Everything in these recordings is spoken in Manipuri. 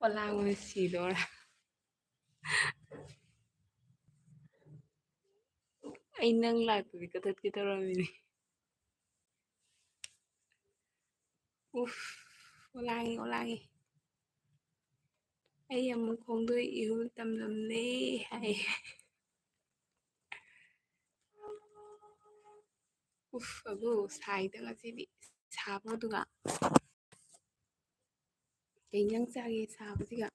ꯑꯣꯂꯥꯡꯕꯅ ꯁꯤꯗꯣꯔꯦ ꯑꯩ ꯅꯪ ꯂꯥꯛꯄꯗꯤ ꯀꯊꯠꯀꯦ ꯇꯧꯔꯝꯃꯤꯅꯦ ꯎꯐ ꯑꯣꯂꯥꯡꯉꯤ ꯑꯣꯂꯥꯡꯉꯤ ꯑꯩ ꯑꯃꯨꯛ ꯈꯣꯡꯗꯣꯏ ꯏꯍꯨꯜ ꯇꯝꯂꯝꯂꯦ ꯍꯥꯏ ꯎꯐ ꯑꯕꯨ ꯁꯥꯏꯗ ꯉꯁꯤꯗꯤ ꯁꯥꯕ꯭ꯔꯣ ꯑꯗꯨꯒ ꯀꯩ ꯏꯟꯖꯥꯡ ꯆꯥꯒꯦ ꯁꯥꯕꯁꯤꯒ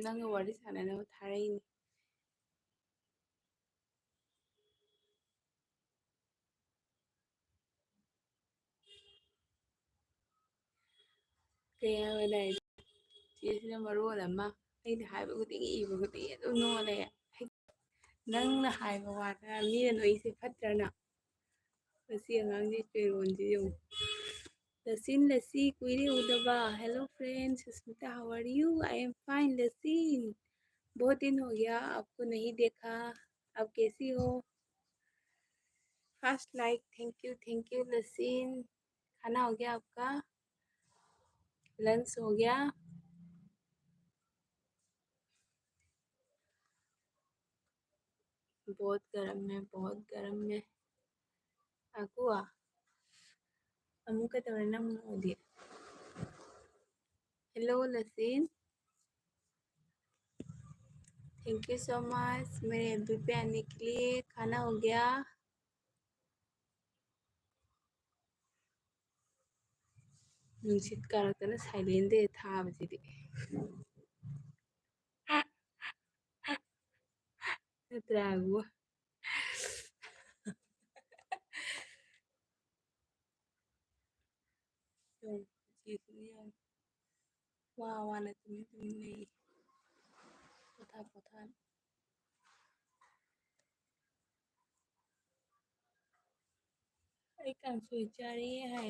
ꯅꯪꯒ ꯋꯥꯔꯤ ꯁꯥꯟꯅꯅꯕ ꯊꯥꯔꯛꯏꯅꯤ ꯀꯩ ꯍꯥꯏꯕꯗꯥꯏ ꯆꯦꯁꯤꯅ ꯃꯔꯣꯜ ꯑꯃ ꯑꯩꯅ ꯍꯥꯏꯕ ꯈꯨꯗꯤꯡꯒꯤ ꯏꯕ ꯈꯨꯗꯤꯡꯒꯤ ꯑꯗꯨꯝ ꯅꯣꯛꯑ ꯂꯩ ꯅꯪꯅ ꯍꯥꯏꯕ ꯋꯥꯗ ꯃꯤꯅ ꯅꯣꯛꯏꯁꯦ ꯐꯠꯇ꯭ꯔꯅ ꯃꯁꯤ ꯑꯉꯥꯡꯁꯦ ꯄꯦꯔꯣꯟꯁꯦ ꯌꯦꯡꯉꯨ लसीन लसी कुईरे उदबा hello friends Sushmita how are you I am fine लसीन बहुत दिन हो गया आपको नहीं देखा आप कैसी हो फर्स्ट लाइक थैंक यू लसीन खाना हो गया आपका लंच हो गया बहुत गर्म है अकुआ अमुक तवरना मुदी हेलो लसीन थैंक यू सो मच मेरे एफबी पे आने के लिए खाना हो गया नुंसित कारक्तना साइलेंट दे थाबसिदि नत्रागु वा वाना तुम नहीं पोथा अरे कांसोई चारी है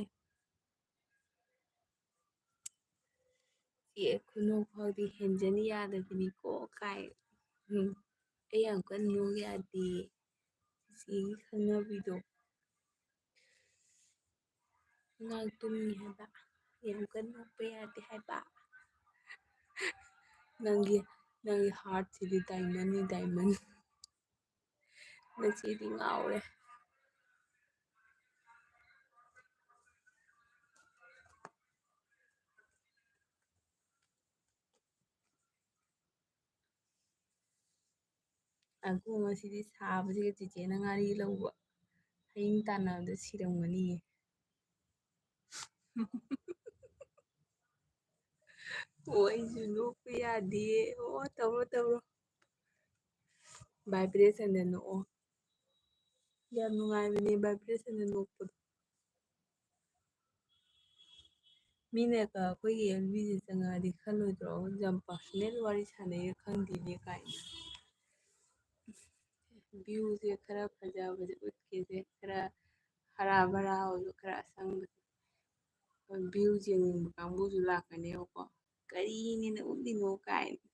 ये खुनो फाउदी हेंजनी यादबनी को काय ꯑꯩ ꯌꯥꯝ ꯀꯟꯅ ꯅꯣꯛ ꯌꯥꯗꯦ ꯆꯤꯆꯦꯒꯤ ꯈꯪꯅꯕꯤꯗꯣ ꯑꯉꯥꯡ ꯇꯨꯝꯃꯤ ꯍꯥꯏꯕ ꯌꯥꯝ ꯀꯟꯅ ꯅꯣꯛꯄ ꯌꯥꯗꯦ ꯍꯥꯏꯕ ꯅꯪꯒꯤ ꯍꯥꯔꯠꯁꯤꯗꯤ ꯗꯥꯏꯃꯟꯅꯤ ꯗꯥꯏꯃꯟ ꯅꯆꯦꯗꯤ ꯉꯥꯎꯔꯦ ꯑꯒꯣ ꯉꯁꯤꯗꯤ ꯁꯥꯕꯁꯤꯒ ꯆꯤꯆꯦꯅ ꯉꯥꯔꯤ ꯂꯧꯕ ꯍꯌꯤꯡ ꯇꯥꯟꯅꯕꯗ ꯁꯤꯔꯝꯒꯅꯤꯌꯦ ꯑꯣ ꯑꯩꯁꯨ ꯅꯣꯛꯄ ꯌꯥꯗꯦ ꯑꯣ ꯇꯧꯔꯣ ꯚꯥꯏꯕ꯭ꯔꯦꯁꯟꯗ ꯅꯣꯛꯑꯣ ꯌꯥꯝ ꯅꯨꯡꯉꯥꯏꯕꯅꯦ ꯚꯥꯏꯕ꯭ꯔꯦꯁꯟꯗ ꯅꯣꯛꯄꯗꯣ ꯃꯤꯅꯒ ꯑꯩꯈꯣꯏꯒꯤ ꯑꯦꯜꯕꯤꯁꯦ ꯆꯪꯉꯛꯑꯗꯤ ꯈꯜꯂꯣꯏꯗ꯭ꯔꯣ ꯌꯥꯝ ꯄꯥꯔꯁꯣꯅꯦꯜ ꯋꯥꯔꯤ ꯁꯥꯟꯅꯩꯔ ꯈꯪꯗꯦꯅꯦ ꯀꯥꯏꯅ ꯚ꯭ꯌꯨꯁꯦ ꯈꯔ ꯐꯖꯕꯁꯦ ꯎꯠꯀꯦꯁꯦ ꯈꯔ ꯍꯔꯥ ꯚꯔꯥ ꯑꯣꯏꯕ ꯈꯔ ꯑꯁꯪꯕꯁꯦ ꯚ꯭ꯌꯨꯁ ꯌꯦꯡꯅꯤꯡꯕ ꯀꯥꯡꯕꯨꯁꯨ ꯂꯥꯛꯀꯅꯦꯕꯀꯣ ꯀꯔꯤꯅꯤꯅ ꯎꯠꯂꯤꯅꯣ ꯀꯥꯏꯅ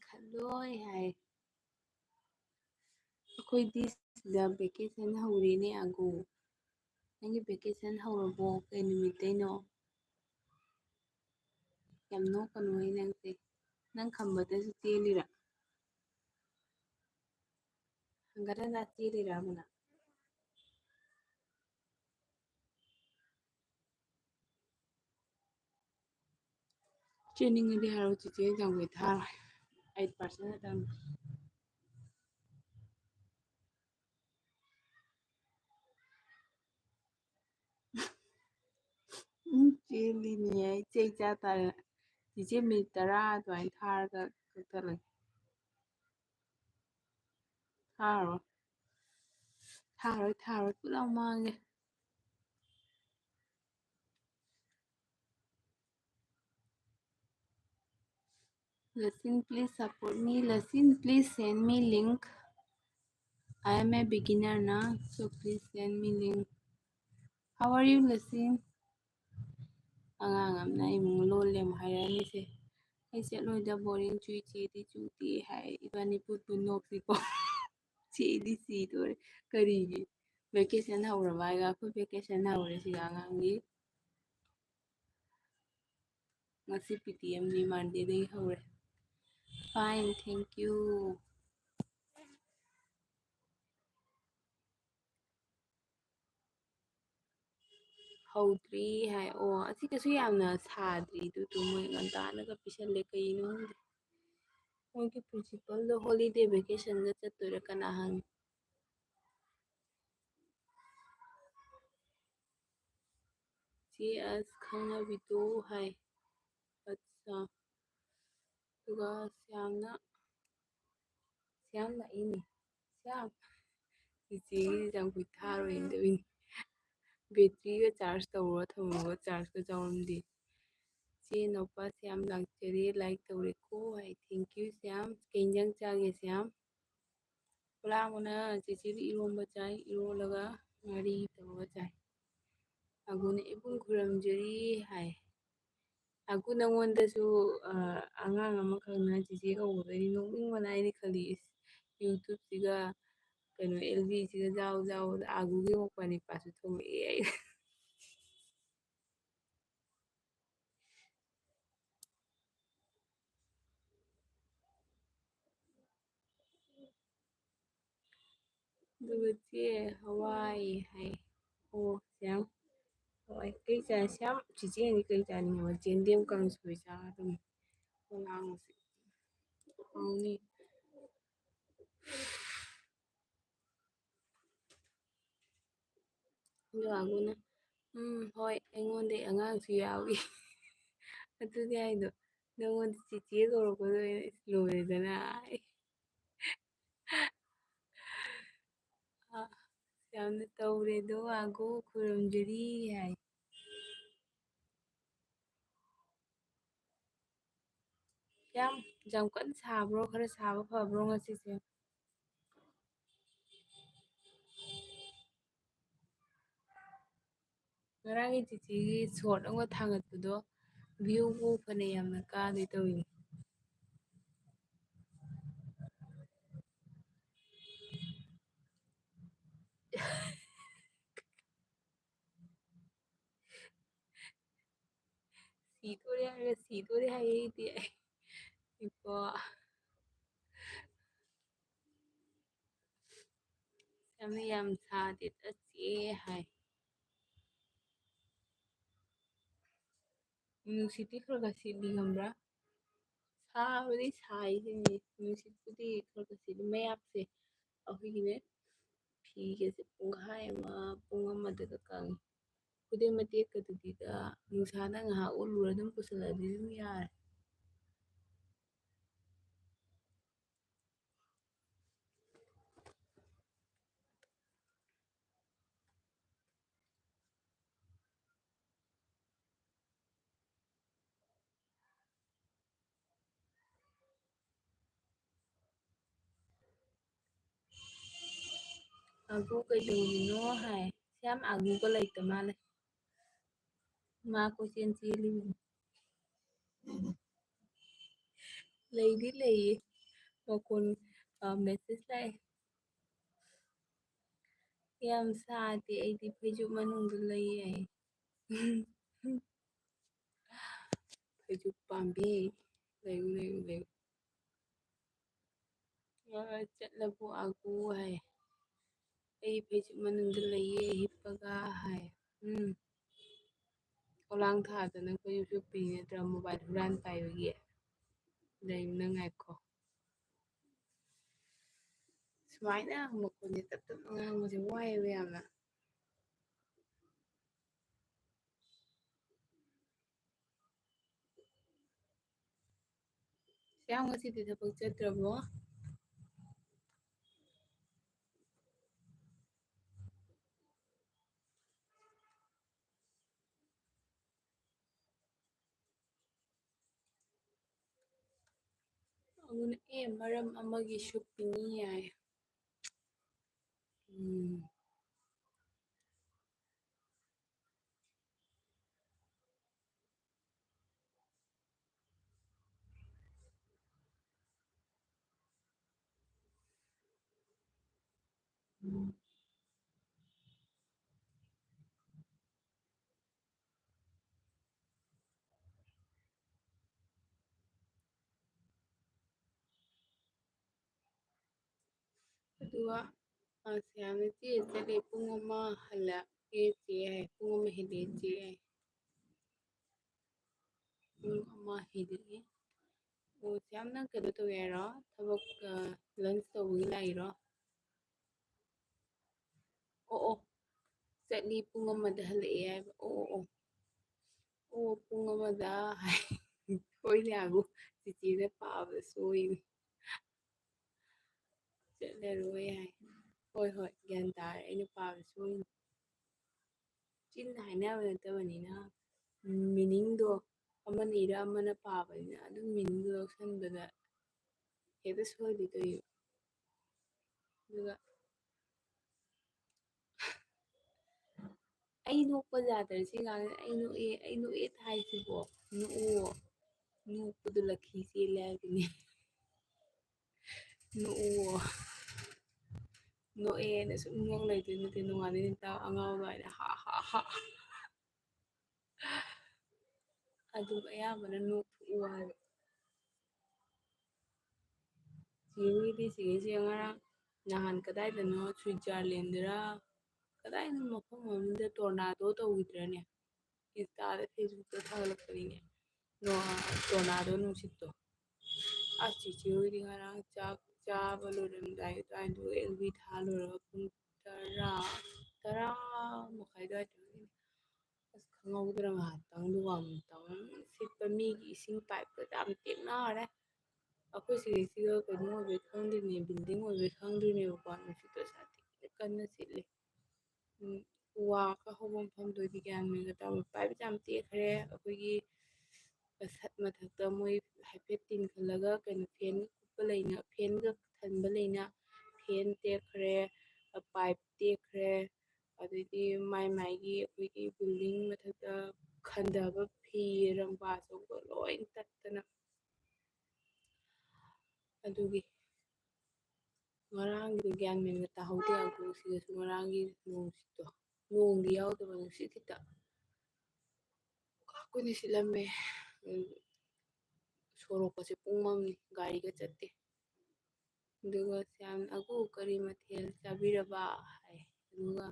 ꯈꯜꯂꯣꯏ ꯍꯥꯏ ꯑꯩꯈꯣꯏꯗꯤ ꯁꯤꯗ ꯚꯦꯀꯦꯁꯟ ꯍꯧꯔꯦꯅꯦ ꯑꯒꯣ ꯅꯪꯒꯤ ꯚꯦꯀꯦꯁꯟ ꯍꯧꯔꯕꯣ ꯀꯩ ꯅꯨꯃꯤꯠꯇꯩꯅꯣ ꯌꯥꯝ ꯅꯣꯛꯀꯅꯨꯍꯦ ꯅꯪꯁꯦ ꯅꯪ ꯈꯝꯕꯗꯁꯨ ꯆꯦꯜꯂꯤꯔꯥ ꯍꯪꯒꯠ ꯍꯟꯗꯥ ꯆꯦꯜꯂꯤꯔꯕ ꯅꯪ ꯆꯦꯟꯅꯤꯡꯉꯗꯤ ꯍꯥꯏꯔꯛꯑꯣ ꯆꯤꯆꯦ ꯑꯦꯛꯖꯥꯝꯈꯩ ꯊꯥꯔꯣꯏ 8% ꯈꯛꯇꯪ ꯆꯦꯜꯂꯤꯅꯦ ꯑꯩ ꯆꯩ ꯆꯥ ꯇꯥꯔꯦ ꯆꯤꯆꯦ ꯃꯤꯅꯤꯠ 10 ꯑꯗꯨꯃꯥꯏꯅ ꯊꯥꯔꯒ ꯀꯛꯊꯠꯂꯒꯦ ꯊꯥꯔꯣꯏ ꯄꯨꯠꯂꯥꯎ ꯃꯥꯡꯉꯦ Lasin, please support me. Lasin, please send me link. I am a beginner now, so please send me link. How are you, Lasin? Angang amna imong lol lem hairani se. Ay ꯆꯠꯂꯣꯏꯗ boring ꯆꯨꯏ ꯆꯦꯗꯤ ꯆꯨꯗꯦ ꯍꯥꯏ ꯏꯕꯥꯅꯤ ꯄꯨꯠꯄꯨ ꯅꯣꯛꯁꯤꯀꯣ ꯆꯦꯗꯤ ꯁꯤꯗꯣꯔꯦ ꯀꯔꯤꯒꯤ ꯚꯦꯀꯦꯁꯟ ꯍꯧꯔꯕ ꯍꯥꯏꯒ ꯑꯩꯈꯣꯏ ꯚꯦꯀꯦꯁꯟ ꯍꯧꯔꯦ ꯁꯤꯒ ꯑꯉꯥꯡꯒꯤ ꯉꯁꯤ ꯄꯤ.ꯇꯤ.ꯑꯦꯝꯅꯤ ꯃꯟꯗꯦꯗꯒꯤ ꯍꯧꯔꯦ ꯐꯥꯏꯟ ꯊꯦꯡꯛ ꯌꯨ ꯍꯧꯗ꯭ꯔꯤ ꯍꯥꯏ ꯑꯣ ꯑꯁꯤ ꯀꯩꯁꯨ ꯌꯥꯝꯅ ꯁꯥꯗ꯭ꯔꯤ ꯑꯗꯨꯗꯣ ꯃꯣꯏ ꯉꯟꯇꯥꯅꯒ ꯄꯤꯁꯜꯂꯦ ꯀꯩꯅꯣ ꯈꯪꯗꯦ ꯃꯣꯏꯒꯤ ꯄ꯭ꯔꯤꯟꯁꯤꯄꯜꯗꯣ ꯍꯣꯂꯤꯗꯦ ꯚꯦꯀꯦꯁꯟꯒ ꯆꯠꯇꯣꯏꯔꯥ ꯀꯅꯥ ꯍꯪꯉꯤ ꯆꯦ ꯑꯁ ꯈꯪꯅꯕꯤꯗꯣ ꯍꯥꯏ ꯑꯠꯁꯥ ꯑꯗꯨꯒ ꯁ꯭ꯌꯥꯝ ꯂꯥꯛꯏꯅꯦ ꯁ꯭ꯌꯥꯝ ꯆꯤꯆꯦꯒꯤ ꯆꯝꯐꯨꯠ ꯊꯥꯔꯣꯏꯅ ꯕꯦꯇ꯭ꯔꯤꯒ ꯆꯥꯔꯖ ꯇꯧꯔꯒ ꯊꯝꯃꯒ ꯆꯥꯔꯖꯀ ꯌꯥꯎꯔꯝꯗꯦ ꯆꯦ ꯅꯧꯄꯥ ꯁ꯭ꯌꯥꯝ ꯂꯥꯛꯆꯔꯦ ꯂꯥꯏꯛ ꯇꯧꯔꯦꯀꯣ ꯍꯥꯏ ꯊꯦꯡꯛ ꯌꯨ ꯁ꯭ꯌꯥꯝ ꯀꯩ ꯏꯟꯖꯥꯡ ꯆꯥꯒꯦ ꯁ꯭ꯌꯥꯝ ꯂꯥꯡꯕꯅ ꯆꯤꯆꯦꯗꯤ ꯏꯔꯣꯝꯕ ꯆꯥꯏ ꯏꯔꯣꯜꯂꯒ ꯉꯥꯔꯤ ꯇꯧꯔꯒ ꯆꯥꯏ ꯑꯒꯨꯅ ꯏꯕꯨꯡ ꯈꯨꯔꯨꯝꯖꯔꯤ ꯍꯥꯏ ꯑꯒꯨ ꯅꯪꯉꯣꯟꯗꯁꯨ ꯑꯉꯥꯡ ꯑꯃꯈꯛꯅ ꯆꯤꯆꯦ ꯀꯧꯕꯗꯩ ꯅꯣꯛꯅꯤꯡꯕꯅ ꯑꯩꯅ ꯈꯜꯂꯤ ꯌꯨꯇꯨꯕꯁꯤꯒ ꯀꯩꯅꯣ ꯑꯦꯜꯕꯤꯁꯤꯒ ꯌꯥꯎ ꯌꯥꯎꯕꯗ ꯑꯒꯨꯒꯤ ꯃꯧꯄꯥ ꯊꯣꯛꯂꯛꯑꯦ ꯑꯩ ꯑꯗꯨꯒ ꯆꯦ ꯍꯋꯥꯏ ꯍꯥꯏ ꯑꯣ ꯁ꯭ꯌꯥꯝ ꯍꯋꯥꯏ ꯀꯩ ꯆꯥꯏ ꯁ꯭ꯌꯥꯝ ꯆꯤꯆꯦꯅꯗꯤ ꯀꯩ ꯆꯥꯅꯤꯡꯉꯕ ꯌꯦꯟꯗꯦꯝ ꯀꯥꯡꯁꯣꯏ ꯆꯥꯒꯗꯕꯅꯤ ꯑꯉꯥꯡꯁꯦ ꯍꯥꯎꯅꯤ ꯑꯗꯨꯒ ꯍꯣꯏ ꯑꯩꯉꯣꯟꯗꯩ ꯑꯉꯥꯡꯁꯨ ꯌꯥꯎꯏ ꯑꯗꯨꯅꯦ ꯍꯥꯏꯗꯣ ꯅꯪꯉꯣꯟꯗ ꯆꯤꯆꯦ ꯀꯧꯔꯛꯄꯗꯣ ꯂꯣꯏꯔꯦꯗꯅ ꯌꯥꯝꯅ ꯇꯧꯔꯦꯗꯣ ꯑꯒꯨ ꯈꯨꯔꯨꯝꯖꯔꯤ ꯍꯥꯏ ꯌꯥꯝ ꯀꯟꯅ ꯁꯥꯕ꯭ꯔꯣ ꯈꯔ ꯁꯥꯕ ꯐꯕ꯭ꯔꯣ ꯉꯁꯤꯁꯦ ꯉꯔꯥꯡꯒꯤ ꯆꯤꯆꯦꯒꯤ ꯁꯣꯔꯠ ꯑꯃꯒ ꯊꯥꯡꯒꯠꯄꯗꯣ ꯚ꯭ꯌꯨꯕꯨ ꯐꯅ ꯌꯥꯝꯅ ꯀꯥꯗꯣꯏ ꯇꯧꯋꯤꯅꯦ ꯁꯤꯗꯣꯔꯦ ꯍꯥꯏꯔꯒ ꯁꯤꯗꯣꯔꯦ ꯍꯥꯏꯔꯛꯏꯗꯤ ꯏꯄꯣ ꯌꯥꯝꯅ ꯌꯥꯝ ꯁꯥꯗꯦꯗ ꯆꯦ ꯍꯥꯏ ꯅꯨꯡꯁꯤꯠꯇꯤ ꯈꯔ ꯈꯔ ꯁꯤꯠꯂꯤ ꯈꯪꯕ꯭ꯔꯥ ꯁꯥꯕꯗꯤ ꯁꯥꯏꯁꯤꯅꯤ ꯅꯨꯡꯁꯤꯠꯄꯨꯗꯤ ꯈꯔ ꯈꯔ ꯁꯤꯠꯂꯤ ꯃꯌꯥꯛꯁꯦ ꯑꯩꯈꯣꯏꯒꯤꯅꯦ ꯐꯤꯒꯁꯦ ꯄꯨꯡꯈꯥꯏ ꯑꯃ ꯄꯨꯡ ꯑꯃꯗꯒ ꯀꯪꯉꯤ ꯈꯨꯗꯩ ꯃꯇꯦꯛꯀꯗꯨꯗꯤꯗ ꯅꯨꯡꯁꯥꯗ ꯉꯥꯏꯍꯥꯛ ꯎꯠꯂꯨꯔ ꯑꯗꯨꯝ ꯄꯨꯁꯤꯜꯂꯛꯑꯗꯤ ꯑꯗꯨꯝ ꯌꯥꯔꯦ ꯑꯒꯨ ꯀꯩꯗꯧꯔꯤꯅꯣ ꯍꯥꯏ ꯁ꯭ꯌꯥꯝ ꯑꯒꯨꯒ ꯂꯩꯇ ꯃꯥꯜꯂꯦ ꯃꯥ ꯀꯣꯏꯆꯦꯟ ꯆꯦꯜꯂꯤꯕꯅꯤ ꯂꯩꯗꯤ ꯂꯩꯌꯦ ꯃꯈꯣꯟ ꯃꯦꯁꯦꯖ ꯂꯥꯛꯑꯦ ꯌꯥꯝ ꯁꯥꯗꯦ ꯑꯩꯗꯤ ꯐꯩꯖꯨꯞ ꯃꯅꯨꯡꯗ ꯂꯩ ꯍꯥꯏ ꯐꯩꯖꯨꯞ ꯄꯥꯝꯕꯤ ꯂꯩꯌꯨ ꯂꯩꯌꯨ ꯂꯩꯌꯨ ꯆꯠꯂꯕꯣ ꯑꯒꯨ ꯍꯥꯏ ꯑꯩ ꯐꯩꯖꯨꯞ ꯃꯅꯨꯡꯗ ꯂꯩꯌꯦ ꯍꯤꯞꯄꯒ ꯍꯥꯏ ꯈꯣꯂꯥꯡ ꯊꯥꯗꯅ ꯐꯩꯖꯨꯞ ꯁꯨꯞꯄꯤ ꯅꯠꯇ꯭ꯔ ꯃꯣꯕꯥꯏꯜ ꯍꯨꯔꯥꯟ ꯄꯥꯏꯕꯒꯤ ꯂꯩꯌꯨꯅ ꯉꯥꯏꯈꯣ ꯁꯨꯃꯥꯏꯅ ꯃꯈꯣꯟꯁꯦ ꯇꯞ ꯇꯞꯅ ꯉꯥꯡꯕꯁꯦ ꯋꯥꯏꯑꯦꯕ ꯌꯥꯝꯅ ꯁ꯭ꯌꯥꯝ ꯉꯁꯤꯗꯤ ꯊꯕꯛ ꯆꯠꯇ꯭ꯔꯕꯣ ꯑꯗꯨꯅ ꯃꯔꯝ ꯑꯃꯒꯤꯁꯨ ꯄꯤꯅꯤ ꯌꯥꯏ. ꯑꯗꯨꯒ ꯌꯥꯝꯅ ꯆꯦ ꯆꯠꯂꯦ ꯄꯨꯡ ꯑꯃ ꯍꯜꯂꯛꯑꯦ ꯆꯦ ꯍꯥꯏ ꯄꯨꯡ ꯑꯃ ꯍꯦꯜꯂꯛꯑꯦ ꯆꯦ ꯍꯥꯏ ꯄꯨꯡ ꯑꯃ ꯍꯦꯜꯂꯛꯑꯦ. ꯑꯣ ꯌꯥꯝ ꯅꯪ ꯀꯩꯅꯣ ꯇꯧꯋꯦ ꯍꯥꯏꯔꯣ ꯊꯕꯛ ꯂꯟꯁ ꯇꯧꯕꯒꯤ ꯂꯥꯛꯏꯔꯣ? ꯑꯣ ꯆꯠꯂꯤ ꯄꯨꯡ ꯑꯃꯗ ꯍꯜꯂꯛꯑꯦ ꯍꯥꯏꯕ ꯄꯨꯡ ꯑꯃꯗ ꯍꯥꯏ ꯍꯣꯏꯅꯦ ꯍꯥꯏꯕꯨ ꯆꯤꯆꯦꯅ ꯄꯥꯕꯗ ꯁꯣꯏꯅꯤ. ꯆꯠꯂꯔꯣꯏ ꯍꯥꯏ. ꯍꯣꯏ ꯒ꯭ꯌꯥꯟ ꯇꯥꯔꯦ ꯑꯩꯅ ꯄꯥꯕ ꯁꯣꯏꯅꯤ. ꯆꯤꯟꯅ ꯍꯥꯏꯅꯕ ꯅꯠꯇꯕꯅꯤꯅ ꯃꯤꯅꯤꯡꯗꯣ ꯑꯃꯅ ꯏꯔ ꯑꯃꯅ ꯄꯥꯕꯅꯤꯅ ꯑꯗꯨꯝ ꯃꯤꯅꯤꯡꯗꯣ ꯂꯧꯁꯟꯕꯗ ꯍꯦꯛꯇ ꯁꯣꯏꯗꯣꯏ ꯇꯧꯏꯕ. ꯑꯗꯨꯒ ꯑꯩ ꯅꯣꯛꯄ ꯌꯥꯗ꯭ꯔꯦ ꯁꯤ ꯉꯥꯡꯁꯦ ꯑꯩ ꯅꯣꯛꯑꯦ ꯍꯥꯏꯁꯤꯕꯣ ꯅꯣꯛꯑꯣ ꯅꯣꯛꯄꯗꯨ ꯂꯈꯤ ꯆꯦꯜꯂꯦ ꯍꯥꯏꯕꯅꯤ. ꯅꯣꯛꯑꯣ ꯅꯣꯛꯑꯦꯅ ꯁꯨꯝ ꯅꯣꯛ ꯂꯩꯗꯣꯏ ꯅꯠꯇꯦ ꯅꯣꯡꯉꯥꯟꯕꯗꯩ ꯅꯨꯃꯤꯠ ꯇꯥꯕ ꯑꯉꯥꯎ ꯑꯗꯨꯃꯥꯏꯅ ꯍꯥ ꯑꯗꯨꯝ ꯑꯌꯥꯝꯕꯅ ꯅꯣꯛꯊꯣꯛꯎ ꯍꯥꯏꯕ. ꯆꯦꯍꯣꯏꯗꯤ ꯆꯦꯁꯦ ꯉꯔꯥꯡ ꯅꯍꯥꯟ ꯀꯗꯥꯏꯗꯅꯣ ꯁ꯭ꯋꯤꯠꯖꯔꯂꯦꯟꯗꯔ ꯀꯗꯥꯏꯅꯣ ꯃꯐꯝ ꯑꯃꯗ ꯇꯣꯔꯅꯥꯗꯣ ꯇꯧꯈꯤꯗ꯭ꯔꯅꯦ ꯏꯟꯁꯇꯥꯗ ꯐꯦꯁꯕꯨꯛꯇ ꯊꯥꯒꯠꯂꯛꯄꯅꯤꯅꯦ ꯇꯣꯔꯅꯥꯗꯣ ꯅꯨꯡꯁꯤꯠꯇꯣ. ꯑꯁ ꯆꯤꯆꯦ ꯍꯣꯏꯗꯤ ꯉꯔꯥꯡ ꯆꯥꯛ ꯆꯥꯕ ꯂꯣꯏꯔꯝꯗꯥꯏ ꯑꯗꯨꯋꯥꯏꯗ ꯑꯦꯜꯕꯤ ꯊꯥ ꯂꯣꯏꯔꯒ ꯄꯨꯡ ꯇꯔꯥ ꯃꯈꯥꯏ ꯑꯗꯨꯋꯥꯏꯗ ꯑꯁ ꯈꯪꯍꯧꯗꯅ ꯉꯥꯏꯍꯥꯛꯇꯪꯗꯨꯒ ꯑꯃꯨꯛꯇꯪ ꯁꯤꯠꯄ ꯃꯤꯒꯤ ꯏꯁꯤꯡ ꯄꯥꯏꯞꯀꯗꯣ ꯌꯥꯝ ꯇꯦꯛꯅꯔꯦ. ꯑꯩꯈꯣꯏ ꯁꯤꯗꯩꯁꯤꯒ ꯀꯩꯅꯣ ꯑꯣꯏꯕꯩ ꯈꯪꯗꯦꯅꯦ ꯕꯤꯜꯗꯤꯡ ꯑꯣꯏꯕꯩ ꯈꯪꯗꯣꯏꯅꯦꯕꯀꯣ ꯅꯨꯡꯁꯤꯠꯇꯣ ꯁꯥꯊꯤꯅ ꯀꯟꯅ ꯁꯤꯠꯂꯤ. ꯎ ꯋꯥ ꯈꯔ ꯍꯧꯕ ꯃꯐꯝꯗ ꯑꯣꯏꯗꯤ ꯒ꯭ꯌꯥꯟ ꯃꯦꯟꯒ ꯇꯥꯔꯣꯏ. ꯄꯥꯏꯞꯁꯦ ꯌꯥꯝ ꯇꯦꯛꯈ꯭ꯔꯦ ꯑꯩꯈꯣꯏꯒꯤ ꯁꯠ ꯃꯊꯛꯇ ꯃꯣꯏ ꯍꯥꯏꯐꯦꯠ ꯇꯤꯟꯈꯠꯂꯒ ꯀꯩꯅꯣ ꯐꯦꯟ ꯀꯨꯞꯄ ꯂꯩꯅ ꯐꯦꯟꯒ ꯈꯟꯕ ꯂꯩꯅ ꯐꯦꯟ ꯇꯦꯛꯈ꯭ꯔꯦ ꯄꯥꯏꯞ ꯇꯦꯛꯈ꯭ꯔꯦ. ꯑꯗꯩꯗꯤ ꯃꯥꯏꯒꯤ ꯑꯩꯈꯣꯏꯒꯤ ꯕꯤꯜꯗꯤꯡ ꯃꯊꯛꯇ ꯈꯟꯊꯕ ꯐꯤ ꯔꯪꯕꯥ ꯑꯆꯧꯕ ꯂꯣꯏ ꯇꯠꯇꯅ ꯑꯗꯨꯒꯤ ꯉꯔꯥꯡꯒꯤꯗꯣ ꯒ꯭ꯌꯥꯟ ꯃꯦꯟꯒ ꯇꯥꯍꯧꯗꯦ ꯍꯥꯏꯕꯨ ꯁꯤꯗꯁꯨ ꯉꯔꯥꯡꯒꯤ ꯅꯨꯡꯁꯤꯠꯇꯣ ꯅꯣꯡꯗꯤ ꯌꯥꯎꯗꯕ ꯅꯨꯡꯁꯤꯠ ꯈꯤꯇ ꯀꯨꯏꯅ ꯁꯤꯠꯂꯝꯃꯦ. ꯁꯣꯔꯣꯛꯀꯁꯦ ꯄꯨꯡꯃꯝꯅꯤ ꯒꯥꯔꯤꯒ ꯆꯠꯇꯦ. ꯑꯗꯨꯒ ꯌꯥꯝ ꯑꯒꯨ ꯀꯔꯤ ꯃꯊꯦꯜ ꯆꯥꯕꯤꯔꯕ ꯍꯥꯏ ꯑꯗꯨꯒ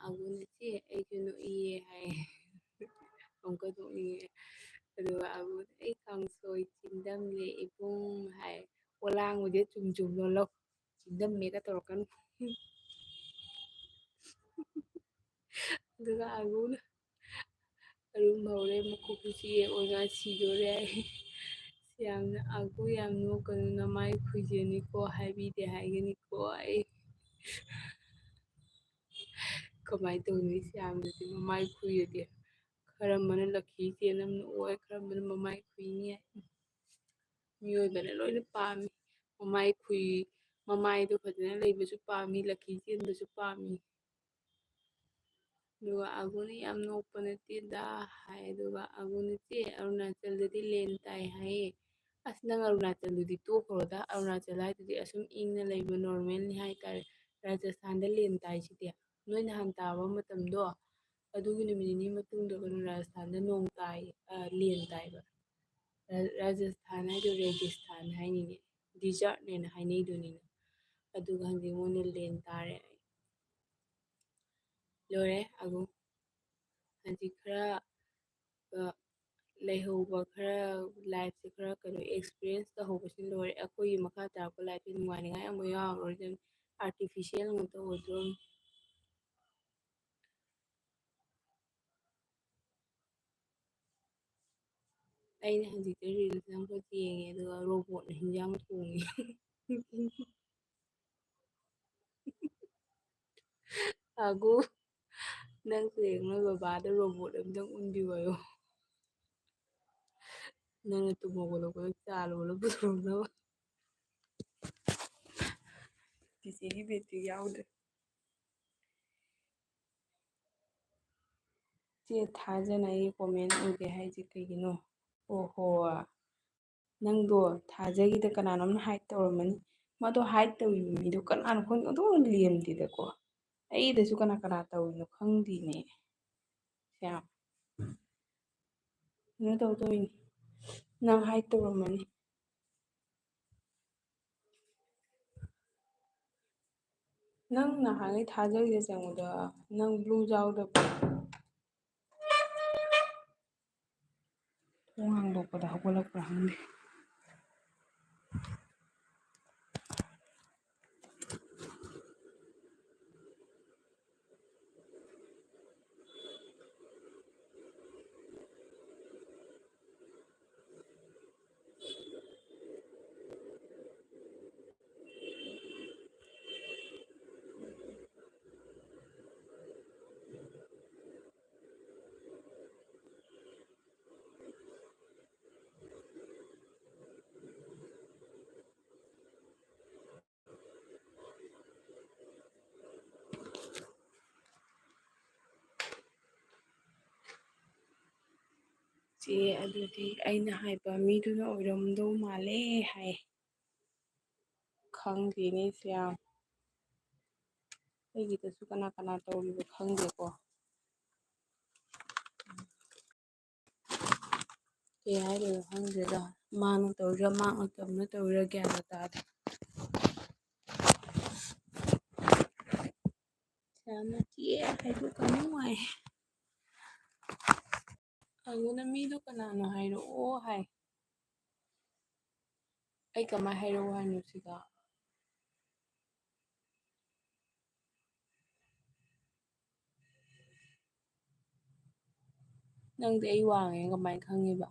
ꯑꯒꯨꯅ ꯆꯦ ꯑꯩꯁꯨ ꯅꯣꯛꯏꯌꯦ ꯍꯥꯏ. ꯑꯃꯨꯛꯀ ꯅꯣꯛꯅꯤꯡꯉꯦ. ꯑꯗꯨꯒ ꯑꯒꯨꯅ ꯑꯩ ꯀꯥꯡꯁꯣꯏ ꯆꯤꯟꯗꯝꯂꯦ ꯏꯕꯨꯡ ꯍꯥꯏ. ꯑꯣꯂꯥꯡꯕꯗꯤ ꯆꯨꯝ ꯆꯨꯝ ꯂꯣꯜꯂꯧ ꯆꯤꯟꯗꯝꯃꯦꯒ ꯇꯧꯔꯛꯀꯅꯨ. ꯑꯗꯨꯒ ꯑꯒꯨꯅ ꯑꯔꯨꯝ ꯍꯧꯔꯦ ꯃꯈꯨꯠꯄꯨ ꯆꯤꯛꯑꯦ ꯑꯣꯖꯥ ꯁꯤꯗꯣꯔꯦ ꯍꯥꯏ. ꯌꯥꯝꯅ ꯑꯒꯨ ꯌꯥꯝ ꯅꯣꯛꯀꯅꯨ ꯅꯃꯥꯏ ꯈꯨꯏꯖꯅꯤꯀꯣ ꯍꯥꯏꯕꯤꯗꯦ ꯍꯥꯏꯒꯅꯤꯀꯣ ꯑꯩ ꯀꯃꯥꯏꯅ ꯇꯧꯅꯤ ꯁꯌꯥꯝꯗꯗꯤ ꯃꯃꯥꯏ ꯈꯨꯏꯔꯗꯤ ꯈꯔꯝꯕꯅ ꯂꯛꯈꯤ ꯆꯦꯟ ꯑꯣꯏ ꯈꯔꯝꯕꯅ ꯃꯃꯥꯏ ꯈꯨꯏꯅꯤ ꯍꯥꯏ. ꯃꯤꯑꯣꯏꯕꯅ ꯂꯣꯏꯅ ꯄꯥꯝꯃꯤ ꯃꯃꯥꯏꯗꯣ ꯐꯖꯅ ꯂꯩꯕꯁꯨ ꯄꯥꯝꯃꯤ ꯂꯛꯈꯤ ꯆꯦꯟꯕꯁꯨ ꯄꯥꯝꯃꯤ. ꯑꯗꯨꯒ ꯑꯒꯨꯅ ꯌꯥꯝ ꯅꯣꯛꯄ ꯅꯠꯇꯦꯗ ꯍꯥꯏ. ꯑꯗꯨꯒ ꯑꯒꯨꯅ ꯆꯦ ꯑꯔꯨꯅꯥꯆꯜꯗꯗꯤ ꯂꯦꯟ ꯇꯥꯏ ꯍꯥꯏꯌꯦ. ꯑꯁ ꯅꯪ ꯑꯔꯨꯅꯥꯆꯜꯗꯨꯗꯤ ꯇꯣꯛꯈ꯭ꯔꯣꯗ ꯑꯔꯨꯅꯥꯆꯜ ꯍꯥꯏꯗꯨꯗꯤ ꯑꯁꯨꯝ ꯏꯪꯅ ꯂꯩꯕ ꯅꯣꯔꯃꯦꯜꯅꯤ ꯍꯥꯏꯇꯥꯔꯦ. ꯔꯥꯖꯁꯊꯥꯟꯗ ꯂꯦꯟ ꯇꯥꯏꯁꯤꯗꯤ ꯅꯣꯏ ꯅꯍꯥꯟ ꯇꯥꯕ ꯃꯇꯝꯗꯣ ꯑꯗꯨꯒꯤ ꯅꯨꯃꯤꯠ ꯅꯤꯅꯤ ꯃꯇꯨꯡꯗ ꯔꯥꯖꯁꯊꯥꯟꯗ ꯅꯣꯡ ꯇꯥꯏ ꯂꯦꯟ ꯇꯥꯏꯕ. ꯔꯥꯖꯁꯊꯥꯟ ꯍꯥꯏꯗꯣ ꯔꯦꯒꯤꯁꯊꯥꯟ ꯍꯥꯏꯅꯤꯅꯦ ꯗꯤꯖꯥꯔꯠꯅꯦꯅ ꯍꯥꯏꯅꯩꯗꯨꯅꯤꯅꯦ. ꯑꯗꯨꯒ ꯍꯧꯖꯤꯛ ꯃꯣꯏꯅ ꯂꯦꯟ ꯇꯥꯔꯦ. ꯂꯣꯏꯔꯦ ꯑꯒꯨ ꯍꯧꯖꯤꯛ ꯈꯔ ꯂꯩꯍꯧꯕ ꯈꯔ ꯂꯥꯏꯐꯁꯦ ꯈꯔ ꯀꯩꯅꯣ ꯑꯦꯛꯁꯄꯤꯔꯤꯌꯦꯟꯁ ꯇꯧꯍꯧꯕꯁꯤ ꯂꯣꯏꯔꯦ. ꯑꯩꯈꯣꯏꯒꯤ ꯃꯈꯥ ꯇꯥꯔꯛꯄ ꯂꯥꯏꯐꯁꯦ ꯅꯨꯡꯉꯥꯏꯅꯤꯡꯉꯥꯏ ꯑꯃꯨꯛ ꯌꯥꯎꯔꯔꯣꯏꯗꯕꯅꯤ. ꯑꯥꯔꯇꯤꯐꯤꯁꯦꯜ ꯉꯥꯛꯇ ꯑꯣꯏꯗꯣꯔꯝꯅꯤ. ꯑꯩꯅ ꯍꯧꯖꯤꯛꯇ ꯔꯤꯜꯁ ꯑꯃꯈꯛ ꯌꯦꯡꯉꯦ ꯑꯗꯨꯒ ꯔꯣꯕꯣꯠꯅ ꯍꯤꯟꯖꯥꯡ ꯊꯣꯡꯉꯤ. ꯑꯒꯨ ꯅꯪꯁꯨ ꯍꯌꯦꯡ ꯅꯣꯏ ꯕꯕꯥꯗ ꯔꯣꯕꯣꯠ ꯑꯝꯇꯪ ꯎꯟꯕꯤꯌꯣ. ꯅꯪꯅ ꯇꯨꯝ ꯍꯧꯒꯠꯂꯛꯄꯗ ꯆꯥ ꯂꯣꯜꯂ ꯄꯨꯊꯣꯔꯛꯅꯕ ꯆꯤꯆꯦꯒꯤ ꯕꯦꯇ꯭ꯔꯤ ꯌꯥꯎꯗ꯭ꯔꯦ ꯆꯦ ꯊꯥꯖꯅ ꯑꯩꯒꯤ ꯀꯣꯃꯦꯟ ꯎꯗꯦ ꯍꯥꯏꯁꯦ ꯀꯩꯒꯤꯅꯣ ꯑꯣꯍꯣ ꯅꯪꯗꯣ ꯊꯥꯖꯒꯤꯗ ꯀꯅꯥꯅꯣꯝꯅ ꯍꯥꯏꯠ ꯇꯧꯔꯝꯃꯅꯤ ꯃꯗꯣ ꯍꯥꯏꯠ ꯇꯧꯔꯤꯕ ꯃꯤꯗꯣ ꯀꯅꯥꯅꯣ ꯈꯪꯗꯦ ꯑꯗꯨꯝ ꯂꯦꯝꯗꯦꯗꯀꯣ ꯑꯩꯗꯁꯨ ꯀꯅꯥ ꯀꯅꯥ ꯇꯧꯔꯤꯅꯣ ꯈꯪꯗꯦꯅꯦ ꯌꯥꯝ ꯀꯩꯅꯣ ꯇꯧꯗꯣꯏꯅꯤ ꯅꯪ ꯍꯥꯏꯠ ꯇꯧꯔꯝꯃꯅꯤ ꯅꯪ ꯅꯍꯥꯟꯒꯩ ꯊꯥꯖꯒꯤꯗ ꯆꯪꯕꯗ ꯅꯪ ꯕ꯭ꯂꯨ ꯌꯥꯎꯗꯕ꯭ꯔꯣ ꯊꯣꯡ ꯍꯥꯡꯗꯣꯛꯄꯗ ꯍꯧꯒꯠꯂꯛꯄ꯭ꯔꯥ ꯈꯪꯗꯦ ꯆꯦ ꯑꯗꯨꯗꯤ ꯑꯩꯅ ꯍꯥꯏꯕ ꯃꯤꯗꯨꯅ ꯑꯣꯏꯔꯝꯗꯧ ꯃꯥꯜꯂꯦ ꯍꯥꯏ ꯈꯪꯗꯦꯅꯦ ꯁ꯭ꯌꯥꯝ ꯑꯩꯒꯤꯗꯁꯨ ꯀꯅꯥ ꯀꯅꯥ ꯇꯧꯔꯤꯕ ꯈꯪꯗꯦꯀꯣ ꯀꯩ ꯍꯥꯏꯗꯣꯏꯅꯣ ꯈꯪꯗ꯭ꯔꯦꯗ ꯃꯥꯅ ꯇꯧꯔꯤꯔꯥ ꯃꯥꯛ ꯃꯇꯝꯅ ꯇꯧꯔꯤꯔꯥ ꯒ꯭ꯌꯥꯟꯒ ꯇꯥꯗꯦ ꯌꯥꯝꯅ ꯆꯦ ꯍꯥꯏꯗꯣꯛꯀꯅꯨ ꯍꯥꯏ ꯑꯗꯨꯅ ꯃꯤꯗꯣ ꯀꯅꯥꯅꯣ ꯍꯥꯏꯔꯛꯑꯣ ꯍꯥꯏ ꯑꯩ ꯀꯃꯥꯏ ꯍꯥꯏꯔꯛꯑꯣ ꯍꯥꯏꯅꯣ ꯁꯤꯗ ꯅꯪꯗꯤ ꯑꯩ ꯋꯥꯡꯉꯦ ꯀꯃꯥꯏꯅ ꯈꯪꯉꯤꯕ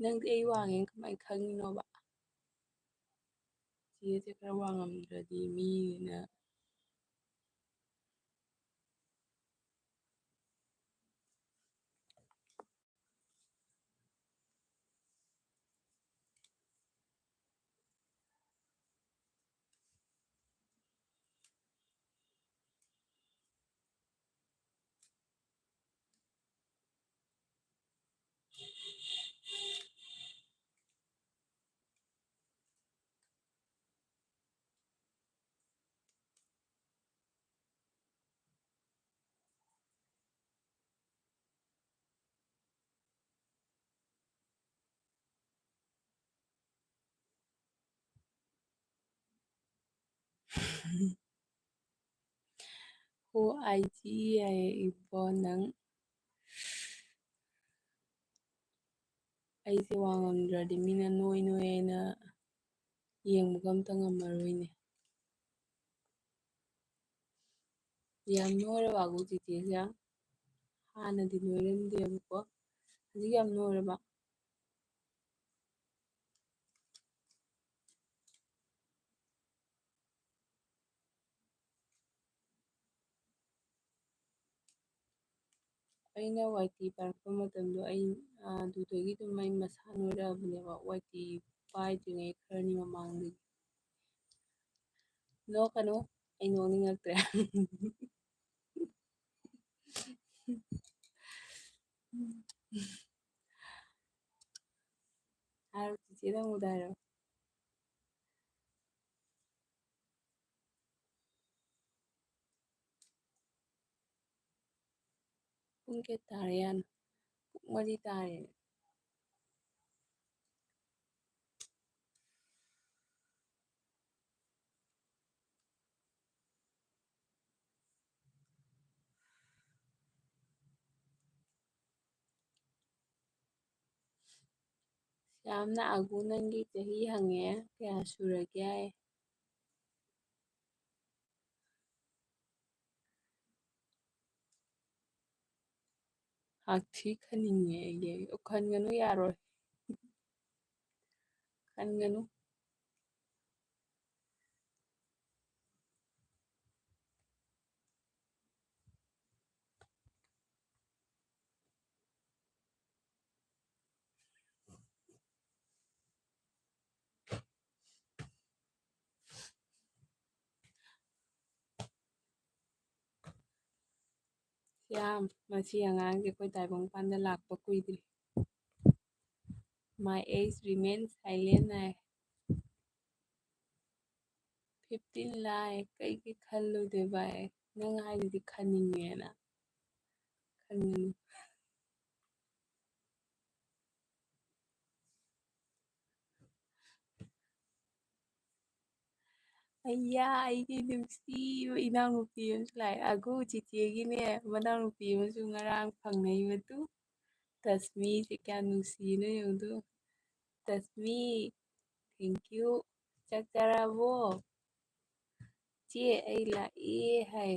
ꯅꯪꯗꯤ ꯑꯩ ꯋꯥꯡꯉꯦ ꯀꯃꯥꯏꯅ ꯈꯪꯉꯤꯅꯣꯕ ꯆꯦꯁꯦ ꯈꯔ ꯋꯥꯡꯉꯝꯗ꯭ꯔꯗꯤ ꯃꯤꯅ ꯑꯣ ꯑꯥꯏꯖꯤ ꯌꯥꯏ ꯏꯕꯣ ꯅꯪ ꯑꯩꯁꯦ ꯋꯥꯡꯉꯝꯗ꯭ꯔꯗꯤ ꯃꯤꯅ ꯅꯣꯏ ꯅꯣꯏꯅ ꯌꯦꯡꯕꯒ ꯑꯝꯇ ꯉꯝꯃꯔꯣꯏꯅꯦ ꯌꯥꯝ ꯅꯣꯏꯔꯕꯕꯨ ꯆꯤꯆꯦꯁꯦ ꯍꯥꯟꯅꯗꯤ ꯅꯣꯏꯔꯝꯗꯦꯕꯀꯣ ꯍꯧꯖꯤꯛ ꯌꯥꯝ ꯅꯣꯏꯔꯕ ꯑꯩꯅ ꯋꯥꯏ ꯇꯤ ꯄꯥꯏꯔꯛꯄ ꯃꯇꯝꯗꯣ ꯑꯩ ꯑꯗꯨꯗꯒꯤ ꯑꯗꯨꯝ ꯑꯩ ꯃꯁꯥ ꯅꯣꯏꯔꯛꯑꯕꯅꯦꯕ ꯋꯥꯏ ꯇꯤ ꯄꯥꯏꯗ꯭ꯔꯤꯉꯩ ꯈꯔꯅꯤ ꯃꯃꯥꯡꯗꯒꯤ ꯅꯣꯛꯀꯅꯨ ꯑꯩ ꯅꯣꯛꯅꯤꯡꯉꯛꯇ꯭ꯔꯦ ꯍꯥꯏꯔꯣ ꯆꯤꯆꯦ ꯅꯪꯕꯨꯗ ꯍꯥꯏꯔꯣ ꯄꯨꯡ ꯀꯌꯥ ꯇꯥꯔꯦ ꯌꯥꯅꯣ ꯄꯨꯡ 4 ꯇꯥꯔꯦ ꯌꯥꯝꯅ ꯑꯒꯨ ꯅꯪꯒꯤ ꯆꯍꯤ ꯍꯪꯉꯦ ꯀꯌꯥ ꯁꯨꯔꯒꯦ ꯍꯥꯏ ꯍꯥꯛꯊꯤ ꯈꯟꯅꯤꯡꯉꯦ ꯑꯩꯗꯤ ꯈꯟꯒꯅꯨ ꯌꯥꯔꯣꯏ ꯈꯟꯒꯅꯨ ꯌꯥꯝ ꯃꯁꯤ ꯑꯉꯥꯡꯁꯦ ꯑꯩꯈꯣꯏ ꯇꯥꯏꯕꯪꯄꯥꯟꯗ ꯂꯥꯛꯄ ꯀꯨꯏꯗ꯭ꯔꯤ ꯃꯥꯏ ꯑꯦꯖ ꯔꯤꯃꯦꯟ ꯁꯥꯏꯂꯦꯟ ꯍꯥꯏ 15 ꯂꯥꯏ ꯀꯩꯒꯤ ꯈꯜꯂꯨꯗꯣꯏꯕ ꯅꯪ ꯍꯥꯏꯗꯨꯗꯤ ꯈꯟꯅꯤꯡꯉꯦꯅ ꯈꯟꯒꯅꯨ ꯑꯩꯌꯥ ꯑꯩꯒꯤ ꯅꯨꯡꯁꯤꯕ ꯏꯅꯥꯎꯅꯨꯄꯤ ꯑꯃꯁꯨ ꯂꯥꯛꯑꯦ ꯑꯒꯨ ꯆꯤꯆꯦꯒꯤꯅꯦ ꯃꯅꯥꯎꯅꯨꯄꯤ ꯑꯃꯁꯨ ꯉꯔꯥꯡ ꯐꯪꯅꯩꯕꯗꯨ ꯇꯁꯃꯤꯁꯦ ꯀꯌꯥ ꯅꯨꯡꯁꯤꯅ ꯌꯦꯡꯉꯨꯗꯨ ꯇꯁꯃꯤ ꯊꯦꯡꯀ꯭ꯌꯨ ꯆꯥꯛ ꯆꯥꯔꯕꯣ ꯆꯦ ꯑꯩ ꯂꯥꯛꯑꯦ ꯍꯥꯏ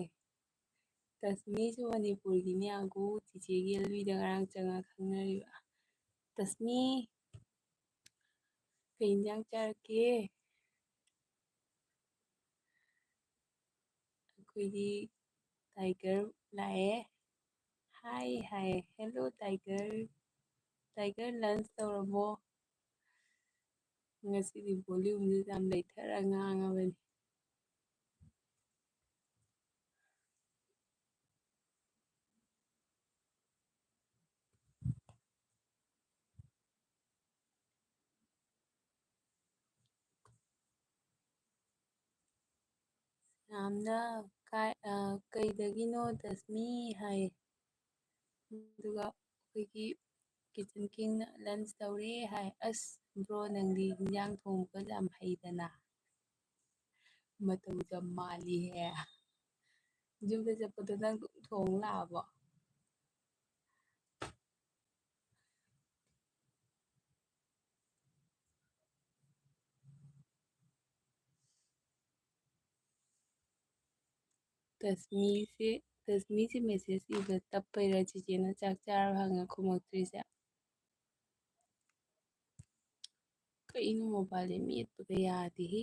ꯇꯁꯃꯤꯁꯨ ꯃꯅꯤꯄꯨꯔꯒꯤꯅꯦ ꯑꯒꯨ ꯆꯤꯆꯦꯒꯤ ꯑꯦꯜꯕꯤꯗ ꯉꯔꯥꯡ ꯆꯪꯉꯒ ꯈꯪꯅꯔꯤꯕ ꯇꯁꯃꯤ ꯀꯩ ꯏꯟꯖꯥꯡ ꯆꯥꯔꯛꯀꯦ ꯑꯩꯈꯣꯏꯒꯤ ꯇꯥꯏꯒꯔ ꯂꯥꯛꯑꯦ ꯍꯥꯏ ꯍꯥꯏ ꯍꯦꯜꯂꯣ ꯇꯥꯏꯒꯔ ꯇꯥꯏꯒꯔ ꯂꯟꯁ ꯇꯧꯔꯕꯣ ꯉꯁꯤꯗꯤ ꯚꯣꯂ꯭ꯌꯨꯝꯁꯦ ꯌꯥꯝ ꯂꯩꯊꯔ ꯉꯥꯡꯉꯕꯅꯤ ꯌꯥꯝꯅ ꯀꯩꯗꯒꯤꯅꯣ ꯇꯁꯃꯤ ꯍꯥꯏ ꯑꯗꯨꯒ ꯑꯩꯈꯣꯏꯒꯤ ꯀꯤꯆꯟ ꯀꯤꯡꯅ ꯂꯟꯁ ꯇꯧꯔꯦ ꯍꯥꯏ ꯑꯁ ꯕ꯭ꯔꯣ ꯅꯪꯗꯤ ꯏꯟꯖꯥꯡ ꯊꯣꯡꯕ ꯌꯥꯝ ꯍꯩꯗꯅ ꯃꯇꯧ ꯌꯥꯝ ꯃꯥꯜꯂꯤꯍꯦ ꯌꯨꯝꯗ ꯆꯠꯄꯗꯣ ꯅꯪ ꯑꯗꯨꯝ ꯊꯣꯡ ꯂꯥꯛꯑꯕꯣ ꯇꯁꯃꯤꯁꯦ ꯃꯦꯁꯦꯖ ꯏꯕ ꯇꯞꯄꯩꯔ ꯆꯤꯆꯦꯅ ꯆꯥꯛ ꯆꯥꯔꯕ ꯍꯪꯉ ꯈꯨꯝꯃꯛꯇ꯭ꯔꯤꯁꯦ ꯀꯩꯅꯣ ꯃꯣꯕꯥꯏꯜꯁꯦ ꯃꯦꯠꯄꯒ ꯌꯥꯗꯦꯍꯦ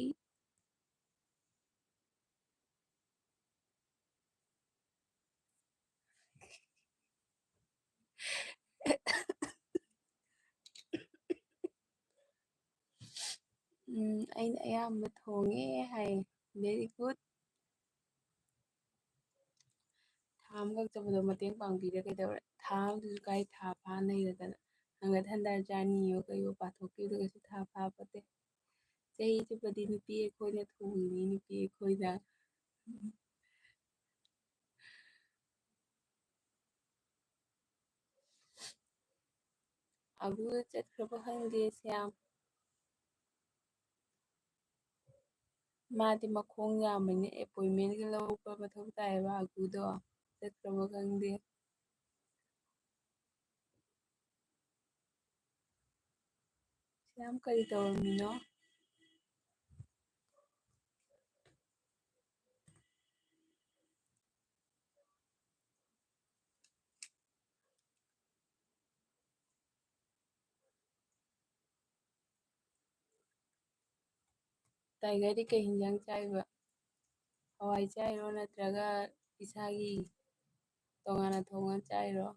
ꯑꯩꯅ ꯑꯌꯥꯝꯕ ꯊꯣꯡꯉꯦ ꯍꯥꯏ ꯚꯦꯔꯤ ꯒꯨꯗ ꯊꯥ ꯑꯃꯈꯛ ꯆꯠꯄꯗꯣ ꯃꯇꯦꯡ ꯄꯥꯡꯕꯤꯔ ꯀꯩꯗꯧꯔꯦ ꯊꯥ ꯑꯃꯗꯨꯁꯨ ꯀꯥꯏ ꯊꯥ ꯐꯥ ꯂꯩꯔꯗꯅ ꯍꯟꯒꯠ ꯍꯟꯗ ꯖꯔꯅꯤꯌꯣ ꯀꯩꯌꯣ ꯄꯥꯊꯣꯛꯈꯤꯕꯗ ꯀꯩꯁꯨ ꯊꯥ ꯐꯥꯄꯣꯠꯇꯦ ꯆꯍꯤ ꯆꯨꯞꯄꯗꯤ ꯅꯨꯄꯤ ꯑꯩꯈꯣꯏꯅ ꯊꯣꯡꯉꯤꯅꯤ ꯅꯨꯄꯤ ꯑꯩꯈꯣꯏꯅ ꯑꯒꯨꯗ ꯆꯠꯈ꯭ꯔꯕ ꯈꯪꯗꯦ ꯁ꯭ꯌꯥꯝ ꯃꯥꯗꯤ ꯃꯈꯣꯡ ꯌꯥꯝꯕꯅꯤꯅ ꯑꯦꯄꯣꯏꯟꯃꯦꯟꯒ ꯂꯧꯕ ꯃꯊꯧ ꯇꯥꯏꯌꯦꯕ ꯑꯒꯨꯗꯣ ꯆꯠꯈ꯭ꯔꯕ ꯈꯪꯗꯦ ꯁ꯭ꯌꯥꯝ ꯀꯔꯤ ꯇꯧꯔꯝꯃꯤꯅꯣ ꯇꯥꯏꯒꯔꯗꯤ ꯀꯩ ꯍꯤꯟꯖꯥꯡ ꯆꯥꯏꯕ ꯍꯋꯥꯏ ꯆꯥꯏꯔꯣ ꯅꯠꯇ꯭ꯔꯒ ꯏꯁꯥꯒꯤ ꯇꯣꯉꯥꯟꯅ ꯊꯣꯡꯉ ꯆꯥꯏꯔꯣ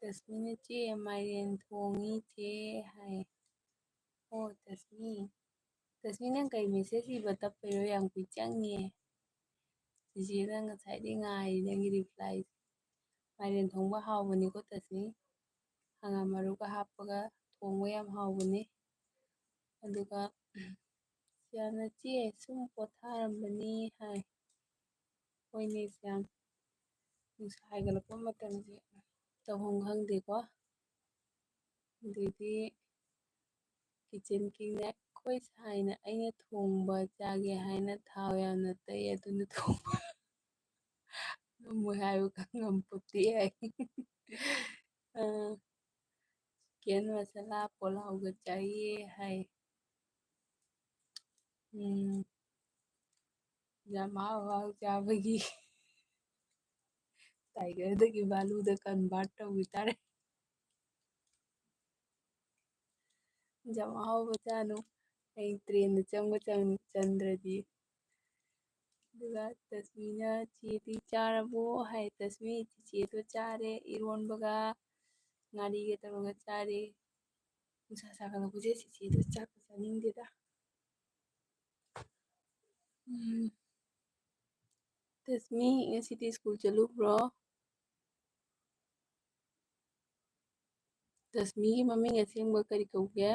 ꯇꯁꯃꯤꯅ ꯆꯦ ꯃꯥꯏꯔꯦꯟ ꯊꯣꯡꯉꯤ ꯆꯦ ꯍꯥꯏ ꯑꯣ ꯇꯁꯃꯤ ꯇꯁꯃꯤ ꯅꯪ ꯀꯩ ꯃꯦꯁꯦꯖ ꯏꯕ ꯇꯞꯄꯩꯔꯣ ꯌꯥꯝ ꯀꯨꯏ ꯆꯪꯉꯦ ꯆꯤꯆꯦꯅ ꯉꯁꯥꯏꯗꯩ ꯉꯥꯏꯔꯤ ꯅꯪꯒꯤ ꯔꯤꯄ꯭ꯂꯥꯏꯁꯦ ꯃꯥꯏꯔꯦꯟ ꯊꯣꯡꯕ ꯍꯥꯎꯕꯅꯤꯀꯣ ꯇꯁꯃꯤ ꯍꯪꯒꯥꯝ ꯃꯔꯨꯒ ꯍꯥꯞꯄꯒ ꯊꯣꯡꯕ ꯌꯥꯝ ꯍꯥꯎꯕꯅꯤ ꯑꯗꯨꯒ ꯁ꯭ꯌꯥꯝꯅ ꯆꯦ ꯁꯨꯝ ꯄꯣꯊꯥꯔꯝꯕꯅꯤ ꯍꯥꯏ ꯍꯣꯏꯅꯦ ꯁ꯭ꯌꯥꯝ ꯅꯨꯡꯁꯥ ꯍꯥꯏꯒꯠꯂꯛꯄ ꯃꯇꯝꯁꯦ ꯇꯧꯐꯝ ꯈꯪꯗꯦꯀꯣ ꯑꯗꯩꯗꯤ ꯀꯤꯆꯟ ꯀꯤꯡꯅ ꯑꯩꯈꯣꯏ ꯁꯥꯏꯅ ꯑꯩꯅ ꯊꯣꯡꯕ ꯆꯥꯒꯦ ꯍꯥꯏꯅ ꯊꯥꯎ ꯌꯥꯝꯅ ꯇꯩ ꯑꯗꯨꯅ ꯊꯣꯡꯕ ꯉꯝꯃꯣꯏ ꯍꯥꯏꯕ ꯈꯪꯉꯝꯄꯣꯠꯇꯦ ꯍꯥꯏ ꯆꯤꯀꯦꯟ ꯃꯁꯥꯂꯥ ꯄꯣꯂꯥꯎꯒ ꯆꯥꯏꯌꯦ ꯍꯥꯏ ꯌꯥꯝ ꯍꯥꯎ ꯍꯥꯎ ꯆꯥꯕꯒꯤ ꯇꯥꯏꯒꯔꯗꯒꯤ ꯚꯥꯂꯨꯗ ꯀꯟꯚꯥꯔꯠ ꯇꯧꯈꯤ ꯇꯥꯔꯦ ꯌꯥꯝ ꯑꯍꯥꯎꯕ ꯆꯥꯅꯨ ꯑꯩ ꯇ꯭ꯔꯦꯟꯗ ꯆꯪꯕ ꯆꯟꯗ꯭ꯔꯗꯤ ꯑꯗꯨꯒ ꯇꯁꯃꯤꯅ ꯆꯦꯗꯤ ꯆꯥꯔꯕꯣ ꯍꯥꯏ ꯇꯁꯃꯤ ꯆꯤꯆꯦꯗꯣ ꯆꯥꯔꯦ ꯏꯔꯣꯟꯕꯒ ꯉꯥꯔꯤꯒ ꯇꯧꯔꯒ ꯆꯥꯔꯦ ꯅꯨꯡꯁꯥ ꯁꯥꯒꯠꯂꯛꯄꯁꯦ ꯆꯤꯆꯦꯗꯣ ꯆꯥꯛꯀ ꯆꯥꯅꯤꯡꯗꯦꯗ ꯇꯁꯃꯤ ꯉꯁꯤꯗꯤ ꯁ꯭ꯀꯨꯜ ꯆꯠꯂꯨꯕ꯭ꯔꯣ? ꯇꯁꯃꯤꯒꯤ ꯃꯃꯤꯡ ꯑꯁꯦꯡꯕ ꯀꯔꯤ ꯀꯧꯒꯦ?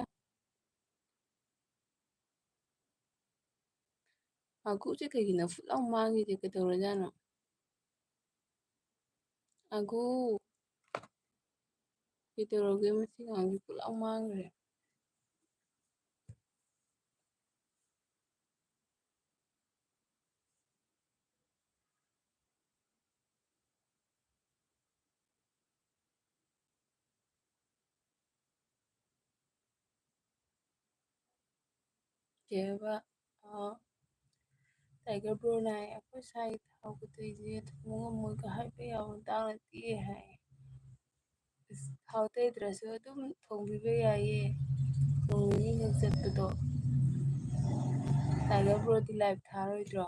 ꯑꯒꯨꯁꯦ ꯀꯩꯒꯤꯅꯣ ꯐꯨꯠ ꯂꯥꯎ ꯃꯥꯡꯉꯤꯁꯦ ꯀꯩꯗꯧꯔꯖꯥꯠꯅꯣ? ꯑꯒꯨ ꯀꯩꯗꯧꯔꯒꯦ ꯃꯁꯤ ꯑꯉꯥꯡꯁꯦ ꯐꯨꯠ ꯂꯥꯎ ꯃꯥꯡꯈ꯭ꯔꯦ꯫ ꯀꯩ ꯍꯥꯏꯕ ꯇꯥꯏꯒꯔ ꯕ꯭ꯔꯣꯅ ꯍꯥꯏ ꯑꯩꯈꯣꯏ ꯁꯥꯏ ꯊꯥꯎꯒꯗꯣꯏꯁꯦ ꯊꯣꯡꯕ ꯉꯝꯃꯣꯏꯒ ꯍꯥꯏꯕ ꯌꯥꯕ ꯃꯇꯥꯡ ꯅꯠꯇꯦ ꯍꯥꯏ꯫ ꯊꯥꯎ ꯇꯩꯗ꯭ꯔꯁꯨ ꯑꯗꯨꯝ ꯊꯣꯡꯕꯤꯕ ꯌꯥꯏꯌꯦ ꯅꯣꯡ ꯅꯤꯅꯤ ꯈꯛ ꯆꯠꯄꯗꯣ꯫ ꯇꯥꯏꯒꯔ ꯕ꯭ꯔꯣꯗꯤ ꯂꯥꯏꯚ ꯊꯥꯔꯣꯏꯗ꯭ꯔꯣ?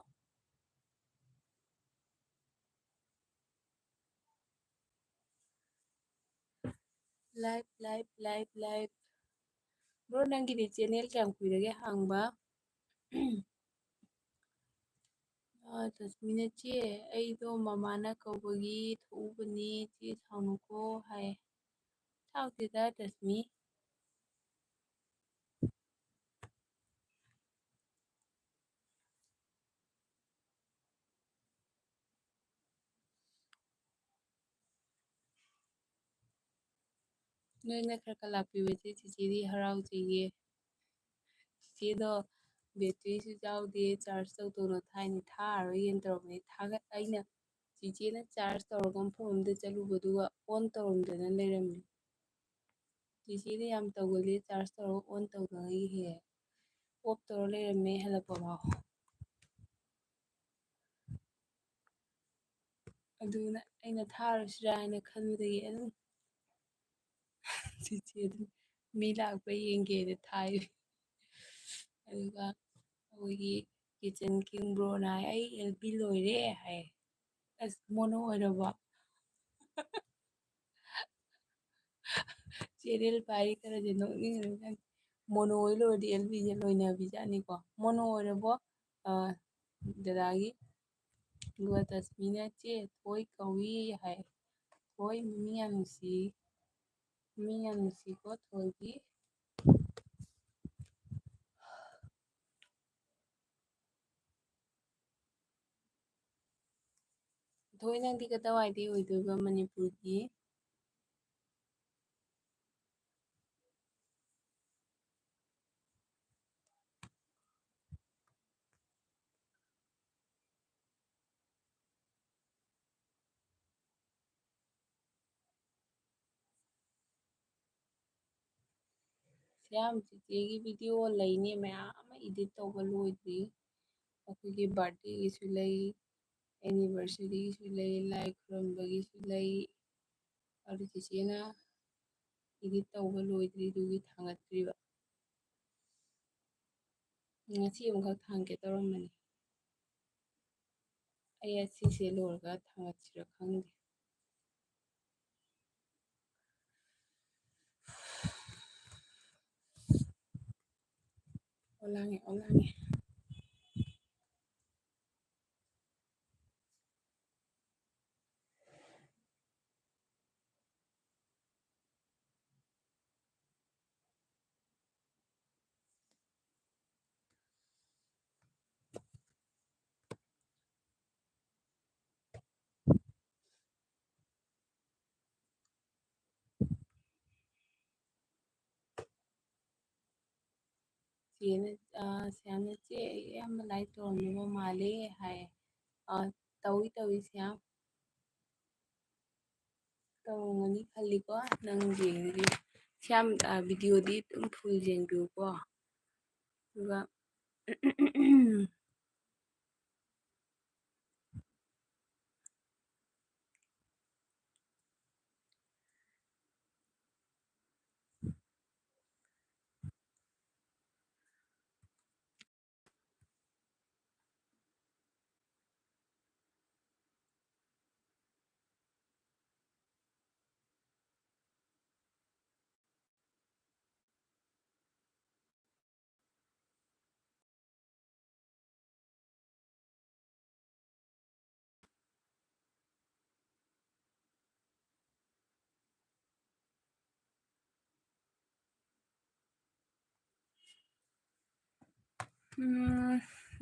ꯂꯥꯏꯚ ꯕ꯭ꯔꯣ ꯅꯪꯒꯤꯗꯤ ꯆꯦꯟꯅꯦꯜ ꯀꯌꯥꯝ ꯀꯨꯏꯔꯒꯦ ꯍꯥꯡꯕ? ꯇꯁꯃꯤꯅ ꯆꯦ ꯑꯩꯗꯣ ꯃꯃꯥꯅ ꯀꯧꯕꯒꯤ ꯊꯣꯛꯎꯕꯅꯤ ꯆꯦ ꯁꯥꯎꯅꯨꯀꯣ ꯍꯥꯏ꯫ ꯁꯥꯎꯗꯦꯗ ꯇꯁꯃꯤ꯫ ꯅꯣꯏꯅ ꯈꯔ ꯈꯔ ꯂꯥꯛꯄꯤꯕꯁꯦ ꯆꯤꯆꯦꯗꯤ ꯍꯔꯥꯎꯖꯩꯌꯦ꯫ ꯆꯤꯆꯦꯗꯣ ꯕꯦꯇ꯭ꯔꯤꯁꯨ ꯌꯥꯎꯗꯦ ꯆꯥꯔꯖ ꯇꯧꯗꯧꯅ ꯊꯥꯏꯅ ꯊꯥꯔꯔꯣꯏꯅ ꯇꯧꯔꯝꯕꯅꯤ ꯑꯩꯅ ꯆꯤꯆꯦꯅ ꯆꯥꯔꯖ ꯇꯧꯔꯒ ꯃꯐꯝ ꯑꯃꯗ ꯆꯠꯂꯨꯕꯗꯨꯒ ꯑꯣꯟ ꯇꯧꯔꯝꯗꯅ ꯂꯩꯔꯝꯃꯤ꯫ ꯆꯤꯆꯦꯗꯤ ꯌꯥꯝ ꯇꯧꯒꯜꯂꯤ ꯆꯥꯔꯖ ꯇꯧꯔꯒ ꯑꯣꯟ ꯇꯧꯗꯅ ꯍꯦꯛ ꯑꯣꯐ ꯇꯧꯔ ꯂꯩꯔꯝꯃꯦ ꯍꯜꯂꯛꯄꯐꯥꯎ꯫ ꯑꯗꯨꯅ ꯑꯩꯅ ꯊꯥꯔꯨꯁꯤꯔꯥ ꯍꯥꯏꯅ ꯈꯟꯕꯗꯒꯤ ꯑꯗꯨꯝ ꯆꯤꯆꯦ ꯑꯗꯨꯝ ꯃꯤ ꯂꯥꯛꯄ ꯌꯦꯡꯒꯦꯅ ꯊꯥꯏ꯫ ꯑꯗꯨꯒ ꯑꯩꯈꯣꯏꯒꯤ ꯀꯤꯠꯆꯟ ꯀꯤꯡ ꯕ꯭ꯔꯣꯅ ꯍꯥꯏ ꯑꯩ ꯑꯦꯜ.ꯄꯤ. ꯂꯣꯏꯔꯦ ꯍꯥꯏ꯫ ꯑꯁ ꯃꯣꯅꯣ ꯑꯣꯏꯔꯕꯣ? ꯆꯦꯅꯦꯜ ꯄꯥꯏꯔꯤ ꯈꯔꯁꯦ ꯅꯣꯛꯅꯤꯡꯉꯖꯥꯠꯅꯤ꯫ ꯃꯣꯅꯣ ꯑꯣꯏ ꯂꯣꯏꯔꯗꯤ ꯑꯦꯜ.ꯄꯤ.ꯁꯦ ꯂꯣꯏꯅꯕꯤꯖꯥꯠꯅꯤꯀꯣ ꯃꯣꯅꯣ ꯑꯣꯏꯔꯕꯣ ꯗꯗꯥꯒꯤ ꯑꯗꯨꯒ ꯇꯁꯃꯤꯅ ꯆꯦ ꯊꯣꯏ ꯀꯧꯏ ꯍꯥꯏ꯫ ꯊꯣꯏ ꯃꯃꯤꯡ ꯌꯥꯝ ꯅꯨꯡꯁꯤ ꯃꯃꯤꯡ ꯌꯥꯝ ꯅꯨꯡꯁꯤꯀꯣ ꯊꯣꯏꯗꯤ꯫ ꯊꯣꯏ ꯅꯪꯗꯤ ꯀꯗꯥꯋꯥꯏꯗꯩ ꯑꯣꯏꯗꯣꯏꯕ ꯃꯅꯤꯄꯨꯔꯒꯤ? ꯁ꯭ꯌꯥꯝ ꯆꯤꯆꯦꯒꯤ ꯚꯤꯗꯤꯑꯣ ꯂꯩꯅꯦ ꯃꯌꯥꯝ ꯑꯃ ꯏꯗꯤꯠ ꯇꯧꯕ ꯂꯣꯏꯗ꯭ꯔꯤ꯫ ꯑꯩꯈꯣꯏꯒꯤ ꯕꯥꯔꯗꯦꯒꯤꯁꯨ ꯂꯩ ꯑꯦꯅꯤꯚꯔꯁꯔꯤꯒꯤꯁꯨ ꯂꯩ ꯂꯥꯏ ꯈꯨꯔꯨꯝꯕꯒꯤꯁꯨ ꯂꯩ꯫ ꯑꯗꯨ ꯆꯤꯆꯦꯅ ꯏꯗꯤꯠ ꯇꯧꯕ ꯂꯣꯏꯗ꯭ꯔꯤ ꯑꯗꯨꯒꯤ ꯊꯥꯡꯒꯠꯇ꯭ꯔꯤꯕ꯫ ꯉꯁꯤ ꯑꯃꯈꯛ ꯊꯥꯡꯒꯦ ꯇꯧꯔꯝꯕꯅꯤ꯫ ꯑꯩ ꯑꯁꯤꯁꯦ ꯂꯣꯏꯔꯒ ꯊꯥꯡꯒꯠꯁꯤꯔ ꯈꯪꯗꯦ꯫ ꯑꯣꯂꯥꯡꯉꯦ ꯑꯣꯂꯥꯡꯉꯦ꯫ ꯁ꯭ꯌꯥꯝꯅ ꯆꯦ ꯑꯩ ꯑꯌꯥꯝꯕ ꯂꯥꯏꯛ ꯇꯧꯔꯝꯗꯧꯕ ꯃꯥꯜꯂꯦ ꯍꯥꯏ꯫ ꯇꯧꯏ ꯁ꯭ꯌꯥꯝ ꯇꯧꯔꯝꯒꯅꯤ ꯈꯜꯂꯤꯀꯣ ꯅꯪ ꯌꯦꯡꯉꯗꯤ ꯁ꯭ꯌꯥꯝ ꯚꯤꯗꯤꯑꯣꯗꯤ ꯑꯗꯨꯝ ꯐꯨꯜ ꯌꯦꯡꯕꯤꯌꯨꯀꯣ ꯑꯗꯨꯒ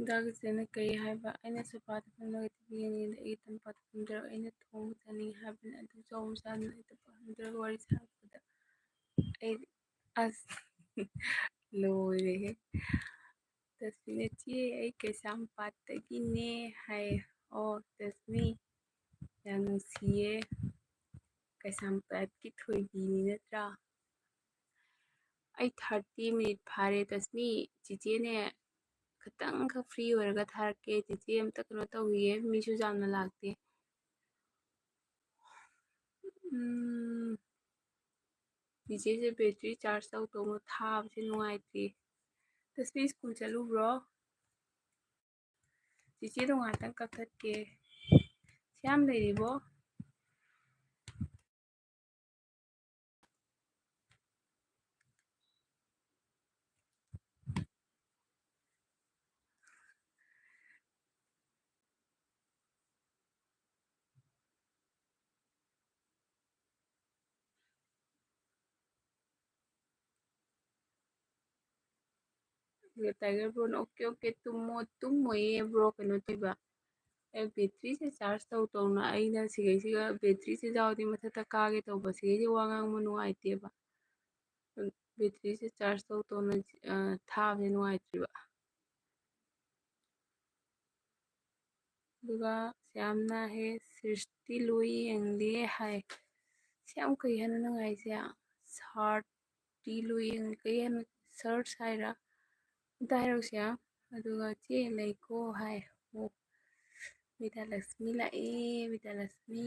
ꯗꯥꯒꯤꯁꯦꯅ ꯀꯩ ꯍꯥꯏꯕ ꯑꯩꯅ ꯁꯣꯐꯥꯗ ꯐꯝꯂꯒ ꯇꯤꯚꯤ ꯌꯦꯡꯂꯤꯉꯩꯗ ꯑꯩꯒꯤ ꯇꯝꯄꯥꯛꯇ ꯐꯝꯖꯔꯒ ꯑꯩꯅ ꯊꯣꯡꯕ ꯆꯥꯅꯤꯡꯉꯤ ꯍꯥꯏꯕꯅꯤ ꯑꯗꯨ ꯆꯥꯎꯕ ꯆꯥꯗꯨꯅ ꯑꯩ ꯐꯝꯖꯔꯒ ꯋꯥꯔꯤ ꯁꯥꯔꯛꯄꯗ ꯑꯩ ꯑꯁ ꯂꯣꯏꯔꯦꯍꯦ ꯇꯁꯃꯤꯅ ꯆꯦ ꯑꯩ ꯀꯩꯁꯥꯝꯄꯥꯠꯇꯒꯤꯅꯦ ꯍꯥꯏꯌꯦ ꯑꯣ ꯇꯁꯃꯤ ꯌꯥꯝ ꯅꯨꯡꯁꯤꯌꯦ ꯀꯩꯁꯥꯝꯄꯥꯠꯀꯤ ꯊꯣꯏꯕꯤꯅꯤ ꯅꯠꯇ꯭ꯔꯥ ꯑꯩ 30 ꯃꯤꯅꯤꯠ ꯐꯥꯔꯦ ꯇꯁꯃꯤ ꯆꯤꯆꯦꯅꯦ ꯈꯤꯇꯪꯈꯛ ꯐ꯭ꯔꯤ ꯑꯣꯏꯔꯒ ꯊꯥꯔꯛꯀꯦ ꯆꯤꯆꯦ ꯑꯝꯇ ꯀꯩꯅꯣ ꯇꯧꯈꯤꯒꯦ ꯃꯤꯁꯨ ꯌꯥꯝꯅ ꯂꯥꯛꯇꯦ ꯆꯤꯆꯦꯁꯦ ꯕꯦꯇ꯭ꯔꯤ ꯆꯥꯔꯖ ꯇꯧꯅ ꯊꯥꯕꯁꯦ ꯅꯨꯡꯉꯥꯏꯇꯦ ꯇꯁꯃꯤ ꯁ꯭ꯀꯨꯜ ꯆꯠꯂꯨꯕ꯭ꯔꯣ ꯆꯤꯆꯦꯗꯣ ꯉꯥꯛꯇꯪ ꯀꯛꯊꯠꯀꯦ ꯁꯌꯥꯝ ꯂꯩꯔꯤꯕꯣ ꯇꯥꯏꯒꯔ ꯕ꯭ꯔꯣꯅ ꯑꯣꯀꯦ ꯑꯣꯀꯦ ꯇꯨꯝꯃꯣ ꯇꯨꯝꯃꯣꯏꯌꯦ ꯕ꯭ꯔꯣ ꯀꯩꯅꯣ ꯇꯧꯕ ꯑꯩ ꯕꯦꯇ꯭ꯔꯤꯁꯦ ꯆꯥꯔꯖ ꯇꯧꯅ ꯑꯩꯅ ꯁꯤꯒꯩꯁꯤꯒ ꯕꯦꯇ꯭ꯔꯤꯁꯦ ꯌꯥꯎꯔꯗꯤ ꯃꯊꯛꯇ ꯀꯥꯒꯦ ꯇꯧꯕ ꯁꯤꯒꯩꯁꯤ ꯋꯥ ꯉꯥꯡꯕ ꯅꯨꯡꯉꯥꯏꯇꯦꯕ ꯕꯦꯇ꯭ꯔꯤꯁꯦ ꯆꯥꯔꯖ ꯇꯧꯅ ꯊꯥꯕꯁꯦ ꯅꯨꯡꯉꯥꯏꯇ꯭ꯔꯤꯕ ꯑꯗꯨꯒ ꯌꯥꯝꯅ ꯍꯦ ꯁ꯭ꯔꯤꯁꯇꯤ ꯂꯣꯏ ꯌꯦꯡꯗꯦ ꯍꯥꯏ ꯁꯤ ꯌꯥꯝ ꯀꯩ ꯍꯥꯏꯅꯣ ꯅꯪ ꯍꯥꯏꯁꯦ ꯁꯥꯔꯇꯤ ꯂꯣꯏ ꯀꯩ ꯍꯥꯏꯅꯣ ꯁꯔꯠꯁ ꯍꯥꯏꯔ ꯑꯝꯇ ꯍꯥꯏꯔꯛꯎꯁꯦ ꯑꯗꯨꯒ ꯆꯦ ꯂꯩꯀꯣ ꯍꯥꯏ ꯑꯣ ꯕꯤꯗ꯭ꯌꯥꯂꯛꯁꯃꯤ ꯂꯥꯛꯑꯦ ꯕꯤꯗ꯭ꯌꯥꯂꯛꯁꯃꯤ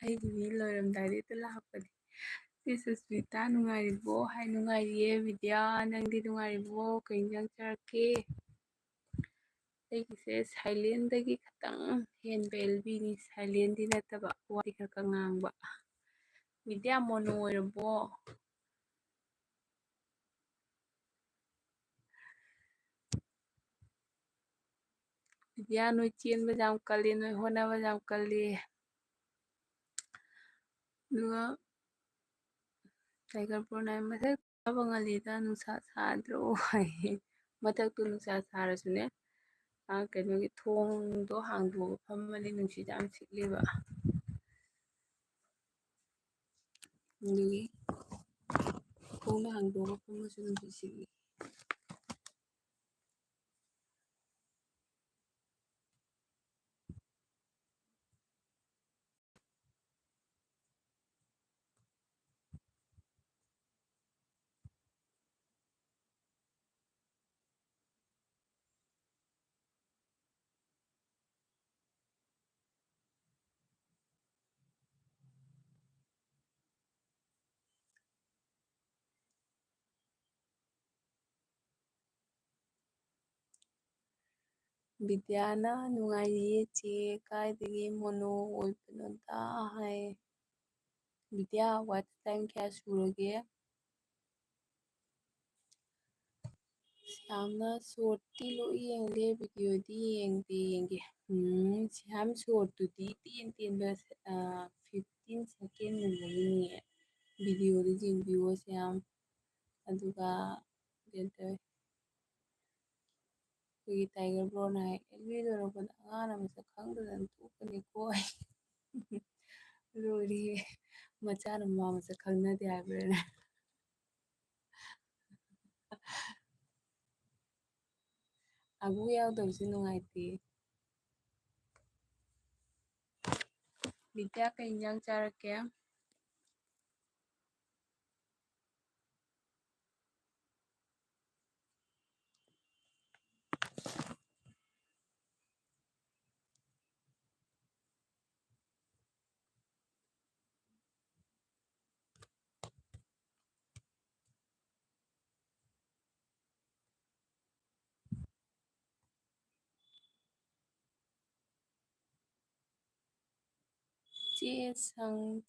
ꯑꯩꯒꯤ ꯃꯤ ꯂꯣꯏꯔꯝꯗꯥꯏꯗ ꯍꯦꯛꯇ ꯂꯥꯛꯄꯅꯦ ꯁꯤ ꯁꯨꯁꯃꯤꯇꯥ ꯅꯨꯡꯉꯥꯏꯔꯤꯕꯣ ꯍꯥꯏ ꯅꯨꯡꯉꯥꯏꯔꯤꯌꯦ ꯕꯤꯗ꯭ꯌꯥ ꯅꯪꯗꯤ ꯅꯨꯡꯉꯥꯏꯔꯤꯕꯣ ꯀꯩ ꯏꯟꯖꯥꯡ ꯆꯥꯔꯛꯀꯦ ꯑꯩꯒꯤꯁꯦ ꯁꯥꯏꯂꯦꯟꯗꯒꯤ ꯈꯤꯇꯪ ꯍꯦꯟꯕ ꯑꯦꯜꯕꯤꯅꯤ ꯁꯥꯏꯂꯦꯟꯗꯤ ꯅꯠꯇꯕ ꯋꯥꯔꯤ ꯈꯔ ꯈꯔ ꯉꯥꯡꯕ ꯕꯤꯗ꯭ꯌꯥ ꯃꯣꯅꯣ ꯑꯣꯏꯔꯕꯣ ꯕꯤꯗ꯭ꯌꯥ ꯅꯣꯏ ꯆꯦꯟꯕꯁꯦ ꯌꯥꯝ ꯀꯜꯂꯤ ꯅꯣꯏ ꯍꯣꯠꯅꯕꯁꯦ ꯌꯥꯝ ꯀꯜꯂꯤ ꯑꯗꯨꯒ ꯇꯥꯏꯒꯔ ꯕ꯭ꯔꯣꯅ ꯃꯊꯛ ꯀꯥꯕ ꯉꯜꯂꯤꯗ ꯅꯨꯡꯁꯥ ꯁꯥꯗ꯭ꯔꯣ ꯍꯥꯏꯌꯦ ꯃꯊꯛꯇꯨ ꯅꯨꯡꯁꯥ ꯁꯥꯔꯁꯨꯅꯦ ꯀꯩꯅꯣꯒꯤ ꯊꯣꯡꯗꯣ ꯍꯥꯡꯗꯣꯛꯑꯒ ꯐꯝꯃꯗꯤ ꯅꯨꯡꯁꯤꯠ ꯌꯥꯝ ꯁꯤꯠꯂꯦꯕ ꯑꯗꯨꯒꯤ ꯊꯣꯡꯗꯣ ꯍꯥꯡꯗꯣꯛꯑꯒ ꯐꯝꯃꯁꯨ ꯅꯨꯡꯁꯤꯠ ꯁꯤꯠꯂꯤ ꯕꯤꯗ꯭ꯌꯥꯅ ꯅꯨꯡꯉꯥꯏꯔꯤꯌꯦ ꯆꯦ ꯀꯥꯏꯗꯒꯤ ꯃꯣꯅꯣ ꯑꯣꯏꯕꯅꯣꯗ ꯍꯥꯏ ꯕꯤꯗ꯭ꯌꯥ ꯋꯥꯠꯆ ꯇꯥꯏꯝ ꯀꯌꯥ ꯁꯨꯔꯒꯦ ꯌꯥꯝꯅ ꯁꯣꯔꯠꯇꯤ ꯂꯣꯏ ꯌꯦꯡꯂꯦ ꯚꯤꯗꯤꯑꯣꯗꯤ ꯌꯦꯡꯒꯦ ꯁ꯭ꯌꯥꯝ ꯁꯣꯔꯠꯇꯨꯗꯤ ꯇꯦꯟ ꯇꯦꯟꯕ 15 ꯁꯦꯀꯦꯟꯒꯨꯝꯕꯒꯤꯅꯦ ꯚꯤꯗꯤꯑꯣꯗꯤ ꯌꯦꯡꯕꯤꯌꯣ ꯁ꯭ꯌꯥꯝ ꯑꯗꯨꯒ ꯑꯩꯈꯣꯏꯒꯤ ꯇꯥꯏꯒꯔ ꯕ꯭ꯔꯣꯅ ꯍꯥꯏ ꯑꯦꯜꯕꯤ ꯂꯣꯏꯔꯛꯄꯗ ꯑꯉꯥꯡꯅ ꯃꯁꯛ ꯈꯪꯗꯗꯅ ꯇꯣꯛꯀꯅꯤꯀꯣ ꯂꯣꯏꯔꯦꯍꯦ ꯃꯆꯥꯅ ꯃꯃꯥ ꯃꯁꯛ ꯈꯪꯅꯗꯦ ꯍꯥꯏꯕ꯭ꯔꯅꯦ ꯑꯒꯨ ꯌꯥꯎꯗꯕꯁꯦ ꯅꯨꯡꯉꯥꯏꯇꯦ ꯕꯤꯗ꯭ꯌꯥ ꯀꯩ ꯏꯟꯖꯥꯡ ꯆꯥꯔꯛꯀꯦ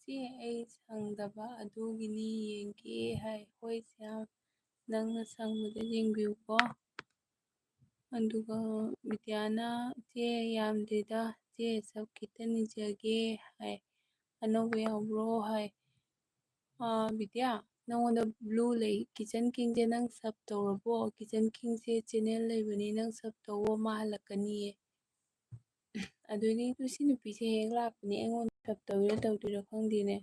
ꯆꯦ ꯑꯩ ꯁꯪꯗꯕ ꯑꯗꯨꯒꯤꯅꯤ ꯌꯦꯡꯒꯦ ꯍꯥꯏ ꯍꯣꯏ ꯁ꯭ꯌꯥꯝ ꯅꯪꯅ ꯁꯪꯕꯗ ꯌꯦꯡꯕꯤꯌꯨꯀꯣ ꯑꯗꯨꯒ ꯕꯤꯗ꯭ꯌꯥꯅ ꯆꯦ ꯌꯥꯝꯗ꯭ꯔꯤꯗ ꯆꯦ ꯁꯕ ꯈꯤꯇ ꯅꯤꯖꯒꯦ ꯍꯥꯏ ꯑꯅꯧꯕ ꯌꯥꯎꯕ꯭ꯔꯣ ꯍꯥꯏ ꯕꯤꯗ꯭ꯌꯥ ꯅꯪꯉꯣꯟꯗ ꯕ꯭ꯂꯨ ꯂꯩ ꯀꯤꯆꯟ ꯀꯤꯡꯁꯦ ꯅꯪ ꯁꯞ ꯇꯧꯔꯕꯣ? ꯀꯤꯆꯟ ꯀꯤꯡꯁꯦ ꯆꯦꯅꯦꯜ ꯂꯩꯕꯅꯤ ꯅꯪ ꯁꯞ ꯇꯧꯋꯣ ꯃꯥ ꯍꯜꯂꯛꯀꯅꯤꯌꯦ꯫ ꯑꯗꯨꯗꯤ ꯁꯤ ꯅꯨꯄꯤꯁꯦ ꯍꯦꯛ ꯂꯥꯛꯄꯅꯦ ꯑꯩꯉꯣꯟꯗ ꯁꯞ ꯇꯧꯔꯤꯔ ꯇꯧꯗ꯭ꯔꯤꯔꯥ ꯈꯪꯗꯦꯅꯦ꯫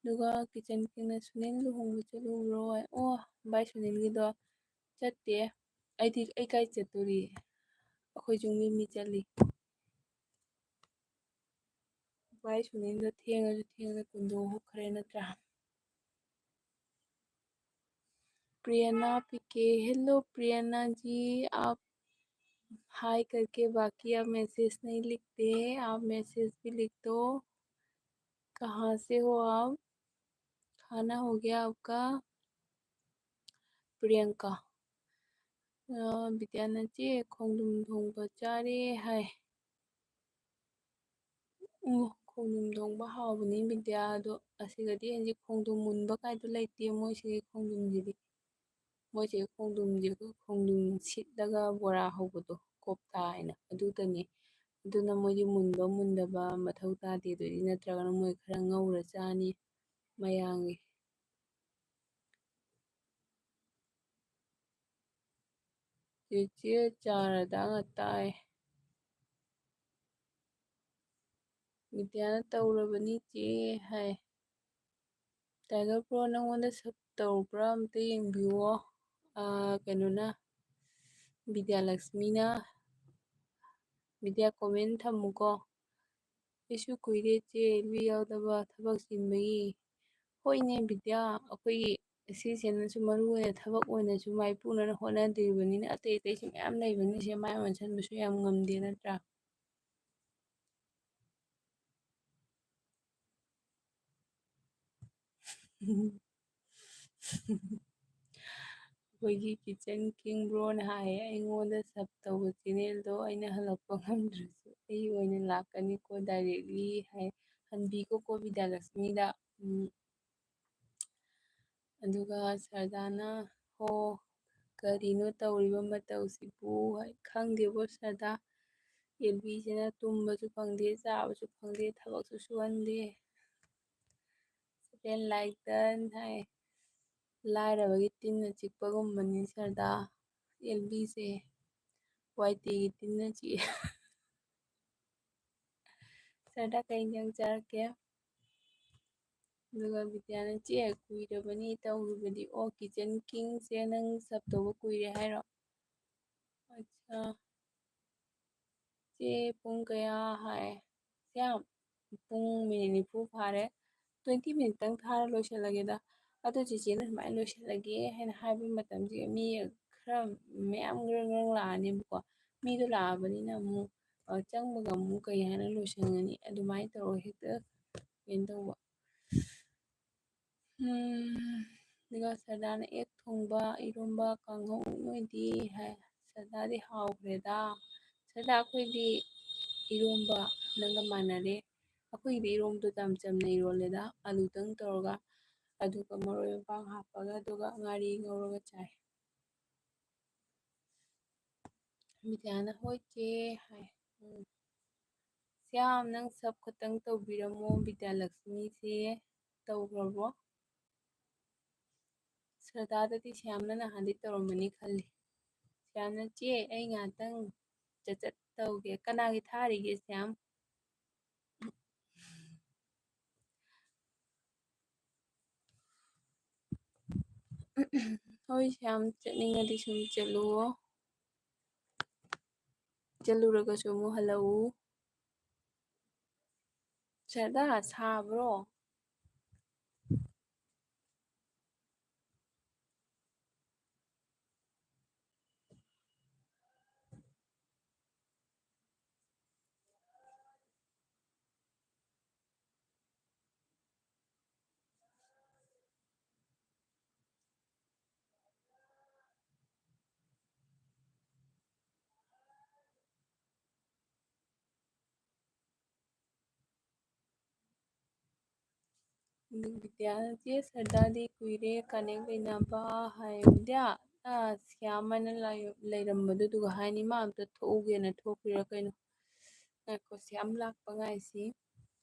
ꯑꯗꯨꯒ ꯀꯤꯆꯟ ꯀꯤꯡꯅ ꯁꯨꯅꯤꯜ ꯂꯨꯍꯣꯡꯕ ꯆꯠꯂꯨꯕ꯭ꯔꯣ? ꯑꯣ ꯚꯥꯏ ꯁꯨꯅꯤꯜꯒꯤꯗꯣ ꯆꯠꯇꯦ꯫ ꯑꯩ ꯀꯥꯏ ꯆꯠꯇꯣꯔꯤ? ꯑꯩꯈꯣꯏꯁꯨ ꯃꯤ ꯆꯠꯂꯤ꯫ ꯚꯥꯏ ꯁꯨꯅꯤꯜꯗꯣ ꯊꯦꯡꯉꯁꯨ ꯊꯦꯡꯅ ꯀꯨꯟꯗꯣ ꯍꯨꯛꯈ꯭ꯔꯦ नत्रा? प्रियना पीके, हेलो प्रियना जी, आप हाय करके बाकी आप मैसेज नहीं लिखते, आप मैसेज भी लिख दो। कहाँ से हो आप? खाना हो गया आपका? प्रियंका विद्यानची खोंदुम थोंब चारे हाय। ꯈꯣꯡꯗꯨꯝ ꯊꯣꯡꯕ ꯍꯥꯎꯕꯅꯤ ꯕꯤꯗ꯭ꯌꯥ, ꯑꯗꯣ ꯑꯁꯤꯗꯗꯤ ꯍꯧꯖꯤꯛ ꯈꯣꯡꯗꯨꯝ ꯃꯨꯟꯕ ꯀꯥꯏꯗꯣ ꯂꯩꯇꯦ ꯃꯣꯏꯁꯤꯒꯤ ꯈꯣꯡꯗꯨꯝꯁꯤꯗꯤ꯫ ꯃꯣꯏꯁꯤꯒꯤ ꯈꯣꯡꯗꯨꯝꯁꯦ ꯈꯣꯡꯗꯨꯝ ꯁꯤꯠꯂꯒ ꯕꯣꯔꯥ ꯍꯧꯕꯗꯣ ꯀꯣꯞꯇꯥ ꯍꯥꯏꯅ ꯑꯗꯨꯗꯅꯤ꯫ ꯑꯗꯨꯅ ꯃꯣꯏꯗꯤ ꯃꯨꯟꯕ ꯃꯨꯟꯗꯕ ꯃꯊꯧ ꯇꯥꯗꯦ, ꯑꯗꯨꯗꯤ ꯅꯠꯇ꯭ꯔꯒꯅ ꯃꯣꯏ ꯈꯔ ꯉꯧꯔ ꯆꯥꯅꯤ ꯃꯌꯥꯡꯒꯤ꯫ ꯆꯦꯆꯦ ꯆꯥꯔꯗ ꯉꯇꯥꯏ ꯕꯤꯗ꯭ꯌꯥꯅ ꯇꯧꯔꯕꯅꯤ ꯆꯦ ꯍꯥꯏ꯫ ꯇꯥꯏꯒꯔ ꯄ꯭ꯔꯣ ꯅꯪꯉꯣꯟꯗ ꯁꯞ ꯇꯧꯕ꯭ꯔꯥ ꯑꯝꯇ ꯌꯦꯡꯕꯤꯌꯨꯑꯣ꯫ ꯀꯩꯅꯣꯅ ꯕꯤꯗ꯭ꯌꯥꯂꯛꯁꯃꯤꯅ ꯕꯤꯗ꯭ꯌꯥ ꯀꯣꯃꯦꯟ ꯊꯝꯃꯨꯀꯣ꯫ ꯑꯩꯁꯨ ꯀꯨꯏꯔꯦ ꯆꯦ ꯑꯦꯜꯕꯤ ꯌꯥꯎꯗꯕ ꯊꯕꯛ ꯆꯤꯟꯕꯒꯤ꯫ ꯍꯣꯏꯅꯦ ꯕꯤꯗ꯭ꯌꯥ, ꯑꯩꯈꯣꯏꯒꯤ ꯑꯁꯤꯁꯤꯅꯁꯨ ꯃꯔꯨ ꯑꯣꯏꯅ ꯊꯕꯛ ꯑꯣꯏꯅꯁꯨ ꯃꯥꯏꯄꯨꯅꯅ ꯍꯣꯠꯅꯗ꯭ꯔꯤꯕꯅꯤꯅ ꯑꯇꯩ ꯑꯇꯩꯁꯨ ꯃꯌꯥꯝ ꯂꯩꯕꯅꯤ ꯁꯦ ꯃꯥꯏ ꯑꯣꯟꯁꯤꯟꯕꯁꯨ ꯌꯥꯝ ꯉꯝꯗꯦ ꯅꯠꯇ꯭ꯔꯥ? ꯑꯩꯈꯣꯏꯒꯤ ꯀꯤꯆꯟ ꯀꯤꯡ ꯕ꯭ꯔꯣꯅ ꯍꯥꯏꯌꯦ ꯑꯩꯉꯣꯟꯗ ꯁꯞ ꯇꯧꯕ ꯆꯦꯅꯦꯜꯗꯣ ꯑꯩꯅ ꯍꯜꯂꯛꯄ ꯉꯝꯗ꯭ꯔꯁꯨ ꯑꯩ ꯑꯣꯏꯅ ꯂꯥꯛꯀꯅꯤꯀꯣ ꯗꯥꯏꯔꯦꯛꯂꯤ ꯍꯥꯏ꯫ ꯍꯟꯕꯤꯈꯣꯀꯣ ꯕꯤꯗ꯭ꯌꯥꯂꯛꯁꯃꯤꯗ꯫ ꯑꯗꯨꯒ ꯁꯔꯗꯥꯅ ꯍꯣ ꯀꯔꯤꯅꯣ ꯇꯧꯔꯤꯕ ꯃꯇꯧꯁꯤꯕꯨ ꯈꯪꯗꯦꯕꯣ ꯁꯔꯗꯥ꯫ ꯑꯦꯜꯕꯤꯁꯤꯅ ꯇꯨꯝꯕꯁꯨ ꯐꯪꯗꯦ ꯆꯥꯕꯁꯨ ꯐꯪꯗꯦ ꯊꯕꯛꯁꯨ ꯁꯨꯍꯟꯗꯦ꯫ ꯁꯦꯟ ꯂꯥꯏꯇꯟ ꯍꯥꯏ ꯂꯥꯏꯔꯕꯒꯤ ꯇꯤꯟꯅ ꯆꯤꯛꯄꯒꯨꯝꯕꯅꯤ ꯁꯔꯗꯥ ꯑꯦꯜꯕꯤꯁꯦ꯫ ꯋꯥꯏꯇꯤꯒꯤ ꯇꯤꯟꯅ ꯆꯤꯛꯑꯦ꯫ ꯁꯔꯗꯥ ꯀꯩ ꯏꯟꯖꯥꯡ ꯆꯥꯔꯛꯀꯦ? ꯑꯗꯨꯒ ꯕꯤꯗ꯭ꯌꯥꯅ ꯆꯦ ꯀꯨꯏꯔꯕꯅꯤ ꯇꯧꯔꯨꯕꯗꯤ ꯑꯣ ꯀꯤꯆꯟ ꯀꯤꯡꯁꯦ ꯅꯪ ꯁꯞ ꯇꯧꯕ ꯀꯨꯏꯔꯦ ꯍꯥꯏꯔꯣ? ꯑꯠꯆꯥ ꯆꯦ ꯄꯨꯡ ꯀꯌꯥ ꯍꯥꯏ ꯁ꯭ꯌꯥꯝ ꯄꯨꯡ ꯃꯤꯅꯤꯠ 20 ꯐꯥꯔꯦ꯫ 20 ꯃꯤꯅꯤꯠꯇꯪ ꯊꯥꯔ ꯂꯣꯏꯁꯤꯜꯂꯒꯦꯗ꯫ ꯑꯗꯣ ꯆꯦꯆꯦꯅ ꯁꯨꯃꯥꯏꯅ ꯂꯣꯏꯁꯤꯜꯂꯒꯦ ꯍꯥꯏꯅ ꯍꯥꯏꯕ ꯃꯇꯝꯁꯤꯒ ꯃꯤ ꯈꯔ ꯃꯌꯥꯝ ꯒ꯭ꯔꯪ ꯒ꯭ꯔꯪ ꯂꯥꯛꯑꯅꯦꯕꯀꯣ꯫ ꯃꯤꯗꯣ ꯂꯥꯛꯑꯕꯅꯤꯅ ꯑꯃꯨꯛ ꯆꯪꯕꯒ ꯑꯃꯨꯛ ꯀꯩ ꯍꯥꯏꯅ ꯂꯣꯏꯁꯤꯟꯒꯅꯤ ꯑꯗꯨꯃꯥꯏꯅ ꯇꯧꯔꯒ ꯍꯦꯛꯇ ꯀꯩꯅꯣ ꯇꯧꯕ꯫ ꯑꯗꯨꯒ ꯁꯔꯗꯥꯅ ꯑꯦꯛ ꯊꯣꯡꯕ ꯏꯔꯣꯝꯕ ꯀꯥꯡꯍꯧ ꯅꯣꯏꯗꯤ ꯍꯥꯏ꯫ ꯁꯔꯗꯥꯗꯤ ꯍꯥꯎꯈ꯭ꯔꯦꯗ꯫ ꯁꯔꯗꯥ ꯑꯩꯈꯣꯏꯗꯤ ꯏꯔꯣꯝꯕ ꯅꯪꯒ ꯃꯥꯟꯅꯔꯦ꯫ ꯑꯩꯈꯣꯏꯒꯤꯗꯤ ꯏꯔꯣꯝꯕꯗꯣ ꯌꯥꯝ ꯆꯝꯅ ꯏꯔꯣꯜꯂꯦꯗ ꯑꯂꯨꯗꯪ ꯇꯧꯔꯒ ꯑꯗꯨꯒ ꯃꯔꯣꯏ ꯃꯄꯥꯡ ꯍꯥꯞꯄꯒ ꯑꯗꯨꯒ ꯉꯥꯔꯤ ꯉꯧꯔꯒ ꯆꯥꯏ꯫ ꯕꯤꯗ꯭ꯌꯥꯅ ꯍꯣꯏ ꯆꯦ ꯍꯥꯏ꯫ ꯁ꯭ꯌꯥꯝ ꯅꯪ ꯁꯞ ꯈꯛꯇꯪ ꯇꯧꯕꯤꯔꯝꯃꯣ ꯕꯤꯗ꯭ꯌꯥꯂꯛꯁꯃꯤꯁꯦ ꯇꯧꯈ꯭ꯔꯕꯣ? ꯁꯔꯗꯥꯗꯗꯤ ꯁ꯭ꯌꯥꯝꯅ ꯅꯍꯥꯟꯗꯤ ꯇꯧꯔꯝꯃꯅꯤ ꯈꯜꯂꯤ꯫ ꯁ꯭ꯌꯥꯝꯅ ꯆꯦ ꯑꯩ ꯉꯥꯏꯍꯥꯛꯇꯪ ꯆꯠ ꯇꯧꯒꯦ꯫ ꯀꯅꯥꯒꯤ ꯊꯥꯔꯤꯒꯦ ꯁ꯭ꯌꯥꯝ? ꯍꯣꯏ ꯁ꯭ꯌꯥꯝ ꯆꯠꯅꯤꯡꯉꯗꯤ ꯁꯨꯝ ꯆꯠꯂꯨꯑꯣ꯫ ꯆꯠꯂꯨꯔꯒꯁꯨ ꯑꯃꯨꯛ ꯍꯜꯂꯛꯎ꯫ ꯁꯔꯗꯥ ꯁꯥꯕ꯭ꯔꯣ? ꯕꯤꯗ꯭ꯌꯥꯅ ꯆꯦ ꯁꯔꯗꯥꯗꯤ ꯀꯨꯏꯔꯦ ꯀꯅꯦꯛ ꯂꯩꯅꯕ ꯍꯥꯏ꯫ ꯕꯤꯗ꯭ꯌꯥ ꯁ꯭ꯌꯥꯝ ꯍꯥꯏꯅ ꯂꯩꯔꯝꯕꯗꯨꯒ ꯍꯥꯏꯅꯤ ꯃꯥ ꯑꯝꯇ ꯊꯣꯛꯎꯒꯦꯅ ꯊꯣꯛꯈ꯭ꯔꯤꯔꯥ ꯀꯩꯅꯣ꯫ ꯉꯥꯏꯈꯣ ꯁ꯭ꯌꯥꯝ ꯂꯥꯛꯄ ꯉꯥꯏꯁꯤ꯫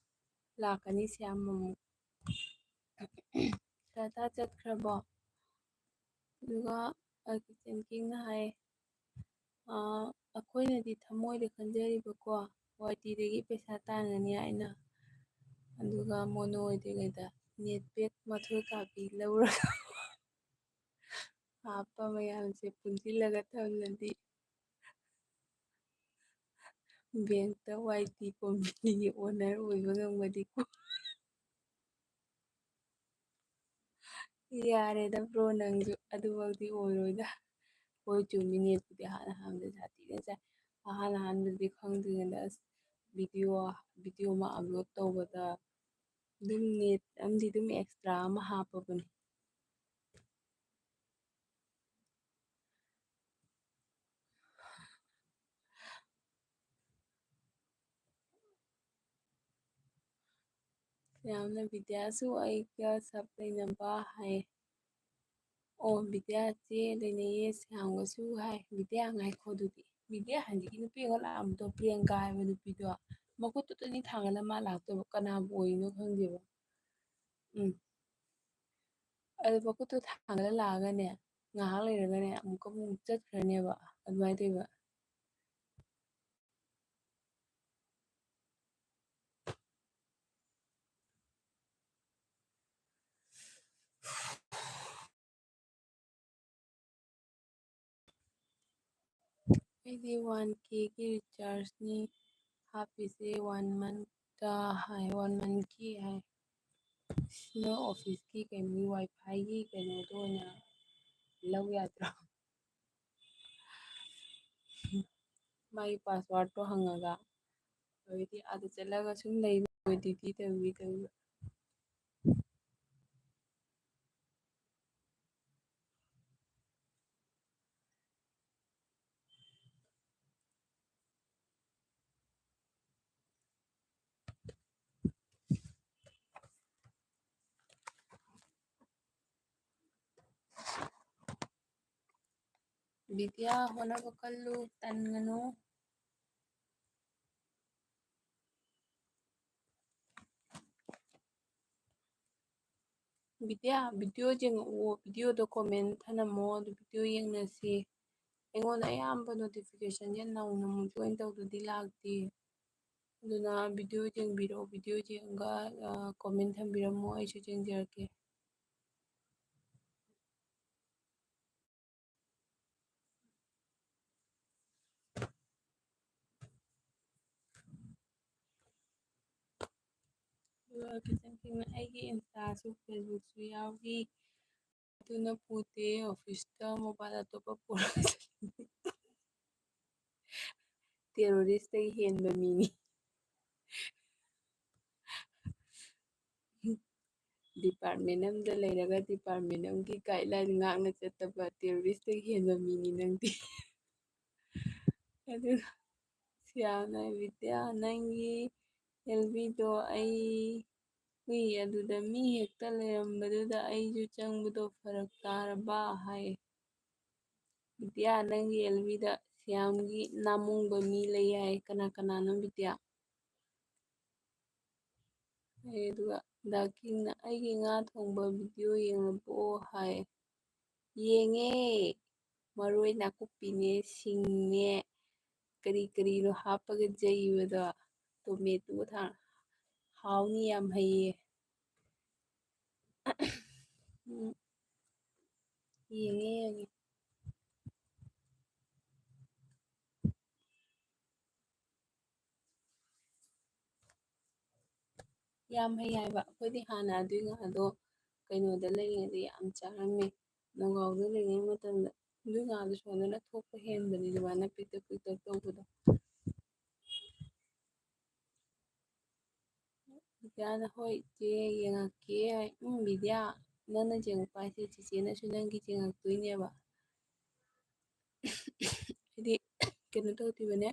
ꯂꯥꯛꯀꯅꯤ ꯁ꯭ꯌꯥꯝ ꯑꯃꯨꯛ꯫ ꯗꯥꯇꯥ ꯆꯠꯈ꯭ꯔꯕꯣ? ꯑꯗꯨꯒ ꯀꯤꯆꯟ ꯀꯤꯡꯅ ꯍꯥꯏ ꯑꯩꯈꯣꯏꯅꯗꯤ ꯊꯃꯣꯏꯗ ꯈꯟꯖꯔꯤꯕꯀꯣ ꯋꯥꯏ ꯇꯤꯗꯒꯤ ꯄꯩꯁꯥ ꯇꯥꯟꯒꯅꯤ ꯍꯥꯏꯅ, ꯑꯗꯨꯒ ꯃꯣꯅꯣ ꯑꯣꯏꯗ꯭ꯔꯤꯉꯩꯗ ꯅꯦꯠ ꯄꯦꯛ ꯃꯊꯣꯏ ꯀꯥꯕꯤ ꯂꯧꯔꯒ ꯍꯥꯞꯄ ꯃꯌꯥꯝꯁꯦ ꯄꯨꯟꯁꯤꯜꯂꯒ ꯊꯝꯂꯗꯤ ꯕꯦꯡꯛꯇ ꯋꯥꯏ ꯇꯤ ꯀꯣꯝꯄꯅꯤꯒꯤ ꯑꯣꯅꯔ ꯑꯣꯏꯕ ꯉꯝꯒꯅꯤꯀꯣ꯫ ꯌꯥꯔꯦꯗ ꯕ꯭ꯔꯣ ꯅꯪꯁꯨ ꯑꯗꯨꯐꯥꯎꯗꯤ ꯑꯣꯏꯔꯣꯏꯗ꯫ ꯍꯣꯏ ꯆꯨꯝꯃꯤ, ꯅꯦꯠꯄꯨꯗꯤ ꯑꯍꯥꯟꯕꯗ ꯁꯥꯊꯤꯅ ꯆꯥꯏ꯫ ꯑꯍꯥꯟꯕꯗꯗꯤ ꯈꯪꯗ꯭ꯔꯤꯉꯩꯗ ꯑꯁ ꯚꯤꯗꯤꯑꯣ ꯑꯃ ꯑꯞꯂꯣꯗ ꯇꯧꯕꯗ ꯑꯗꯨꯝ ꯅꯦꯠ ꯑꯃꯗꯤ ꯑꯗꯨꯝ ꯑꯦꯛꯁꯇ꯭ꯔꯥ ꯑꯃ ꯍꯥꯞꯄꯕꯅꯤ꯫ ꯌꯥꯝꯅ ꯕꯤꯗ꯭ꯌꯥꯁꯨ ꯑꯩꯒ ꯁꯞ ꯂꯩꯅꯕ ꯍꯥꯏ꯫ ꯑꯣ ꯕꯤꯗ꯭ꯌꯥ ꯆꯦ ꯂꯩꯅꯩꯌꯦ ꯁ꯭ꯌꯥꯝꯒꯁꯨ ꯍꯥꯏ꯫ ꯕꯤꯗ꯭ꯌꯥ ꯉꯥꯏꯈꯣ ꯑꯗꯨꯗꯤ ꯕꯤꯗ꯭ꯌꯥ ꯍꯧꯖꯤꯛꯀꯤ ꯅꯨꯄꯤ ꯑꯃ ꯂꯥꯛꯑꯝꯕꯗꯣ ꯄ꯭ꯔꯤꯌꯥꯡꯀꯥ ꯍꯥꯏꯕ ꯅꯨꯄꯤꯗꯣ, ꯃꯈꯨꯠꯇꯨꯗꯅꯤ ꯊꯥꯡꯒꯠꯂ ꯃꯥ ꯂꯥꯛꯇꯣꯏꯕ, ꯀꯅꯥꯕꯨ ꯑꯣꯏꯔꯤꯅꯣ ꯈꯪꯗꯦꯕ꯫ ꯎꯝ ꯑꯗꯨ ꯃꯈꯨꯠꯇꯣ ꯊꯥꯡꯒꯠꯂ ꯂꯥꯛꯑꯒꯅꯦ ꯉꯥꯏꯍꯥꯛ ꯂꯩꯔꯒꯅꯦ ꯑꯃꯨꯛ ꯆꯠꯈ꯭ꯔꯅꯦꯕ ꯑꯗꯨꯃꯥꯏꯅ ꯇꯧꯏꯕ꯫ ꯑꯩꯗꯤ 1Kꯒꯤ ꯔꯤꯆꯥꯔꯖꯅꯤ ꯍꯥꯞꯄꯤꯁꯦ 1 ꯃꯟꯇ ꯍꯥꯏ, 1 ꯃꯟꯠꯀꯤ ꯍꯥꯏ꯫ ꯅꯣꯏ ꯑꯣꯐꯤꯁꯀꯤ ꯀꯩꯅꯣꯒꯤ ꯋꯥꯏꯐꯥꯏꯒꯤ ꯀꯩꯅꯣꯗꯣ ꯑꯣꯏꯅ ꯂꯧ ꯌꯥꯗ꯭ꯔꯣ? ꯃꯥꯒꯤ ꯄꯥꯁꯋꯥꯔꯗꯇꯣ ꯍꯪꯉꯒ ꯑꯗꯩꯗꯤ ꯑꯥꯗ ꯆꯠꯂꯒ ꯁꯨꯝ ꯂꯩꯕ ꯗ꯭ꯌꯨꯇꯤ ꯇꯧꯕꯤꯕ꯫ ꯕꯤꯗ꯭ꯌꯥ ꯍꯣꯠꯅꯕ ꯀꯜꯂꯨ, ꯇꯟꯒꯅꯨ꯫ ꯕꯤꯗ꯭ꯌꯥ ꯚꯤꯗꯤꯑꯣ ꯌꯦꯡꯉꯛꯑꯣ, ꯚꯤꯗꯤꯑꯣꯗꯣ ꯀꯣꯃꯦꯟ ꯊꯅꯝꯃꯣ ꯑꯗꯨ ꯚꯤꯗꯤꯑꯣ ꯌꯦꯡꯅꯁꯤ꯫ ꯑꯩꯉꯣꯟꯗ ꯑꯌꯥꯝꯕ ꯅꯣꯇꯤꯐꯤꯀꯦꯁꯟꯁꯦ ꯅꯧꯅ ꯑꯃꯨꯛ ꯖꯣꯏꯟ ꯇꯧꯗ꯭ꯔꯗꯤ ꯂꯥꯛꯇꯦ꯫ ꯑꯗꯨꯅ ꯚꯤꯗꯤꯑꯣ ꯌꯦꯡꯕꯤꯔꯛꯑꯣ, ꯚꯤꯗꯤꯑꯣ ꯌꯦꯡꯉꯒ ꯀꯣꯃꯦꯟ ꯊꯝꯕꯤꯔꯝꯃꯣ ꯑꯩꯁꯨ ꯌꯦꯡꯖꯔꯛꯀꯦ꯫ ꯑꯗꯨꯒ ꯀꯤꯆꯟ ꯀꯤꯡꯅ ꯑꯩꯒꯤ ꯏꯟꯁꯇꯥꯁꯨ ꯐꯦꯁꯕꯨꯛꯁꯨ ꯌꯥꯎꯔꯤ, ꯑꯗꯨꯅ ꯄꯨꯗꯦ ꯑꯣꯐꯤꯁꯇ ꯃꯣꯕꯥꯏꯜ ꯑꯇꯣꯞꯄ ꯄꯨꯔꯒ ꯆꯠꯂꯤ꯫ ꯇꯦꯔꯣꯔꯤꯁꯇꯒꯤ ꯍꯦꯟꯕ ꯃꯤꯅꯤ꯫ ꯗꯤꯄꯥꯔꯠꯃꯦꯟ ꯑꯃꯗ ꯂꯩꯔꯒ ꯗꯤꯄꯥꯔꯠꯃꯦꯟ ꯑꯃꯒꯤ ꯒꯥꯏꯗꯂꯥꯏꯟ ꯉꯥꯛꯅ ꯆꯠꯇꯕ ꯇꯦꯔꯣꯔꯤꯁꯇꯒꯤ ꯍꯦꯟꯕ ꯃꯤꯅꯤ ꯅꯪꯗꯤ꯫ ꯑꯗꯨꯒ ꯁ꯭ꯌꯥꯝꯅ ꯕꯤꯗ꯭ꯌꯥ ꯅꯪꯒꯤ ꯑꯦꯜꯕꯤꯗꯣ ꯑꯩ ꯎꯏ, ꯑꯗꯨꯗ ꯃꯤ ꯍꯦꯛꯇ ꯂꯩꯔꯝꯕꯗꯨꯗ ꯑꯩꯁꯨ ꯆꯪꯕꯗꯣ ꯐꯔꯛ ꯇꯥꯔꯕ ꯍꯥꯏ꯫ ꯕꯤꯗ꯭ꯌꯥ ꯅꯪꯒꯤ ꯑꯦꯜꯕꯤꯗ ꯁ꯭ꯌꯥꯝꯒꯤ ꯅꯥꯃꯨꯡꯕ ꯃꯤ ꯂꯩ ꯍꯥꯏ, ꯀꯅꯥ ꯀꯅꯥꯅꯣ ꯕꯤꯗ꯭ꯌꯥ? ꯑꯗꯨꯒ ꯗꯥꯀꯤꯡꯅ ꯑꯩꯒꯤ ꯉꯥ ꯊꯣꯡꯕ ꯚꯤꯗꯤꯑꯣ ꯌꯦꯡꯂꯕꯣ ꯍꯥꯏ꯫ ꯌꯦꯡꯉꯦ, ꯃꯔꯣꯏ ꯅꯥꯀꯨꯞꯄꯤꯅꯦ, ꯁꯤꯡꯅꯦ, ꯀꯔꯤ ꯀꯔꯤꯅꯣ ꯍꯥꯞꯄꯒ ꯖꯩꯕꯗꯣ, ꯇꯣꯃꯦꯇꯣ ꯍꯥꯎꯅꯤ ꯌꯥꯝ ꯍꯩꯌꯦ꯫ ꯌꯦꯡꯉꯦ ꯌꯦꯡꯉꯦ꯫ ꯌꯥꯝ ꯍꯩ ꯍꯥꯏꯕ, ꯑꯩꯈꯣꯏꯗꯤ ꯍꯥꯟꯅ ꯑꯗꯨꯏ ꯉꯥꯗꯣ ꯀꯩꯅꯣꯗ ꯂꯩꯔꯤꯉꯩꯗ ꯌꯥꯝ ꯆꯥꯔꯝꯃꯦ, ꯅꯒꯥꯎꯗ ꯂꯩꯔꯤꯉꯩ ꯃꯇꯝꯗ꯫ ꯑꯗꯨꯏ ꯉꯥꯗꯣ ꯁꯣꯟꯗꯅ ꯊꯣꯛꯄ ꯍꯦꯟꯕꯅꯤ ꯑꯗꯨꯃꯥꯏꯅ ꯄꯤꯛꯇꯛ ꯄꯤꯛꯇꯛ ꯇꯧꯕꯗꯣ꯫ ꯕꯤꯗ꯭ꯌꯥꯅ ꯍꯣꯏ ꯆꯦ ꯌꯦꯡꯉꯛꯀꯦ ꯍꯥꯏ꯫ ꯕꯤꯗ꯭ꯌꯥ ꯅꯪꯅ ꯌꯦꯡꯉꯛꯄ ꯍꯥꯏꯁꯦ ꯆꯤꯆꯦꯅꯁꯨ ꯅꯪꯒꯤ ꯌꯦꯡꯉꯛꯇꯣꯏꯅꯦꯕ꯫ ꯍꯥꯏꯗꯤ ꯀꯩꯅꯣ ꯇꯧꯈꯤꯕꯅꯦ,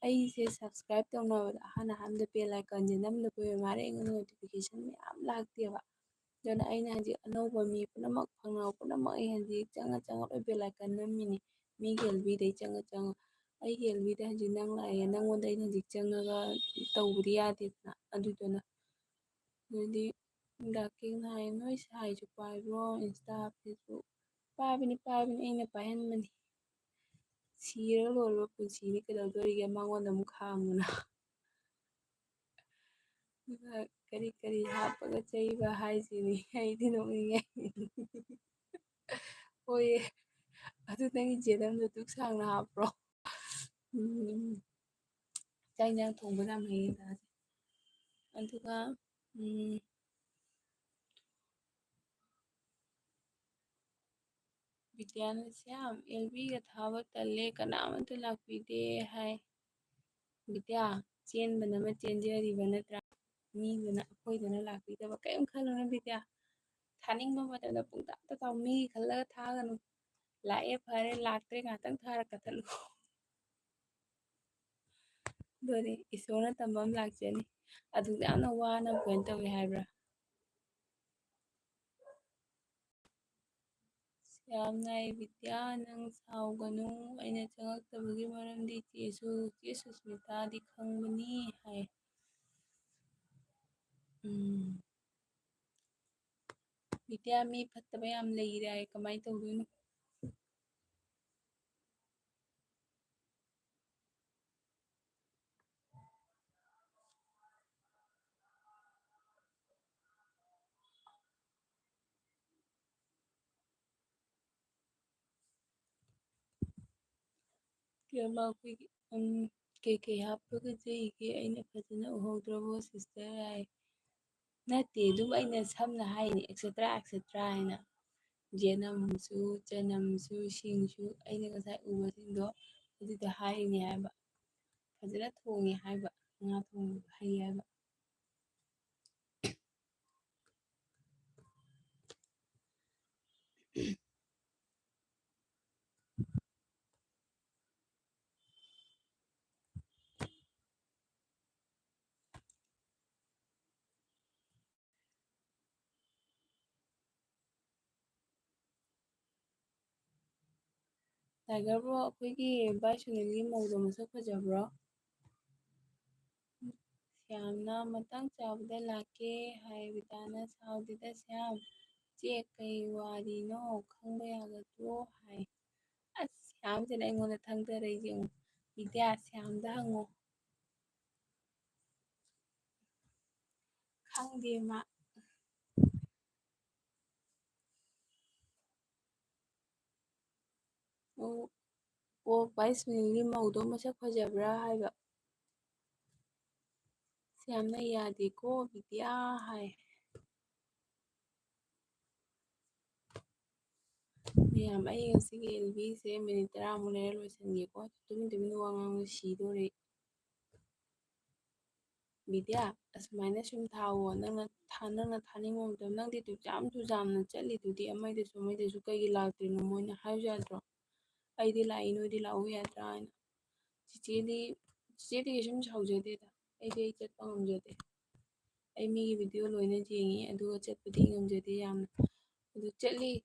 ꯑꯩꯁꯦ ꯁꯞꯁꯀ꯭ꯔꯥꯏꯞ ꯇꯧꯅꯕꯗ ꯑꯍꯥꯟꯕꯗ ꯕꯦꯜ ꯑꯥꯏꯀꯟꯁꯦ ꯅꯝꯗꯕꯩ ꯃꯥꯔꯦ ꯑꯩꯉꯣꯟꯗ ꯅꯣꯇꯤꯐꯤꯀꯦꯁꯟ ꯃꯌꯥꯝ ꯂꯥꯛꯇꯦꯕ꯫ ꯑꯗꯨꯅ ꯑꯩꯅ ꯍꯧꯖꯤꯛ ꯑꯅꯧꯕ ꯃꯤ ꯄꯨꯝꯅꯃꯛ ꯐꯪꯅꯕ ꯄꯨꯝꯅꯃꯛ ꯑꯩ ꯍꯧꯖꯤꯛ ꯆꯪꯉ ꯂꯣꯏ ꯕꯦꯜ ꯑꯥꯏꯀꯟ ꯅꯝꯃꯤꯅꯤ꯫ ꯃꯤꯒꯤ ꯑꯦꯜꯕꯤꯗꯩ ꯆꯪꯉ ꯑꯩꯒꯤ ꯑꯦꯜꯕꯤꯗ ꯍꯧꯖꯤꯛ ꯅꯪ ꯂꯥꯛꯑꯦ, ꯅꯪꯉꯣꯟꯗ ꯑꯩꯅ ꯍꯧꯖꯤꯛ ꯆꯪꯉꯒ ꯇꯧꯕꯗꯤ ꯌꯥꯗꯦꯗꯅ, ꯑꯗꯨꯗꯨꯅ ꯑꯗꯨꯗꯤ ꯗꯥꯛꯀꯤꯡ ꯍꯥꯏ ꯅꯣꯏ ꯁꯥꯏꯁꯨ ꯄꯥꯏꯕ꯭ꯔꯣ ꯏꯟꯁꯇꯥ ꯐꯦꯁꯕꯨꯛ? ꯄꯥꯏꯕꯅꯤ ꯑꯩꯅ ꯄꯥꯏꯍꯟꯕꯅꯤ꯫ ꯁꯤꯔꯒ ꯂꯣꯏꯔꯕ ꯄꯨꯟꯁꯤꯅꯤ ꯀꯩꯗꯧꯗꯣꯔꯤꯒꯦ ꯃꯉꯣꯟꯗ ꯑꯃꯨꯛ ꯈꯥꯝꯃꯨꯅ꯫ ꯑꯗꯨꯒ ꯀꯔꯤ ꯍꯥꯞꯄꯒ ꯆꯩꯕ ꯍꯥꯏꯁꯤꯅꯤ ꯑꯩꯗꯤ ꯅꯣꯛꯅꯤꯡꯉꯦ꯫ ꯍꯣꯏꯌꯦ ꯑꯗꯨ ꯅꯪꯒꯤ ꯖꯦꯅꯝꯗꯣ ꯗꯨꯛ ꯁꯥꯡꯅ ꯍꯥꯞꯄ꯭ꯔꯣ? ꯆꯥꯛ ꯏꯟꯖꯥꯡ ꯊꯣꯡꯕ ꯌꯥꯝ ꯍꯩꯌꯦ ꯗꯥꯁꯦ꯫ ꯑꯗꯨꯒ ꯕꯤꯗ꯭ꯌꯥꯅ ꯁ꯭ꯌꯥꯝ ꯑꯦꯜꯕꯤꯒ ꯊꯥꯕ ꯇꯜꯂꯦ ꯀꯅꯥꯃꯇ ꯂꯥꯛꯄꯤꯗꯦ ꯍꯥꯏ꯫ ꯕꯤꯗ꯭ꯌꯥ ꯆꯦꯟꯕꯅ ꯑꯃ ꯆꯦꯟꯖꯔꯤꯕ ꯅꯠꯇ꯭ꯔꯥ? ꯃꯤꯗꯨꯅ ꯑꯩꯈꯣꯏꯗꯅ ꯂꯥꯛꯄꯤꯗꯕ ꯀꯔꯤꯝ ꯈꯜꯂꯨꯅꯨ ꯕꯤꯗ꯭ꯌꯥ꯫ ꯊꯥꯅꯤꯡꯕ ꯃꯇꯝꯗ ꯄꯨꯡꯊꯥꯇ ꯊꯥꯎ ꯃꯤꯒꯤ ꯈꯜꯂꯒ ꯊꯥꯒꯅꯨ꯫ ꯂꯥꯛꯑꯦ ꯐꯔꯦ ꯂꯥꯛꯇ꯭ꯔꯦ ꯉꯥꯛꯇꯪ ꯊꯥꯔ ꯀꯛꯊꯠꯂꯨ꯫ ꯑꯗꯨꯅꯤ ꯏꯁꯣꯔꯅ ꯇꯝꯕ ꯑꯃ ꯂꯥꯛꯆꯅꯤ ꯑꯗꯨ ꯌꯥꯝꯅ ꯋꯥꯅ ꯀꯩꯅꯣ ꯇꯧꯋꯦ ꯍꯥꯏꯕ꯭ꯔꯥ? ꯌꯥꯝꯅ ꯕꯤꯗ꯭ꯌꯥ ꯅꯪ ꯁꯥꯎꯒꯅꯨ ꯑꯩꯅ ꯆꯪꯉꯛꯇꯕꯒꯤ ꯃꯔꯝꯗꯤ ꯆꯦ ꯁꯨꯁꯃꯤꯇꯥꯗꯤ ꯈꯪꯕꯅꯤ ꯍꯥꯏ꯫ ꯕꯤꯗ꯭ꯌꯥ ꯃꯤ ꯐꯠꯇꯕ ꯌꯥꯝ ꯂꯩꯔꯦ ꯍꯥꯏ ꯀꯃꯥꯏꯅ ꯇꯧꯗꯣꯏꯅꯣ? ꯑꯩꯈꯣꯏꯒꯤ ꯀꯩꯀꯩ ꯍꯥꯞꯄꯒ ꯆꯩꯒꯦ ꯑꯩꯅ ꯐꯖꯅ ꯎꯍꯧꯗ꯭ꯔꯕꯣ ꯁꯤꯁꯇꯔ ꯍꯥꯏ꯫ ꯅꯠꯇꯦ ꯑꯗꯨꯝ ꯑꯩꯅ ꯁꯝꯅ ꯍꯥꯏꯅꯤ ꯑꯦꯛꯁꯦꯇ꯭ꯔꯥ ꯍꯥꯏꯅ꯫ ꯌꯦꯅꯝꯁꯨ ꯆꯅꯝꯁꯨ ꯁꯤꯡꯁꯨ ꯑꯩꯅ ꯉꯁꯥꯏ ꯎꯕꯁꯤꯡꯗꯣ ꯑꯗꯨꯗ ꯍꯥꯏꯔꯤꯅꯦ ꯍꯥꯏꯕ ꯐꯖꯅ ꯊꯣꯡꯉꯦ ꯍꯥꯏꯕ ꯉꯥ ꯊꯣꯡꯕ ꯍꯩ ꯍꯥꯏꯕ꯫ ꯇꯥꯏꯒꯔ ꯕ꯭ꯔꯣ ꯑꯩꯈꯣꯏꯒꯤ ꯚꯥꯏ ꯁꯨꯅꯤꯜꯒꯤ ꯃꯧꯗꯣ ꯃꯁꯛ ꯐꯖꯕ꯭ꯔꯣ? ꯁ꯭ꯌꯥꯝꯅ ꯃꯇꯥꯡ ꯆꯥꯕꯗ ꯂꯥꯛꯀꯦ ꯍꯥꯏ ꯕꯤꯗ꯭ꯌꯥꯅ ꯁꯥꯎꯗꯦꯗ ꯁ꯭ꯌꯥꯝ ꯆꯦ ꯀꯩ ꯋꯥꯔꯤꯅꯣ ꯈꯪꯕ ꯌꯥꯒꯗ꯭ꯔꯣ ꯍꯥꯏ꯫ ꯑꯁ ꯁ꯭ꯌꯥꯝꯁꯤꯅ ꯑꯩꯉꯣꯟꯗ ꯊꯪꯊꯔꯛꯏꯁꯦ ꯌꯦꯡꯉꯨ ꯕꯤꯗ꯭ꯌꯥ ꯁ꯭ꯌꯥꯝꯗ ꯍꯪꯉꯣ꯫ ꯈꯪꯗꯦ ꯃꯥ꯫ ꯑꯣ ꯚꯥꯏ ꯁꯨꯅꯤꯜꯒꯤ ꯃꯧꯗꯣ ꯃꯁꯛ ꯐꯖꯕ꯭ꯔꯥ ꯍꯥꯏꯕ꯫ ꯁ꯭ꯌꯥꯝꯅ ꯌꯥꯗꯦꯀꯣ ꯕꯤꯗ꯭ꯌꯥ ꯍꯥꯏ꯫ ꯃꯌꯥꯝ ꯑꯩ ꯉꯁꯤꯒꯤ ꯑꯦꯜꯕꯤꯁꯦ ꯃꯤꯅꯤꯠ 10 ꯂꯩꯔ ꯂꯣꯏꯁꯤꯟꯒꯦꯀꯣ ꯇꯨꯃꯤꯟ ꯋꯥ ꯉꯥꯡꯕ ꯁꯤꯗꯣꯔꯦ꯫ ꯕꯤꯗ꯭ꯌꯥ ꯑꯁꯨꯃꯥꯏꯅ ꯁꯨꯝ ꯊꯥꯎꯋꯣ ꯅꯪꯅ ꯊꯥꯅꯤꯡꯕ ꯃꯇꯝ ꯅꯪꯗꯤ ꯑꯗꯨꯛ ꯌꯥꯝꯅ ꯆꯠꯂꯤꯗꯨꯗꯤ ꯑꯃꯗꯁꯨ ꯀꯩꯒꯤ ꯂꯥꯛꯇ꯭ꯔꯤꯅꯣ ꯃꯣꯏꯅ ꯍꯥꯏꯕ ꯌꯥꯗ꯭ꯔꯣ? ꯑꯩꯗꯤ ꯂꯥꯛꯏ ꯅꯣꯏꯗꯤ ꯂꯥꯛꯎ ꯌꯥꯗ꯭ꯔꯥ ꯍꯥꯏꯅ꯫ ꯆꯤꯆꯦꯗꯤ ꯀꯩꯁꯨꯝ ꯁꯥꯎꯖꯗꯦꯗ ꯑꯩ ꯆꯠꯄ ꯉꯝꯖꯗꯦ꯫ ꯑꯩ ꯃꯤꯒꯤ ꯚꯤꯗꯤꯑꯣ ꯂꯣꯏꯅ ꯌꯦꯡꯉꯤ ꯑꯗꯨꯒ ꯆꯠꯄꯗꯤ ꯉꯝꯖꯗꯦ ꯌꯥꯝꯅ꯫ ꯑꯗꯨ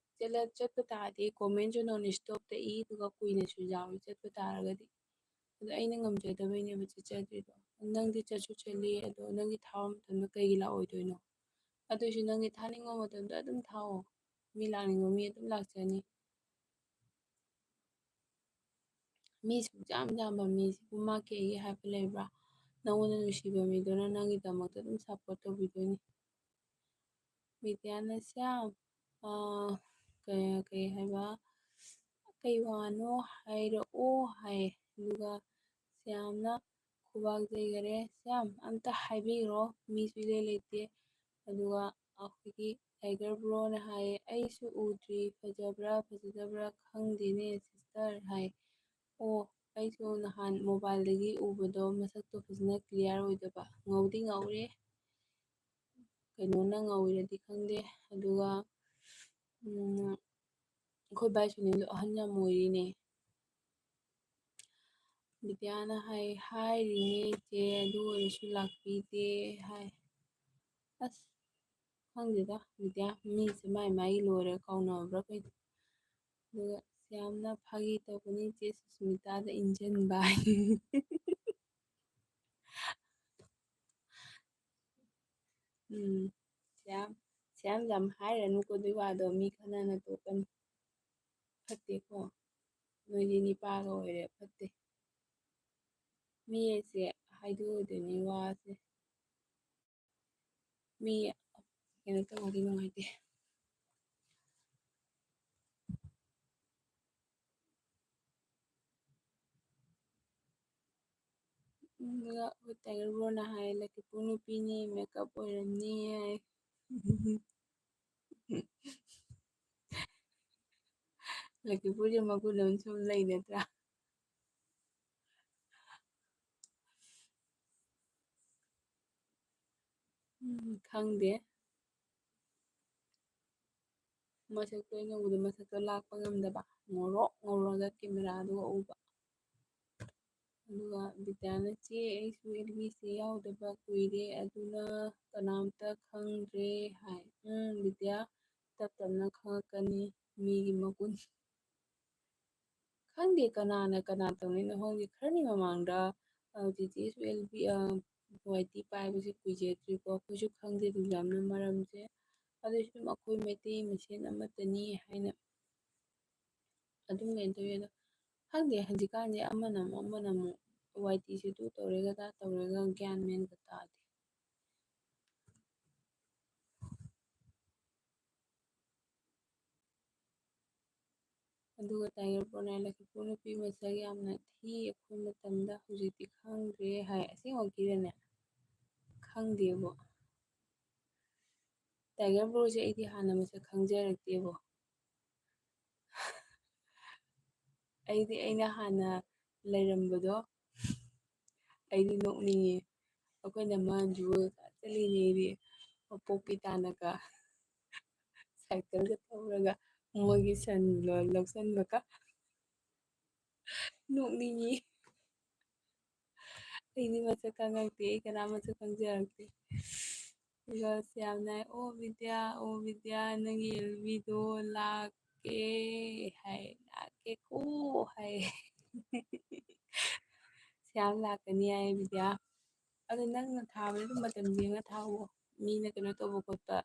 ꯆꯠꯄ ꯇꯥꯔꯗꯤ ꯀꯣꯃꯦꯟꯁꯨ ꯅꯣꯟ ꯏꯁꯇꯣꯞꯇ ꯏ ꯑꯗꯨꯒ ꯀꯨꯏꯅꯁꯨ ꯌꯥꯎꯋꯤ ꯆꯠꯄ ꯇꯥꯔꯒꯗꯤ꯫ ꯑꯗꯣ ꯑꯩꯅ ꯉꯝꯖꯗꯕꯩꯅꯦꯕ ꯆꯠꯆꯗ꯭ꯔꯤꯗꯣ ꯅꯪꯗꯤ ꯆꯠꯁꯨ ꯆꯠꯂꯤ ꯑꯗꯣ ꯅꯪꯒꯤ ꯊꯥꯕ ꯃꯇꯝꯗ ꯀꯩꯒꯤ ꯂꯥꯛꯑꯣꯏꯗꯣꯏꯅꯣ? ꯑꯗꯨꯏꯁꯨ ꯅꯪꯒꯤ ꯊꯥꯅꯤꯡꯕ ꯃꯇꯝꯗ ꯑꯗꯨꯝ ꯊꯥꯎꯑꯣ ꯃꯤ ꯂꯥꯛꯅꯤꯡꯕ ꯃꯤ ꯑꯗꯨꯝ ꯂꯥꯛꯆꯅꯤ꯫ ꯃꯤ ꯁꯨꯛ ꯌꯥꯝꯕ ꯃꯤꯁꯤꯕꯨ ꯃꯥ ꯀꯩꯒꯤ ꯍꯥꯏꯕ ꯂꯩꯕ꯭ꯔꯥ? ꯅꯪꯉꯣꯟꯗ ꯅꯨꯡꯁꯤꯕ ꯃꯤꯗꯨꯅ ꯅꯪꯒꯤꯗꯃꯛꯇ ꯑꯗꯨꯝ ꯁꯞꯄꯣꯔꯠ ꯇꯧꯕꯤꯗꯣꯏꯅꯤ꯫ ꯕꯤꯗ꯭ꯌꯥꯅ ꯁ꯭ꯌꯥꯝ ꯀꯩ ꯍꯥꯏꯕ ꯀꯩ ꯋꯥꯅꯣ ꯍꯥꯏꯔꯛꯑꯣ ꯍꯥꯏꯌꯦ ꯑꯗꯨꯒ ꯁ꯭ꯌꯥꯝꯅ ꯈꯨꯕꯥꯛꯆꯩꯒꯔꯦ ꯁ꯭ꯌꯥꯝ ꯑꯝꯇ ꯍꯥꯏꯕꯤꯈ꯭ꯔꯣ ꯃꯤꯁꯨ ꯏꯂꯩ ꯂꯩꯇꯦ꯫ ꯑꯗꯨꯒ ꯑꯩꯈꯣꯏꯒꯤ ꯇꯥꯏꯒꯔ ꯕ꯭ꯔꯣꯅ ꯍꯥꯏꯌꯦ ꯑꯩꯁꯨ ꯎꯗ꯭ꯔꯤ ꯐꯖꯕ꯭ꯔꯥ ꯐꯖꯗꯕ꯭ꯔꯥ ꯈꯪꯗꯦꯅꯦ ꯁꯤꯁꯇꯔ ꯍꯥꯏ꯫ ꯑꯣ ꯑꯩꯁꯨ ꯅꯍꯥꯟ ꯃꯣꯕꯥꯏꯜꯗꯒꯤ ꯎꯕꯗꯣ ꯃꯁꯛꯇꯣ ꯐꯖꯅ ꯀ꯭ꯂꯤꯌꯥꯔ ꯑꯣꯏꯗꯕ ꯉꯧꯗꯤ ꯉꯧꯔꯦ꯫ ꯀꯩꯅꯣꯅ ꯉꯧꯋꯤꯔꯗꯤ ꯈꯪꯗꯦ ꯑꯗꯨꯒ ꯑꯩꯈꯣꯏ ꯚꯥꯏ ꯁꯨꯅꯤꯜꯗꯣ ꯑꯍꯟ ꯌꯥꯝ ꯑꯣꯏꯔꯤꯅꯦ꯫ ꯕꯤꯗ꯭ꯌꯥꯅ ꯍꯥꯏꯔꯤꯅꯦ ꯏꯆꯦ ꯑꯗꯨ ꯑꯣꯏꯔꯁꯨ ꯂꯥꯛꯄꯤꯗꯦ ꯍꯥꯏ꯫ ꯑꯁ ꯈꯪꯗꯦꯗ ꯕꯤꯗ꯭ꯌꯥ ꯃꯤꯁꯦ ꯃꯥꯏ ꯂꯣꯏꯔꯒ ꯀꯥꯎꯅꯕ꯭ꯔꯥ ꯀꯩꯅꯣ꯫ ꯑꯗꯨꯒ ꯁ꯭ꯌꯥꯝꯅ ꯐꯥꯒꯤ ꯇꯧꯕꯅꯤ ꯆꯦ ꯁꯨꯁꯃꯤꯇꯥꯗ ꯏꯟꯖꯟꯕ ꯍꯥꯏ꯫ ꯁ꯭ꯌꯥꯝ ꯌꯥꯝ ꯍꯥꯏꯔꯅꯨꯀꯣ ꯑꯗꯨꯏ ꯋꯥꯗꯣ ꯃꯤ ꯈꯟꯅꯅ ꯇꯣꯛꯀꯅꯤ ꯐꯠꯇꯦꯀꯣ ꯅꯣꯏꯗꯤ ꯅꯤꯄꯥꯒ ꯑꯣꯏꯔꯦ ꯐꯠꯇꯦ ꯃꯤ ꯑꯩꯁꯦ ꯍꯥꯏꯗꯣꯛꯑꯣꯏꯗꯣꯏꯅꯤ ꯋꯥꯁꯦ ꯃꯤ ꯀꯩꯅꯣ ꯇꯧꯔꯗꯤ ꯅꯨꯡꯉꯥꯏꯇꯦ ꯑꯗꯨꯒ ꯑꯩꯈꯣꯏ ꯇꯥꯏꯒꯔ ꯕ꯭ꯔꯣꯅ ꯍꯥꯏ ꯂꯛꯀꯤꯄꯨ ꯅꯨꯄꯤꯅꯤ ꯃꯦꯀꯞ ꯑꯣꯏꯔꯝꯅꯤ ꯍꯥꯏ ꯂꯛꯀꯤꯄꯨꯁꯦ ꯃꯒꯨꯟ ꯑꯃ ꯁꯨꯝ ꯂꯩ ꯅꯠꯇ꯭ꯔꯥ ꯈꯪꯗꯦ ꯃꯁꯛꯇꯣ ꯑꯩꯅ ꯎꯕꯗ ꯃꯁꯛꯇꯣ ꯂꯥꯛꯄ ꯉꯝꯗꯕ ꯉꯧꯔꯣꯛ ꯉꯧꯔꯒ ꯀꯦꯃꯦꯔꯥꯗꯨꯒ ꯎꯕ ꯑꯗꯨꯒ ꯕꯤꯗ꯭ꯌꯥꯅ ꯆꯦ ꯑꯩꯁꯨ ꯑꯦꯜꯕꯤꯁꯦ ꯌꯥꯎꯗꯕ ꯀꯨꯏꯔꯦ ꯑꯗꯨꯅ ꯀꯅꯥꯝꯇ ꯈꯪꯗ꯭ꯔꯦ ꯍꯥꯏ ꯕꯤꯗ꯭ꯌꯥ ꯇꯞ ꯇꯞꯅ ꯈꯪꯉꯛꯀꯅꯤ ꯃꯤꯒꯤ ꯃꯒꯨꯟ ꯈꯪꯗꯦ ꯀꯅꯥꯅ ꯀꯅꯥ ꯇꯧꯅꯩꯅꯣ ꯈꯪꯗꯦ ꯈꯔꯅꯤ ꯃꯃꯥꯡꯗ ꯆꯤꯆꯦꯁꯨ ꯑꯦꯜꯕꯤ ꯋꯥꯏ ꯇꯤ ꯄꯥꯏꯕꯁꯦ ꯀꯨꯏꯖꯗ꯭ꯔꯤꯀꯣ ꯑꯩꯈꯣꯏꯁꯨ ꯈꯪꯗꯦ ꯑꯗꯨꯝ ꯌꯥꯝꯅ ꯃꯔꯝꯁꯦ ꯑꯗꯨꯏꯁꯨ ꯑꯗꯨꯝ ꯑꯩꯈꯣꯏ ꯃꯩꯇꯩ ꯃꯁꯦꯟ ꯑꯃꯠꯇꯅꯤ ꯍꯥꯏꯅ ꯑꯗꯨꯝ ꯀꯩꯅꯣ ꯇꯧꯋꯤ ꯑꯗꯣ ꯈꯪꯗꯦ ꯍꯧꯖꯤꯛꯀꯥꯟꯁꯦ ꯑꯃꯅ ꯑꯃꯨꯛ ꯋꯥꯏ ꯇꯤꯁꯦ ꯑꯗꯨ ꯇꯧꯔꯦꯒ ꯑꯗꯥ ꯇꯧꯔꯦꯒ ꯒ꯭ꯌꯥꯟ ꯃꯦꯟꯒ ꯇꯥꯗꯦ ꯑꯗꯨꯒ ꯇꯥꯏꯒꯔ ꯕ꯭ꯔꯣꯅ ꯂꯛꯀꯤꯄꯨ ꯅꯨꯄꯤ ꯃꯁꯛ ꯌꯥꯝꯅ ꯊꯤ ꯑꯩꯈꯣꯏ ꯃꯇꯝꯗ ꯍꯧꯖꯤꯛꯇꯤ ꯈꯪꯗ꯭ꯔꯦ ꯍꯥꯏ ꯑꯁꯦꯡꯃꯛꯀꯤꯔꯅꯦ ꯈꯪꯗꯦꯕꯣ ꯇꯥꯏꯒꯔ ꯕ꯭ꯔꯣꯁꯦ ꯑꯩꯗꯤ ꯍꯥꯟꯅ ꯃꯁꯛ ꯈꯪꯖꯔꯛꯇꯦꯕꯣ ꯑꯩꯗꯤ ꯑꯩꯅ ꯍꯥꯟꯅ ꯂꯩꯔꯝꯕꯗꯣ ꯑꯩꯗꯤ ꯅꯣꯛꯅꯤꯡꯉꯦ ꯑꯩꯈꯣꯏꯅ ꯖꯨꯒꯣꯠ ꯆꯠꯂꯤꯉꯩꯗꯤ ꯃꯄꯣꯛꯄꯤ ꯇꯥꯅꯒ ꯁꯥꯏꯀꯜꯒ ꯊꯧꯔꯒ ꯃꯣꯏꯒꯤ ꯁꯟ ꯂꯧꯁꯟꯕꯒ ꯅꯣꯛꯅꯤꯡꯉꯤ ꯑꯩꯗꯤ ꯃꯁꯛ ꯈꯪꯉꯛꯇꯦ ꯑꯩ ꯀꯅꯥ ꯃꯁꯛ ꯈꯪꯖꯔꯛꯇꯦ ꯑꯗꯨꯒ ꯁ꯭ꯌꯥꯝꯅ ꯑꯣ ꯕꯤꯗ꯭ꯌꯥ ꯅꯪꯒꯤ ꯑꯦꯜꯕꯤꯗꯣ ꯂꯥꯛꯀꯦ ꯍꯥꯏ ꯂꯥꯛꯀꯦꯀꯣ ꯍꯥꯏ ꯁ꯭ꯌꯥꯝ ꯂꯥꯛꯀꯅꯤ ꯍꯥꯏ ꯕꯤꯗ꯭ꯌꯥ ꯑꯗꯣ ꯅꯪꯅ ꯊꯥꯕꯗ ꯑꯗꯨꯝ ꯃꯇꯝ ꯌꯦꯡꯉ ꯊꯥꯎꯑꯣ ꯃꯤꯅ ꯀꯩꯅꯣ ꯇꯧꯕ ꯈꯣꯠꯄ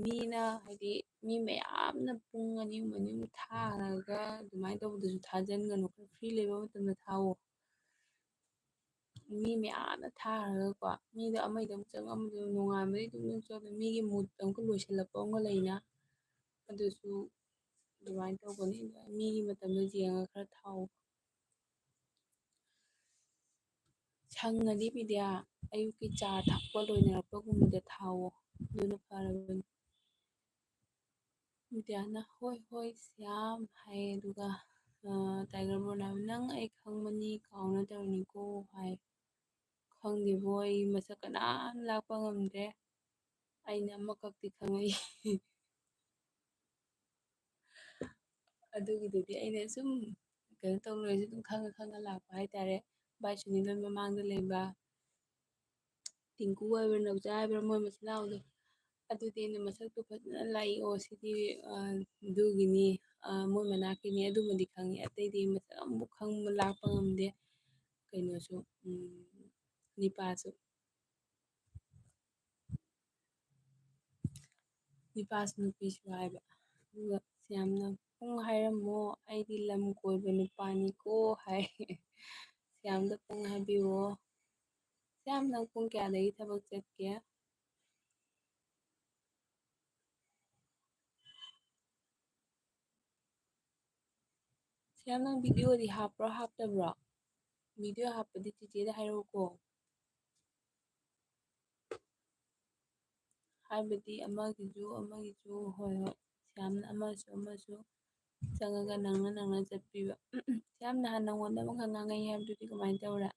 ꯃꯤꯅ ꯍꯥꯏꯗꯤ ꯃꯤ ꯃꯌꯥꯝꯅ ꯄꯨꯡ ꯑꯅꯤꯍꯨꯝ ꯑꯅꯤꯍꯨꯝ ꯊꯥꯔꯒ ꯑꯗꯨꯃꯥꯏꯅ ꯇꯧꯕꯗꯁꯨ ꯊꯥꯖꯤꯟꯒꯅꯨ ꯈꯔ ꯐ꯭ꯔꯤ ꯂꯩꯕ ꯃꯇꯝꯗ ꯊꯥꯎꯑꯣ ꯃꯤ ꯃꯌꯥꯝꯅ ꯊꯥꯔꯒꯀꯣ ꯃꯤꯗꯣ ꯑꯃꯗ ꯑꯃꯨꯛ ꯆꯪ ꯑꯃꯗ ꯅꯣꯡꯉꯥꯟꯕꯗꯩ ꯑꯗꯨꯝ ꯆꯪ ꯃꯤꯒꯤ ꯃꯨꯠ ꯑꯃꯨꯛꯀ ꯂꯣꯏꯁꯤꯜꯂꯛꯄ ꯑꯃꯒ ꯂꯩꯅ ꯑꯗꯨꯁꯨ ꯑꯗꯨꯃꯥꯏꯅ ꯇꯧꯕꯅꯤ ꯃꯤꯒꯤ ꯃꯇꯝꯗꯣ ꯌꯦꯡꯉꯒ ꯈꯔ ꯊꯥꯎ ꯁꯪꯉꯗꯤ ꯕꯤꯗ꯭ꯌꯥ ꯑꯌꯨꯛꯀꯤ ꯆꯥ ꯊꯛꯄ ꯂꯣꯏꯅꯔꯛꯄꯒꯨꯝꯕꯗ ꯊꯥꯎꯋꯣ ꯑꯗꯨꯅ ꯐꯔꯕꯅꯤ ꯕꯤꯗ꯭ꯌꯥꯅ ꯍꯣꯏ ꯍꯣꯏ ꯁ꯭ꯌꯥꯝ ꯍꯥꯏꯌꯦ ꯑꯗꯨꯒ ꯇꯥꯏꯒꯔ ꯕ꯭ꯔꯣꯅ ꯍꯥꯏꯕ ꯅꯪ ꯑꯩ ꯈꯪꯕꯅꯤ ꯀꯥꯎꯅꯗꯕꯅꯤꯀꯣ ꯍꯥꯏ ꯈꯪꯗꯦꯕꯣ ꯑꯩ ꯃꯁꯛ ꯀꯅꯥꯝ ꯂꯥꯛꯄ ꯉꯝꯗ꯭ꯔꯦ ꯑꯩꯅ ꯑꯃꯈꯛꯇꯤ ꯈꯪꯉꯛꯏ ꯑꯗꯨꯒꯤꯗꯨꯗꯤ ꯑꯩꯅ ꯁꯨꯝ ꯀꯩꯅꯣ ꯇꯧꯔꯔꯁꯨ ꯑꯗꯨꯝ ꯈꯪꯉ ꯈꯪꯉ ꯂꯥꯛꯄ ꯍꯥꯏꯇꯥꯔꯦ ꯚꯥꯏ ꯁꯨꯅꯤꯂꯣꯏ ꯃꯃꯥꯡꯗ ꯂꯩꯕ ꯇꯤꯡꯀꯨ ꯍꯥꯏꯕ꯭ꯔꯥ ꯅꯥꯎꯆꯥ ꯍꯥꯏꯕ꯭ꯔꯥ ꯃꯣꯏ ꯃꯆꯤꯟ ꯃꯅꯥꯎꯗꯣ ꯑꯗꯨꯗꯤ ꯑꯩꯅ ꯃꯁꯛꯇꯨ ꯐꯖꯅ ꯂꯥꯛꯏꯑꯣ ꯁꯤꯗꯤ ꯑꯗꯨꯒꯤꯅꯤ ꯃꯣꯏ ꯃꯅꯥꯛꯀꯤꯅꯤ ꯑꯗꯨꯃꯗꯤ ꯈꯪꯉꯤ ꯑꯇꯩꯗꯤ ꯃꯁꯛ ꯑꯃꯐꯥꯎ ꯈꯪꯕ ꯂꯥꯛꯄ ꯉꯝꯗꯦ ꯀꯩꯅꯣꯁꯨ ꯅꯤꯄꯥꯁꯨ ꯅꯤꯄꯥꯁꯨ ꯅꯨꯄꯤꯁꯨ ꯍꯥꯏꯕ ꯑꯗꯨꯒ ꯌꯥꯝꯅ ꯄꯨꯡ ꯍꯥꯏꯔꯝꯃꯣ ꯑꯩꯗꯤ ꯂꯝ ꯀꯣꯏꯕ ꯅꯨꯄꯥꯅꯤꯀꯣ ꯍꯥꯏ ꯁ꯭ꯌꯥꯝꯗ ꯄꯨꯡ ꯍꯥꯏꯕꯤꯌꯣ ꯁ꯭ꯌꯥꯝ ꯅꯪ ꯄꯨꯡ ꯀꯌꯥꯗꯒꯤ ꯊꯕꯛ ꯆꯠꯀꯦ ꯁ꯭ꯌꯥꯝ ꯅꯪ ꯚꯤꯗꯤꯑꯣꯗꯤ ꯍꯥꯞꯄ꯭ꯔꯣ ꯍꯥꯞꯇꯕ꯭ꯔꯣ ꯚꯤꯗꯤꯑꯣ ꯍꯥꯞꯄꯗꯤ ꯆꯤꯆꯦꯗ ꯍꯥꯏꯔꯛꯎꯀꯣ ꯍꯥꯏꯕꯗꯤ ꯑꯃꯒꯤꯁꯨ ꯍꯣꯏ ꯍꯣꯏ ꯁ꯭ꯌꯥꯝꯅ ꯑꯃꯁꯨ ꯆꯪꯉꯒ ꯅꯪꯅ ꯆꯠꯄꯤꯕ ꯁ꯭ꯌꯥꯝ ꯅꯍꯥꯟ ꯅꯪꯉꯣꯟꯗ ꯑꯃꯈꯛ ꯉꯥꯡꯉꯛꯏ ꯍꯥꯏꯕꯗꯨꯗꯤ ꯀꯃꯥꯏꯅ ꯇꯧꯔꯦ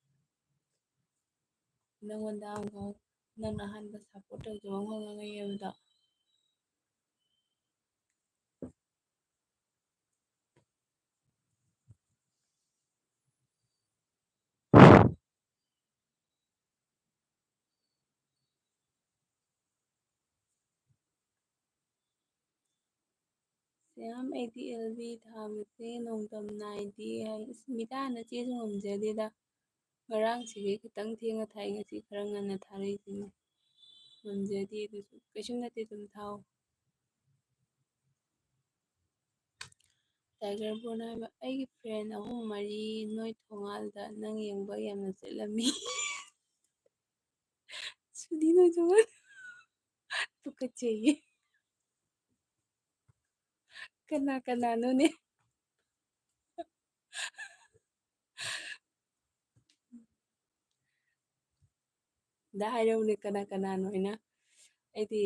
ꯅꯪꯉꯣꯟꯗ ꯑꯃꯨꯛ ꯅꯪꯅ ꯑꯍꯥꯟꯕ ꯁꯞꯄꯣꯔꯠ ꯇꯧꯖꯕ ꯑꯃꯈꯛ ꯉꯥꯡꯉꯛꯏ ꯍꯥꯏꯕꯗꯣ ꯁ꯭ꯌꯥꯝ ꯑꯩꯗꯤ ꯑꯦꯜꯕꯤ ꯊꯥꯕꯁꯦ ꯅꯣꯡꯗꯝ ꯅꯥꯏꯗꯦ ꯍꯥꯏ ꯃꯤꯇꯥ ꯅꯆꯦꯁꯨ ꯉꯝꯖꯗꯦꯗ ꯉꯔꯥꯡꯁꯤꯗꯤ ꯈꯤꯇꯪ ꯊꯦꯡꯅ ꯊꯥꯏ ꯉꯁꯤ ꯈꯔ ꯉꯟꯅ ꯊꯥꯔꯛꯏꯁꯤꯅꯤ ꯉꯝꯖꯗꯦ ꯑꯗꯨꯁꯨ ꯀꯩꯁꯨꯝ ꯅꯠꯇꯦ ꯑꯗꯨꯝ ꯊꯥꯎ꯫ ꯇꯥꯏꯒꯔ ꯕ꯭ꯔꯣꯅ ꯍꯥꯏꯕ ꯑꯩꯒꯤ ꯐ꯭ꯔꯦꯟ ꯑꯍꯨꯝ ꯃꯔꯤ ꯅꯣꯏ ꯊꯣꯡꯒꯥꯜꯗ ꯅꯪ ꯌꯦꯡꯕ ꯌꯥꯝꯅ ꯆꯠꯂꯝꯃꯤ꯫ ꯁꯨꯗꯤ ꯅꯣꯏ ꯊꯣꯡꯒꯥꯜ ꯇꯨꯀꯠꯆꯩꯌꯦ꯫ ꯀꯅꯥ ꯀꯅꯥꯅꯣꯅꯦ? ꯗ ꯍꯥꯏꯔꯧꯅꯦ ꯀꯅꯥ ꯀꯅꯥꯅꯣ ꯍꯥꯏꯅ꯫ ꯑꯩꯗꯤ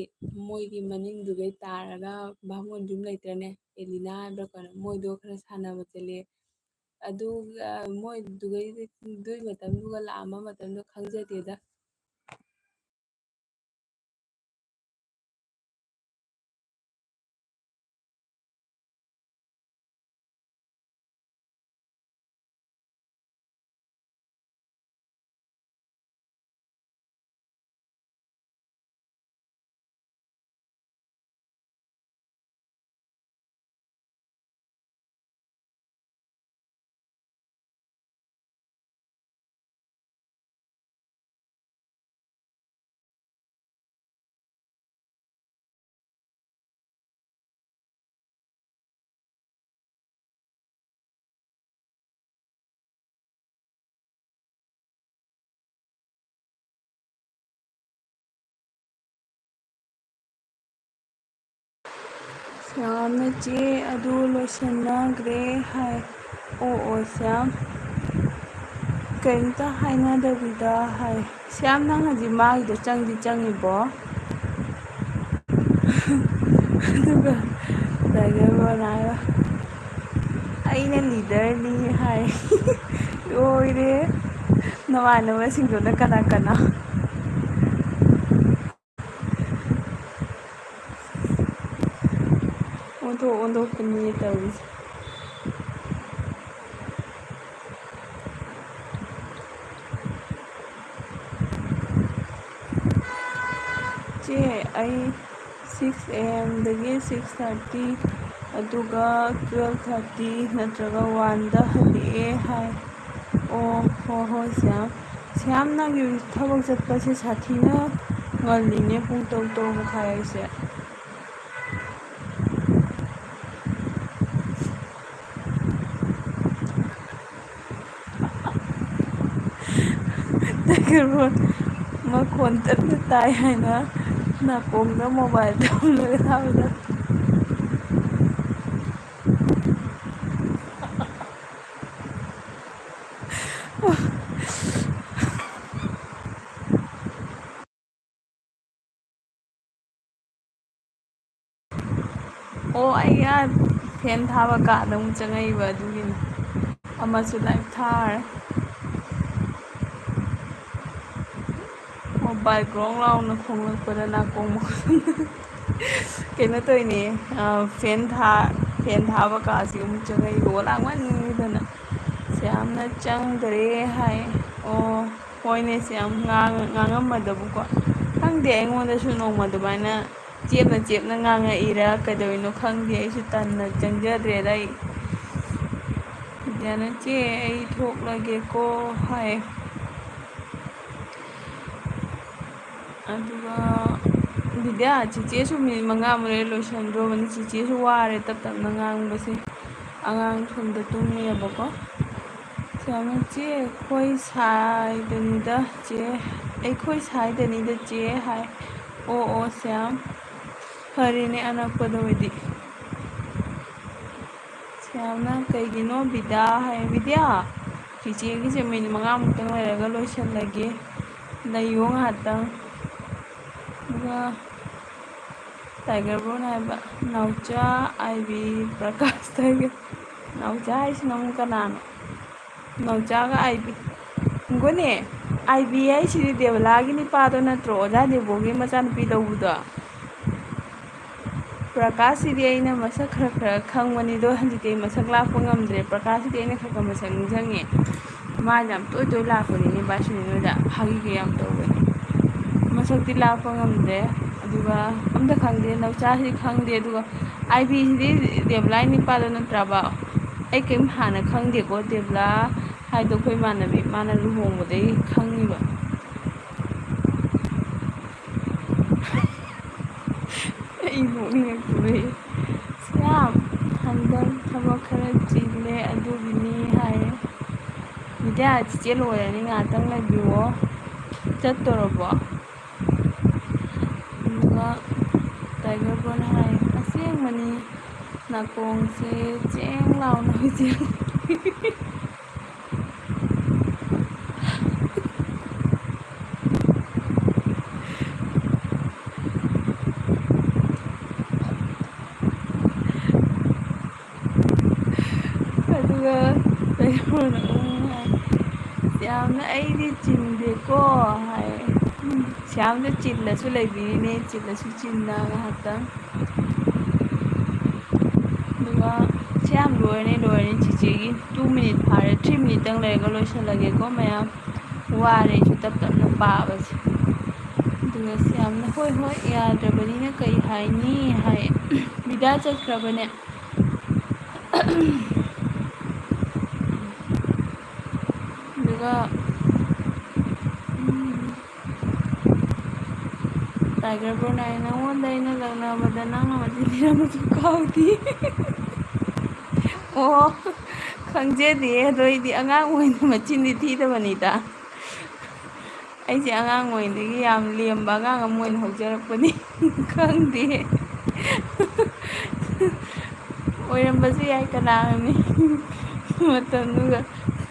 ꯃꯣꯏꯒꯤ ꯃꯅꯤꯡꯗꯨꯗꯩ ꯇꯥꯔꯒ ꯕꯥꯃꯣꯟ ꯌꯨꯝ ꯂꯩꯇ꯭ꯔꯅꯦ ꯑꯦꯂꯤꯅꯥ ꯍꯥꯏꯕ꯭ꯔꯥ ꯀꯩꯅꯣ ꯃꯣꯏꯗꯣ ꯈꯔ ꯁꯥꯟꯅꯕ ꯆꯠꯂꯦ꯫ ꯑꯗꯨꯒ ꯃꯣꯏꯗꯨꯒꯩ ꯑꯗꯨꯏ ꯃꯇꯝꯗꯨꯒ ꯂꯥꯛꯑꯝꯕ ꯃꯇꯝꯗꯣ ꯈꯪꯖꯗꯦꯗ꯫ ꯁ꯭ꯌꯥꯝꯅ ꯆꯦ ꯑꯗꯨ ꯂꯣꯏꯁꯟꯅꯈ꯭ꯔꯦ ꯍꯥꯏ꯫ ꯑꯣ ꯁ꯭ꯌꯥꯝ ꯀꯩꯝꯇ ꯍꯥꯏꯅꯗꯕꯤꯗ ꯍꯥꯏ꯫ ꯁ꯭ꯌꯥꯝ ꯅꯪ ꯍꯧꯖꯤꯛ ꯃꯥꯒꯤꯗꯣ ꯆꯪꯗꯤ ꯆꯪꯉꯤꯕꯣ? ꯑꯗꯨꯒ ꯇꯥꯏꯒꯔ ꯕ꯭ꯔꯣꯅ ꯍꯥꯏꯕ ꯑꯩꯅ ꯂꯤꯗꯔꯅꯤ ꯍꯥꯏ꯫ ꯂꯣꯏꯔꯦ ꯅꯃꯥꯟꯅꯕꯁꯤꯡꯗꯨꯅ ꯀꯅꯥ ꯀꯅꯥ? ꯑꯣꯟꯊꯣꯛ ꯑꯣꯟꯊꯣꯛꯄꯅꯤꯌꯦ ꯇꯧꯔꯤꯁꯦ꯫ ꯆꯦ ꯑꯩ 6 AM ꯗꯒꯤ 6:30 ꯑꯗꯨꯒ 12:30 ꯅꯠꯇ꯭ꯔꯒ 1ꯗ ꯍꯜꯂꯛꯑꯦ ꯍꯥꯏ꯫ ꯑꯣ ꯍꯣꯏ ꯁ꯭ꯌꯥꯝ꯫ ꯁ꯭ꯌꯥꯝ ꯅꯪꯒꯤ ꯊꯕꯛ ꯆꯠꯄꯁꯦ ꯁꯥꯊꯤꯅ ꯉꯜꯂꯤꯅꯦ ꯄꯨꯡ 6:00 ꯍꯥꯏꯁꯦ꯫ ꯇꯥꯏꯒꯔ ꯕ꯭ꯔꯣ ꯃꯈꯣꯟ ꯇꯞꯅ ꯇꯥꯏ ꯍꯥꯏꯅ ꯅꯥꯀꯣꯡꯗ ꯃꯣꯕꯥꯏꯜ ꯊꯝꯂꯒ ꯊꯥꯕꯗ ꯑꯣ ꯑꯩ ꯐꯦꯟ ꯊꯥꯕ ꯀꯥꯗ ꯑꯃꯨꯛ ꯆꯪꯉꯛꯏꯕ ꯑꯗꯨꯒꯤꯅꯤ꯫ ꯑꯃꯁꯨ ꯂꯥꯏꯔꯤꯛ ꯊꯥꯔꯦ꯫ ꯃꯣꯕꯥꯏꯜ ꯒ꯭ꯔꯣꯡ ꯂꯥꯎꯅ ꯈꯣꯡꯂꯛꯄꯗ ꯅꯥꯀꯣꯡ ꯀꯩꯅꯣ ꯇꯧꯔꯤꯅꯦ ꯐꯦꯟ ꯊꯥꯕ ꯀꯥꯁꯤ ꯑꯃꯨꯛ ꯆꯪꯉꯛꯏꯕ ꯂꯥꯡꯃꯟꯈꯤꯗꯅ꯫ ꯁ꯭ꯌꯥꯝꯅ ꯆꯪꯗꯔꯦ ꯍꯥꯏ꯫ ꯑꯣ ꯍꯣꯏꯅꯦ ꯁ꯭ꯌꯥꯝ ꯉꯥꯡꯉꯝꯃꯗꯕꯨꯀꯣ ꯈꯪꯗꯦ ꯑꯩꯉꯣꯟꯗꯁꯨ ꯅꯣꯡꯃ ꯑꯗꯨꯃꯥꯏꯅ ꯆꯦꯞꯅ ꯆꯦꯞꯅ ꯉꯥꯡꯉꯛꯏꯔꯥ ꯀꯩꯗꯧꯔꯤꯅꯣ ꯈꯪꯗꯦ ꯑꯩꯁꯨ ꯇꯟꯅ ꯆꯪꯖꯗ꯭ꯔꯦꯗ ꯑꯩ꯫ ꯕꯤꯗ꯭ꯌꯥꯅ ꯆꯦ ꯑꯩ ꯊꯣꯛꯂꯒꯦꯀꯣ ꯍꯥꯏ꯫ ꯑꯗꯨꯒ ꯕꯤꯗ꯭ꯌꯥ ꯆꯤꯆꯦꯁꯨ ꯃꯤꯅꯤꯠ 5 ꯂꯩꯔ ꯂꯣꯏꯁꯟꯗ꯭ꯔꯣꯕꯅꯤ ꯆꯤꯆꯦꯁꯨ ꯋꯥꯔꯦ ꯇꯞ ꯇꯞꯅ ꯉꯥꯡꯕꯁꯦ꯫ ꯑꯉꯥꯡ ꯁꯣꯝꯗ ꯇꯨꯝꯃꯤꯑꯕꯀꯣ꯫ ꯁ꯭ꯌꯥꯝꯅ ꯆꯦ ꯑꯩꯈꯣꯏ ꯁꯥꯏꯗꯅꯤꯗ ꯆꯦ ꯑꯩꯈꯣꯏ ꯁꯥꯏꯗꯅꯤꯗ ꯆꯦ ꯍꯥꯏ꯫ ꯑꯣ ꯁ꯭ꯌꯥꯝ ꯐꯔꯦꯅꯦ ꯑꯅꯛꯄꯗ ꯑꯣꯏꯗꯤ꯫ ꯁ꯭ꯌꯥꯝꯅ ꯀꯩꯒꯤꯅꯣ ꯕꯤꯗ꯭ꯌꯥ ꯍꯥꯏ꯫ ꯕꯤꯗ꯭ꯌꯥ ꯆꯤꯆꯦꯒꯤꯁꯦ ꯃꯤꯅꯤꯠ 5ꯃꯨꯛꯇꯪ ꯂꯩꯔꯒ ꯂꯣꯏꯁꯜꯂꯒꯦ ꯂꯩꯌꯣ ꯉꯥꯏꯍꯥꯛꯇꯪ꯫ ꯑꯗꯨꯒ ꯇꯥꯏꯒꯔ ꯕ꯭ꯔꯣꯅ ꯍꯥꯏꯕ ꯅꯥꯎꯆꯥ ꯑꯥꯏꯕꯤ ꯄ꯭ꯔꯀꯥꯁ ꯇꯥꯏꯒꯔ ꯅꯥꯎꯆꯥ ꯍꯥꯏꯁꯤꯅ ꯑꯃꯨꯛ ꯀꯅꯥꯅꯣ? ꯅꯥꯎꯆꯥꯒ ꯑꯥꯏꯕꯤ ꯉꯥꯏꯈꯣꯅꯦ ꯑꯥꯏꯕꯤ ꯍꯥꯏꯁꯤꯗꯤ ꯗꯦꯕꯂꯥꯒꯤ ꯅꯤꯄꯥꯗꯣ ꯅꯠꯇ꯭ꯔꯣ ꯑꯣꯖꯥ ꯗꯦꯕꯣꯒꯤ ꯃꯆꯥꯅꯨꯄꯤ ꯇꯧꯕꯗꯣ? ꯄ꯭ꯔꯀꯥꯁꯁꯤꯗꯤ ꯑꯩꯅ ꯃꯁꯛ ꯈꯔ ꯈꯪꯕꯅꯤꯗꯣ ꯍꯧꯖꯤꯛꯇꯤ ꯑꯩ ꯃꯁꯛ ꯂꯥꯛꯄ ꯉꯝꯗ꯭ꯔꯦ꯫ ꯄ꯭ꯔꯀꯥꯁꯁꯤꯗꯤ ꯑꯩꯅ ꯈꯔ ꯃꯁꯛ ꯅꯤꯡꯁꯤꯡꯉꯦ꯫ ꯃꯥꯁꯦ ꯌꯥꯝ ꯇꯣꯏ ꯂꯥꯛꯄꯅꯤꯅꯦ ꯕꯥꯁꯤꯅꯤ ꯅꯣꯏꯗ ꯐꯥꯒꯤꯒ ꯌꯥꯝ ꯇꯧꯕꯅꯦ꯫ ꯃꯁꯛꯇꯤ ꯂꯥꯛꯄ ꯉꯝꯗ꯭ꯔꯦ ꯑꯗꯨꯒ ꯑꯝꯇ ꯈꯪꯗꯦ ꯅꯥꯎꯆꯥꯁꯤ ꯈꯪꯗꯦ ꯑꯗꯨꯒ ꯑꯥꯏꯕꯤꯁꯤꯗꯤ ꯗꯦꯕꯂꯥꯏ ꯅꯤꯄꯥꯗꯣ ꯅꯠꯇ꯭ꯔꯕ? ꯑꯩ ꯀꯔꯤꯝ ꯍꯥꯟꯅ ꯈꯪꯗꯦꯀꯣ ꯗꯦꯕꯂꯥ ꯍꯥꯏꯗꯣ ꯑꯩꯈꯣꯏ ꯏꯃꯥꯟꯅꯕꯤ ꯃꯥꯅ ꯂꯨꯍꯣꯡꯕꯗꯒꯤ ꯈꯪꯉꯤꯕ꯫ ꯅꯣꯛꯅꯤꯡꯉꯛꯇꯣꯏ ꯁ꯭ꯌꯥꯝ ꯍꯟꯗꯛ ꯊꯕꯛ ꯈꯔ ꯆꯤꯜꯂꯦ ꯑꯗꯨꯒꯤꯅꯤ ꯍꯥꯏꯌꯦ ꯕꯤꯗ꯭ꯌꯥ ꯆꯤꯆꯦ ꯂꯣꯏꯔꯅꯤ ꯉꯥꯛꯇꯪ ꯂꯩꯕꯤꯔꯣ ꯆꯠꯇꯣꯔꯕꯣ ꯑꯗꯨꯒ ꯇꯥꯏꯒꯔ ꯕꯣꯟ ꯍꯥꯏ ꯑꯁꯦꯡꯕꯅꯤ ꯅꯥꯀꯣꯡꯁꯦ ꯆꯦꯡ ꯂꯥꯎꯅ ꯍꯧꯖꯤꯛ ꯑꯗꯨꯒ ꯇꯥꯏꯒꯔ ꯕꯣꯟꯅ ꯍꯥꯏ ꯌꯥꯝꯅ ꯑꯩꯗꯤ ꯆꯤꯟꯗꯦꯀꯣ ꯍꯥꯏ ꯁ꯭ꯌꯥꯝꯗ ꯆꯤꯜꯂꯁꯨ ꯂꯩꯕꯤꯔꯤꯅꯦ ꯆꯤꯜꯂꯁꯨ ꯆꯤꯟꯅ ꯉꯥꯏꯍꯥꯛꯇꯪ ꯑꯗꯨꯒ ꯁ꯭ꯌꯥꯝ ꯂꯣꯏꯔꯅꯤ ꯆꯤꯆꯦꯒꯤ 2 ꯃꯤꯅꯤꯠ ꯐꯥꯔꯦ 3 ꯃꯤꯅꯤꯠꯇꯪ ꯂꯩꯔꯒ ꯂꯣꯏꯁꯤꯜꯂꯒꯦꯀꯣ ꯃꯌꯥꯝ ꯋꯥꯔꯦ ꯑꯩꯁꯨ ꯇꯞ ꯇꯞꯅ ꯄꯥꯕꯁꯦ ꯑꯗꯨꯒ ꯁ꯭ꯌꯥꯝꯅ ꯍꯣꯏ ꯍꯣꯏ ꯌꯥꯗ꯭ꯔꯕꯅꯤꯅ ꯀꯩ ꯍꯥꯏꯅꯤ ꯍꯥꯏ ꯕꯤꯗ꯭ꯌꯥ ꯆꯠꯈ꯭ꯔꯕꯅꯦ ꯑꯗꯨꯒ ꯇꯥꯏꯒꯔ ꯕ꯭ꯔꯣꯟ ꯍꯥꯏ ꯅꯉꯣꯟꯗ ꯑꯩꯅ ꯂꯛꯅꯕꯗ ꯅꯪꯅ ꯃꯆꯤꯟ ꯊꯤꯔꯝꯕꯁꯨ ꯀꯥꯎꯗꯦ ꯑꯣ ꯈꯪꯖꯗꯦ ꯑꯗꯣ ꯑꯩꯗꯤ ꯑꯉꯥꯡ ꯑꯣꯏꯅ ꯃꯆꯤꯟꯗꯤ ꯊꯤꯗꯕꯅꯤꯗ ꯑꯩꯁꯦ ꯑꯉꯥꯡ ꯑꯣꯏꯔꯤꯉꯩꯗꯒꯤ ꯌꯥꯝ ꯂꯦꯝꯕ ꯑꯉꯥꯡ ꯑꯃ ꯑꯣꯏꯅ ꯍꯧꯖꯔꯛꯄꯅꯤ ꯈꯪꯗꯦ ꯑꯣꯏꯔꯝꯕꯁꯨ ꯌꯥꯏ ꯀꯅꯥ ꯈꯪꯅꯤ ꯃꯇꯝꯗꯨꯒ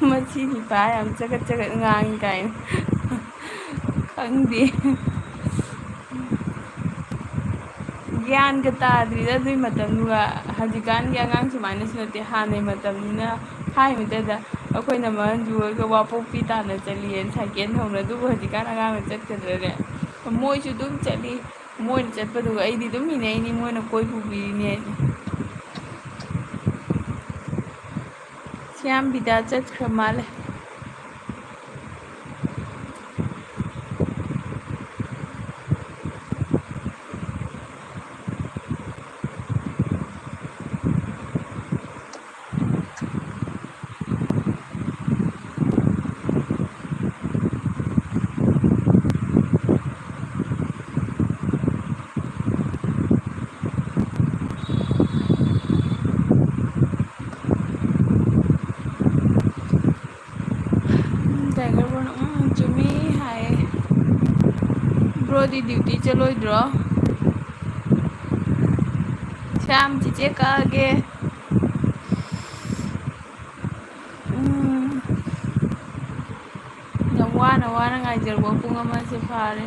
ꯃꯆꯤ ꯅꯤꯄꯥ ꯌꯥꯝ ꯆꯒꯠ ꯆꯒꯠ ꯉꯥꯡꯉꯤ ꯀꯥꯏꯅ ꯈꯪꯗꯦ ꯒ꯭ꯌꯥꯟꯒ ꯇꯥꯗ꯭ꯔꯤꯗ ꯑꯗꯨꯏ ꯃꯇꯝꯗꯨꯒ ꯍꯧꯖꯤꯛꯀꯥꯟꯒꯤ ꯑꯉꯥꯡ ꯁꯨꯃꯥꯏꯅꯁꯨ ꯅꯠꯇꯦ ꯍꯥꯟꯅꯩ ꯃꯇꯝꯅꯤꯅ ꯍꯥꯏꯕꯗꯗ ꯑꯩꯈꯣꯏꯅ ꯃꯍꯟꯖꯨ ꯍꯣꯏꯒ ꯋꯥꯄꯣꯛꯄꯤ ꯇꯥꯟꯅ ꯆꯠꯂꯤꯌꯦ ꯁꯥꯏꯀꯦꯜ ꯊꯧꯅ ꯑꯗꯨꯕꯨ ꯍꯧꯖꯤꯛꯀꯥꯟ ꯑꯉꯥꯡꯅ ꯆꯠꯀꯗ꯭ꯔꯅꯦ ꯃꯣꯏꯁꯨ ꯑꯗꯨꯝ ꯆꯠꯂꯤ ꯃꯣꯏꯅ ꯆꯠꯄꯗꯨꯒ ꯑꯩꯗꯤ ꯑꯗꯨꯝ ꯏꯟꯅꯩꯅꯤ ꯃꯣꯏꯅ ꯀꯣꯏ ꯄꯨꯕꯤꯔꯤꯅꯤ ꯁ꯭ꯌꯥꯝ ꯕꯤꯗ꯭ꯌꯥ ꯆꯠꯈ꯭ꯔ ꯃꯥꯜꯂꯦ ꯇꯥꯏꯒꯔ ꯕ꯭ꯔꯣꯅ ꯆꯨꯝꯃꯤ ꯍꯥꯏꯌꯦ ꯕ꯭ꯔꯣꯗꯤ ꯗ꯭ꯌꯨꯇꯤ ꯆꯠꯂꯣꯏꯗ꯭ꯔꯣ ꯁ꯭ꯌꯥꯝ ꯆꯤꯆꯦ ꯀꯛꯑꯒꯦ ꯌꯥꯝ ꯋꯥꯅ ꯋꯥꯅ ꯉꯥꯏꯖꯔꯛꯄ ꯄꯨꯡ ꯑꯃꯁꯦ ꯐꯥꯔꯦ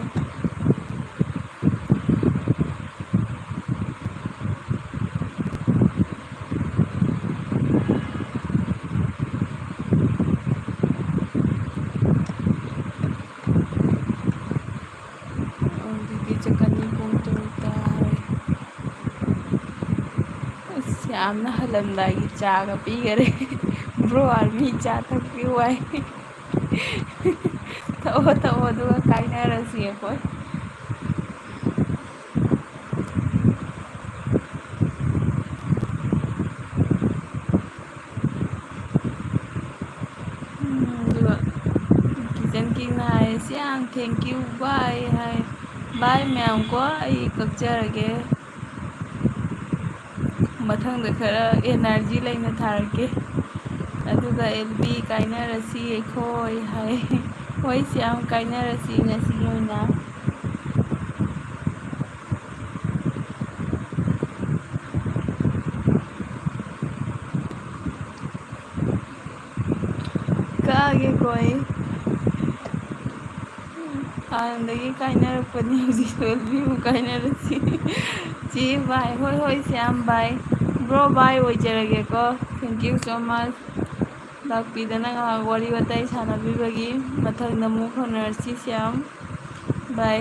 ꯗ꯭ꯌꯨꯇꯤ ꯆꯠꯀꯅꯤ ꯄꯨꯡ 3ꯗ ꯍꯥꯏ ꯑꯁ ꯌꯥꯝꯅ ꯍꯜꯂꯝꯗꯥꯏꯒꯤ ꯆꯥꯒ ꯄꯤꯈꯔꯦ ꯕ꯭ꯔꯣ ꯑꯥꯔꯃꯤ ꯆꯥ ꯊꯛꯄꯤꯌꯨ ꯍꯥꯏ ꯊꯛꯑꯣ ꯊꯛꯑꯣ ꯑꯗꯨꯒ ꯀꯥꯏꯅꯔꯁꯤ ꯑꯩꯈꯣꯏ ꯑꯗꯨꯒ ꯀꯤꯆꯟ ꯀꯤꯡꯅ ꯍꯥꯏ ꯁ꯭ꯌꯥꯝ ꯊꯦꯡꯀ꯭ꯌꯨ ꯕꯥꯏ ꯍꯥꯏ ꯕꯥꯏ ꯃꯌꯥꯝ ꯀꯣ ꯑꯩ ꯀꯛꯆꯔꯒꯦ ꯃꯊꯪꯗ ꯈꯔ ꯑꯦꯅꯔꯖꯤ ꯂꯩꯅ ꯊꯥꯔꯛꯀꯦ ꯑꯗꯨꯒ ꯑꯦꯜꯕꯤ ꯀꯥꯏꯅꯔꯁꯤ ꯑꯩꯈꯣꯏ ꯍꯥꯏ ꯍꯣꯏ ꯁ꯭ꯌꯥꯝ ꯀꯥꯏꯅꯔꯁꯤ ꯉꯁꯤꯒꯤ ꯑꯣꯏꯅ ꯀꯛꯑꯒꯦꯀꯣ ꯑꯩ ꯍꯥꯟꯅꯗꯒꯤ ꯀꯥꯏꯅꯔꯛꯄꯅꯤ ꯍꯧꯖꯤꯛꯁꯨ ꯑꯦꯜꯕꯤꯕꯨ ꯀꯥꯏꯅꯔꯁꯤ ꯆꯦ ꯕꯥꯏ ꯍꯣꯏ ꯍꯣꯏ ꯁ꯭ꯌꯥꯝ ꯕꯥꯏ ꯕ꯭ꯔꯣ ꯕꯥꯏ ꯑꯣꯏꯖꯔꯒꯦꯀꯣ ꯊꯦꯡꯀ꯭ꯌꯨ ꯁꯣ ꯃꯆ ꯂꯥꯛꯄꯤꯗꯅ ꯉꯥꯏꯍꯥꯛ ꯋꯥꯔꯤ ꯋꯥꯇꯥꯏ ꯁꯥꯟꯅꯕꯤꯕꯒꯤ ꯃꯊꯪꯗ ꯑꯃꯨꯛ ꯐꯥꯎꯅꯔꯁꯤ ꯁ꯭ꯌꯥꯝ ꯕꯥꯏ